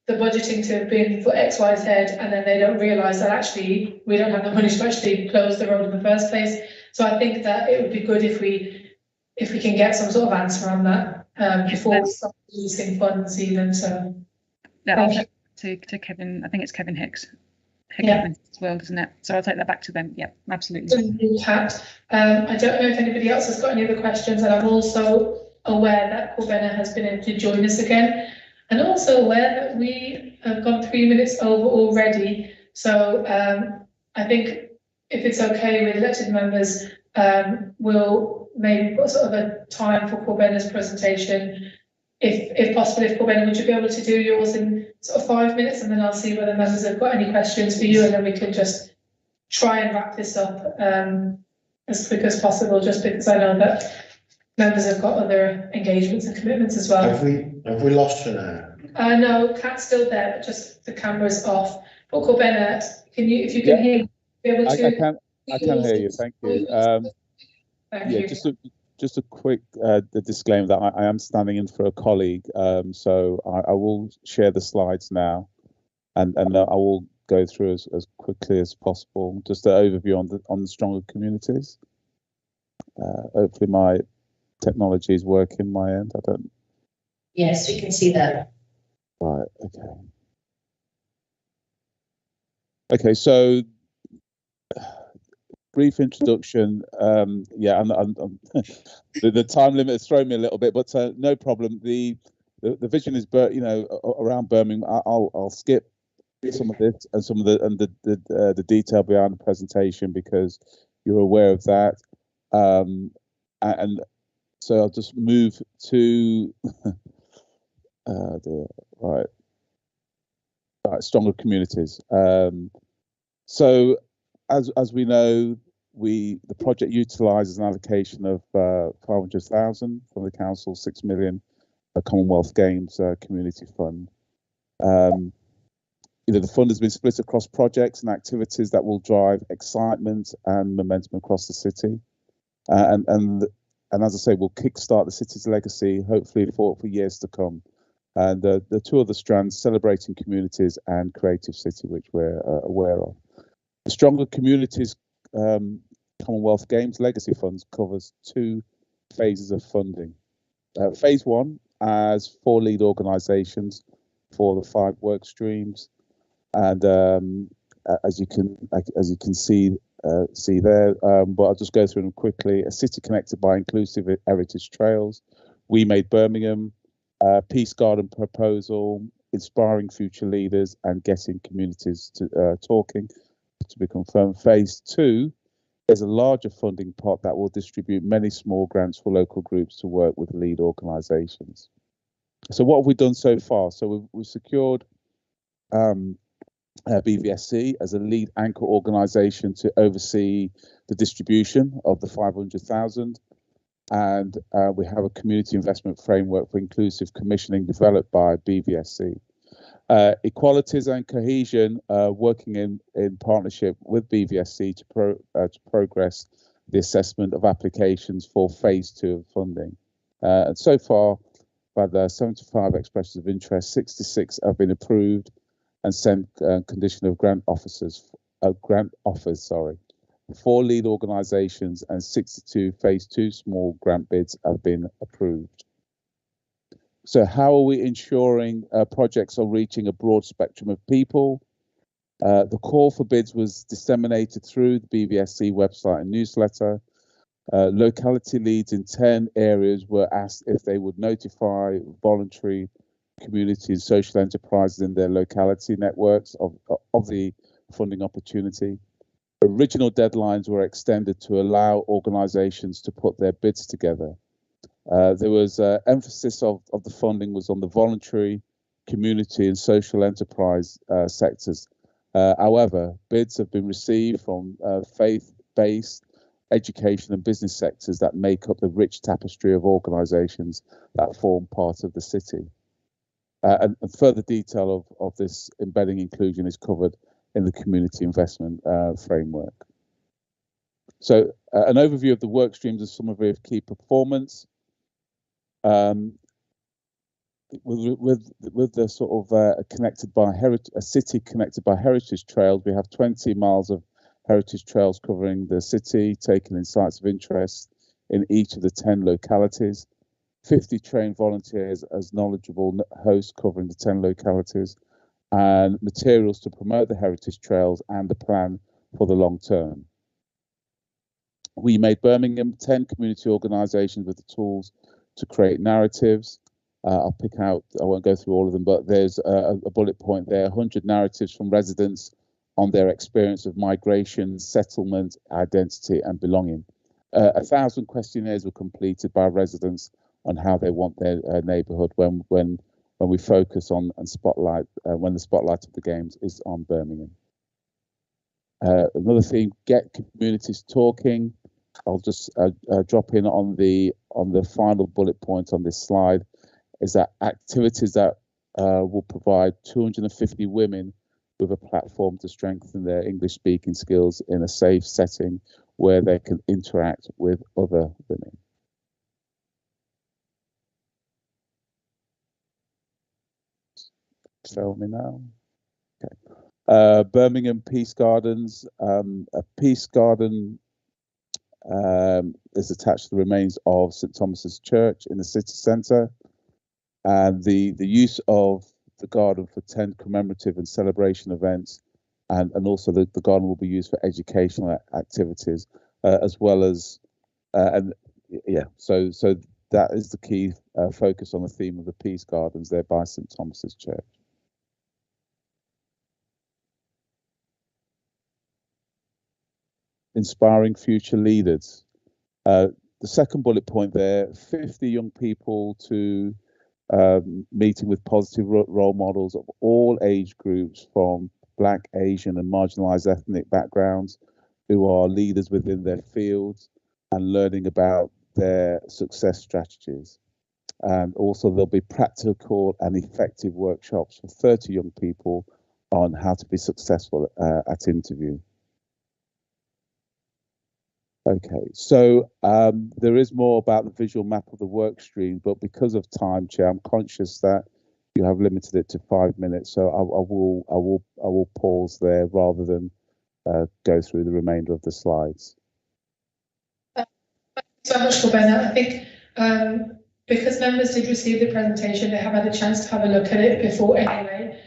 the budgeting to have been for X, Y, Z, and then they don't realise that actually we don't have the money to actually close the road in the first place. So I think that it would be good if we can get some sort of answer on that before we start using funds even. So yeah, I'll take to Kevin. I think it's Kevin Hicks. Yeah. As well, doesn't it? So I'll take that back to them. Yeah, absolutely. Thank you, Kat. I don't know if anybody else has got any other questions, and I'm also aware that Corbena has been able to join us again, and also aware that we have gone 3 minutes over already. So I think if it's okay with elected members, we'll maybe put sort of a time for Corbena's presentation. If possible, if Corbena, would you be able to do yours in sort of 5 minutes, and then I'll see whether members have got any questions for you, and then we can just try and wrap this up as quick as possible, just because I know that members have got other engagements and commitments as well. Have we lost her now? No, Kat's still there, but just the camera's off. But Corbena, if you can hear, be able to. I can hear you. Thank you. Thank you. Just a quick disclaimer that I am standing in for a colleague, so I will share the slides now, and I will go through as quickly as possible. Just an overview on the stronger communities. Hopefully my technology is working my end. I don't. Yes, we can see that. Right. Okay. Okay. So. Brief introduction. Yeah, the time limit has thrown me a little bit, but no problem. The the vision is, around Birmingham. I'll skip some of this and some of the detail behind the presentation because you're aware of that. And so I'll just move to right, stronger communities. So as we know, the project utilises an allocation of 500,000 from the council, 6 million, the Commonwealth Games Community Fund. The fund has been split across projects and activities that will drive excitement and momentum across the city, and as I say, will kickstart the city's legacy, hopefully for years to come. And the two other strands, celebrating communities and creative city, which we're aware of. The Stronger Communities Commonwealth Games Legacy Funds covers 2 phases of funding. Phase 1 has 4 lead organisations for the 5 work streams, and as you can see there, but I'll just go through them quickly. A city connected by inclusive heritage trails, We Made Birmingham, Peace Garden proposal, inspiring future leaders, and getting communities to talking, to be confirmed. Phase 2 is a larger funding pot that will distribute many small grants for local groups to work with lead organisations. So what have we done so far? So we've secured BVSC as a lead anchor organisation to oversee the distribution of the 500,000. And we have a community investment framework for inclusive commissioning developed by BVSC. Equalities and Cohesion, working in partnership with BVSC to progress the assessment of applications for phase 2 of funding. And so far, by the 75 expressions of interest, 66 have been approved and sent condition of grant offers. 4 lead organisations and 62 phase 2 small grant bids have been approved. So how are we ensuring projects are reaching a broad spectrum of people? The call for bids was disseminated through the BVSC website and newsletter. Locality leads in 10 areas were asked if they would notify voluntary community and social enterprises in their locality networks of the funding opportunity. Original deadlines were extended to allow organisations to put their bids together. There was emphasis of the funding was on the voluntary, community and social enterprise sectors. However, bids have been received from faith-based, education and business sectors that make up the rich tapestry of organisations that form part of the city. And further detail of this embedding inclusion is covered in the community investment framework. So an overview of the work streams and summary of key performance. With the sort of connected by a city connected by heritage trails, we have 20 miles of heritage trails covering the city, taking in sites of interest in each of the 10 localities. 50 trained volunteers as knowledgeable hosts covering the 10 localities, and materials to promote the heritage trails and the plan for the long term. We Made Birmingham, 10 community organisations with the tools to create narratives. I'll pick out, I won't go through all of them, but there's a bullet point there, 100 narratives from residents on their experience of migration, settlement, identity and belonging. 1,000 questionnaires were completed by residents on how they want their neighbourhood when we focus on and spotlight, when the spotlight of the games is on Birmingham. Another theme, get communities talking. I'll just drop in on the final bullet point on this slide, is that activities that will provide 250 women with a platform to strengthen their English speaking skills in a safe setting where they can interact with other women. Tell me now. Okay. Birmingham Peace Gardens. A Peace Garden is attached to the remains of St Thomas's Church in the city centre, and the use of the garden for 10 commemorative and celebration events, and also the garden will be used for educational activities as well as so that is the key focus on the theme of the Peace Gardens there by St Thomas's Church. Inspiring future leaders. The second bullet point there, 50 young people to meeting with positive role models of all age groups from Black, Asian and marginalised ethnic backgrounds who are leaders within their fields and learning about their success strategies. And also there'll be practical and effective workshops for 30 young people on how to be successful at interview. Okay, so there is more about the visual map of the work stream, but because of time, Chair, I'm conscious that you have limited it to 5 minutes, so I will pause there rather than go through the remainder of the slides. Thank you so much, Corbena. I think because members did receive the presentation, they have had a chance to have a look at it before anyway.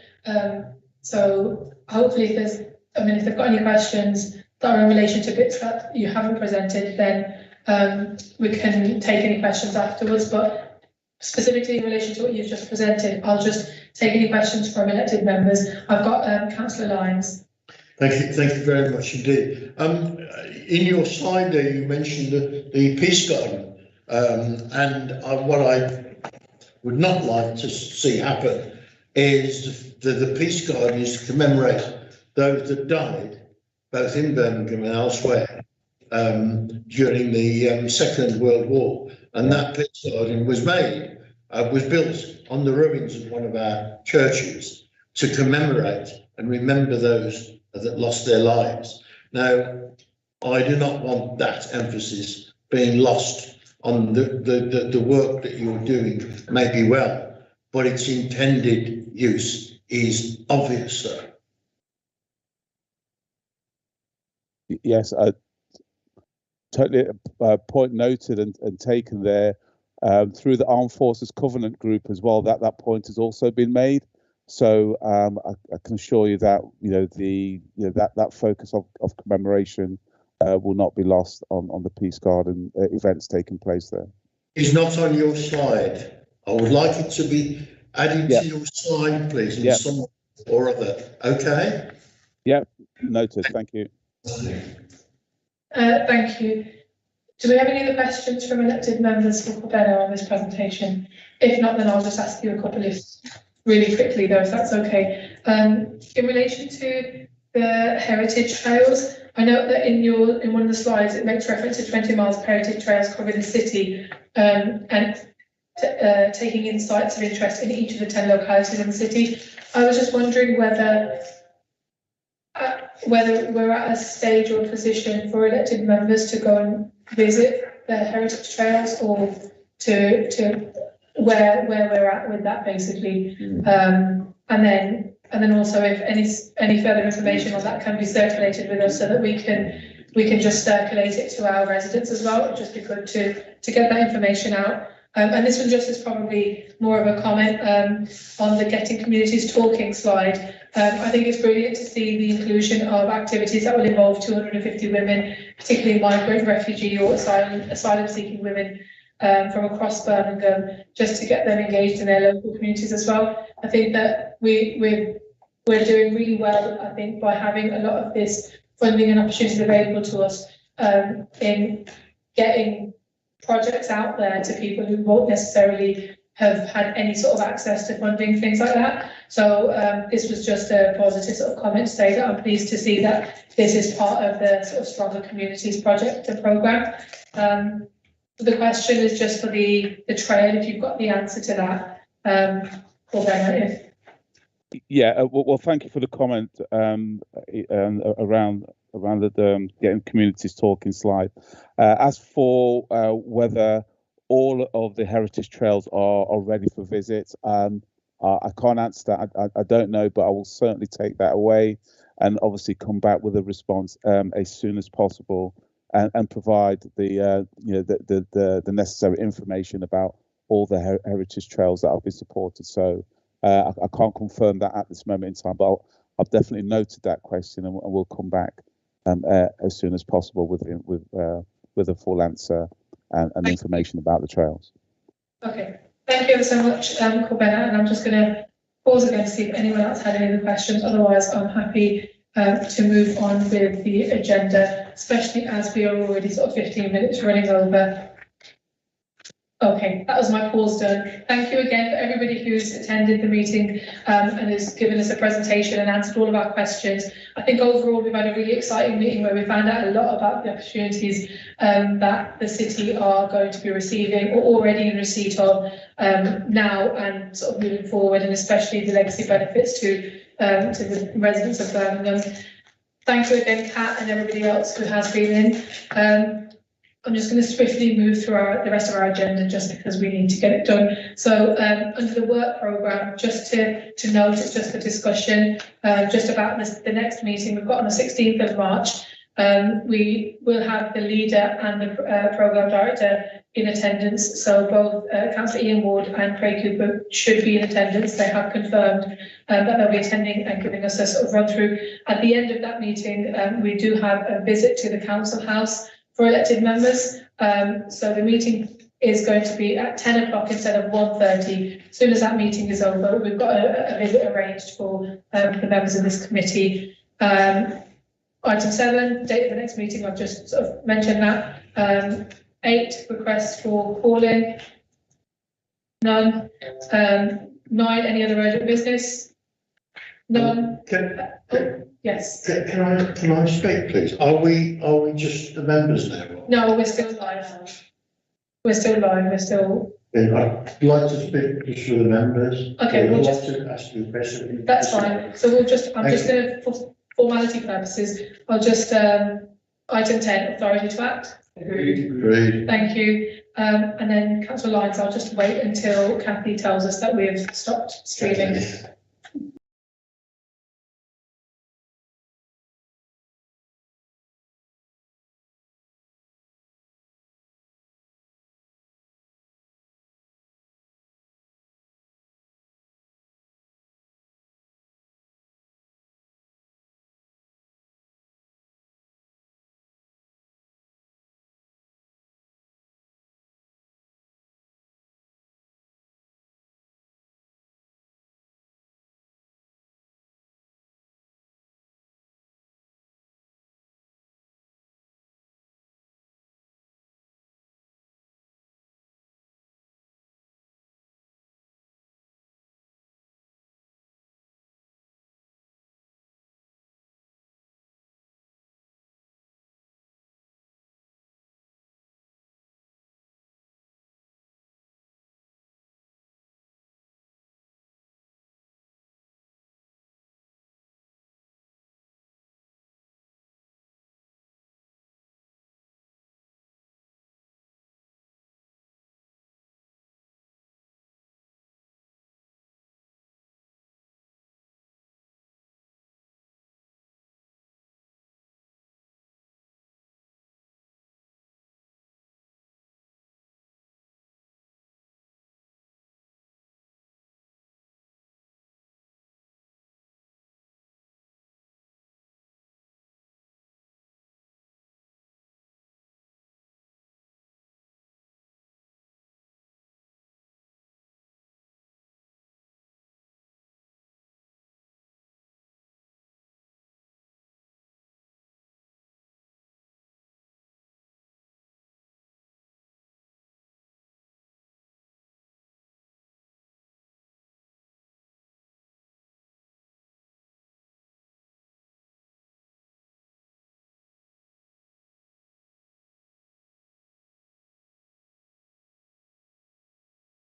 So hopefully, if they've got any questions that are in relation to bits that you haven't presented, then we can take any questions afterwards. But specifically in relation to what you've just presented, I'll just take any questions from elected members. I've got Councillor Lyons. Thank you very much indeed. In your slide there, you mentioned the Peace Garden, and what I would not like to see happen is the Peace Garden is to commemorate those that died, both in Birmingham and elsewhere, during the Second World War. And that Peace Garden was built on the ruins of one of our churches to commemorate and remember those that lost their lives. Now, I do not want that emphasis being lost on the work that you're doing, maybe well, but its intended use is obvious, sir. Yes, totally point noted and taken there. Through the Armed Forces Covenant Group as well, that point has also been made. So I can assure you that that focus of commemoration will not be lost on the Peace Garden events taking place there. It's not on your slide. I would like it to be added to your slide, please, in some or other. Okay. Yeah, noted. Thank you. Thank you. Do we have any other questions from elected members for Corbena on this presentation? If not, then I'll just ask you a couple of really quickly, though, if that's okay. In relation to the heritage trails, I know that in one of the slides it makes reference to 20 miles of heritage trails covering the city, and taking insights of interest in each of the 10 localities in the city. I was just wondering whether we're at a stage or position for elected members to go and visit the heritage trails, or to where we're at with that, basically. And then also if any further information on that can be circulated with us, so that we can just circulate it to our residents as well. It'd just be good to get that information out. And this one just is probably more of a comment on the Getting Communities Talking slide. I think it's brilliant to see the inclusion of activities that will involve 250 women, particularly migrant, refugee or asylum-seeking women from across Birmingham, just to get them engaged in their local communities as well. I think that we're doing really well, I think, by having a lot of this funding and opportunities available to us in getting projects out there to people who won't necessarily have had any sort of access to funding, things like that. So this was just a positive sort of comment to say that I'm pleased to see that this is part of the sort of Stronger Communities project and programme. The question is just for the trail, if you've got the answer to that, or then Yeah, well, thank you for the comment around the Getting Communities Talking slide. As for whether all of the heritage trails are ready for visits, I can't answer that. I don't know, but I will certainly take that away and obviously come back with a response as soon as possible, and provide the necessary information about all the heritage trails that have been supported. So I can't confirm that at this moment in time, but I've definitely noted that question, and we'll come back as soon as possible with a full answer and information about the trails. Okay, thank you ever so much, Corbetta, and I'm just going to pause again to see if anyone else had any other questions. Otherwise, I'm happy to move on with the agenda, especially as we are already sort of 15 minutes running over. Okay, that was my pause done. Thank you again for everybody who's attended the meeting and has given us a presentation and answered all of our questions. I think overall we've had a really exciting meeting where we found out a lot about the opportunities that the city are going to be receiving or already in receipt of now and sort of moving forward, and especially the legacy benefits to the residents of Birmingham. Thank you again, Kat, and everybody else who has been in. I'm just going to swiftly move through the rest of our agenda just because we need to get it done. So under the work programme, just to note, it's just a discussion just about the next meeting we've got on the 16th of March. We will have the leader and the programme director in attendance. So both Councillor Ian Ward and Craig Cooper should be in attendance. They have confirmed that they'll be attending and giving us a sort of run through. At the end of that meeting, we do have a visit to the council house for elected members. So the meeting is going to be at 10 o'clock instead of 1:30. As soon as that meeting is over, we've got a visit arranged for the members of this committee. Item 7, date of the next meeting, I've just sort of mentioned that. 8, requests for call-in. None. 9, any other urgent business? None. Yes. Can I speak, please? Are we just the members now? No, we're still live. We're still live. We're still. Yeah, I'd like to speak just for the members. Okay, we'll just to ask you a question. That's fine. So we'll just. I'm just going to, for formality purposes, I'll just item 10, authority to act. Agreed. Thank you. And then Councillor Lyons, I'll just wait until Kathy tells us that we've stopped streaming.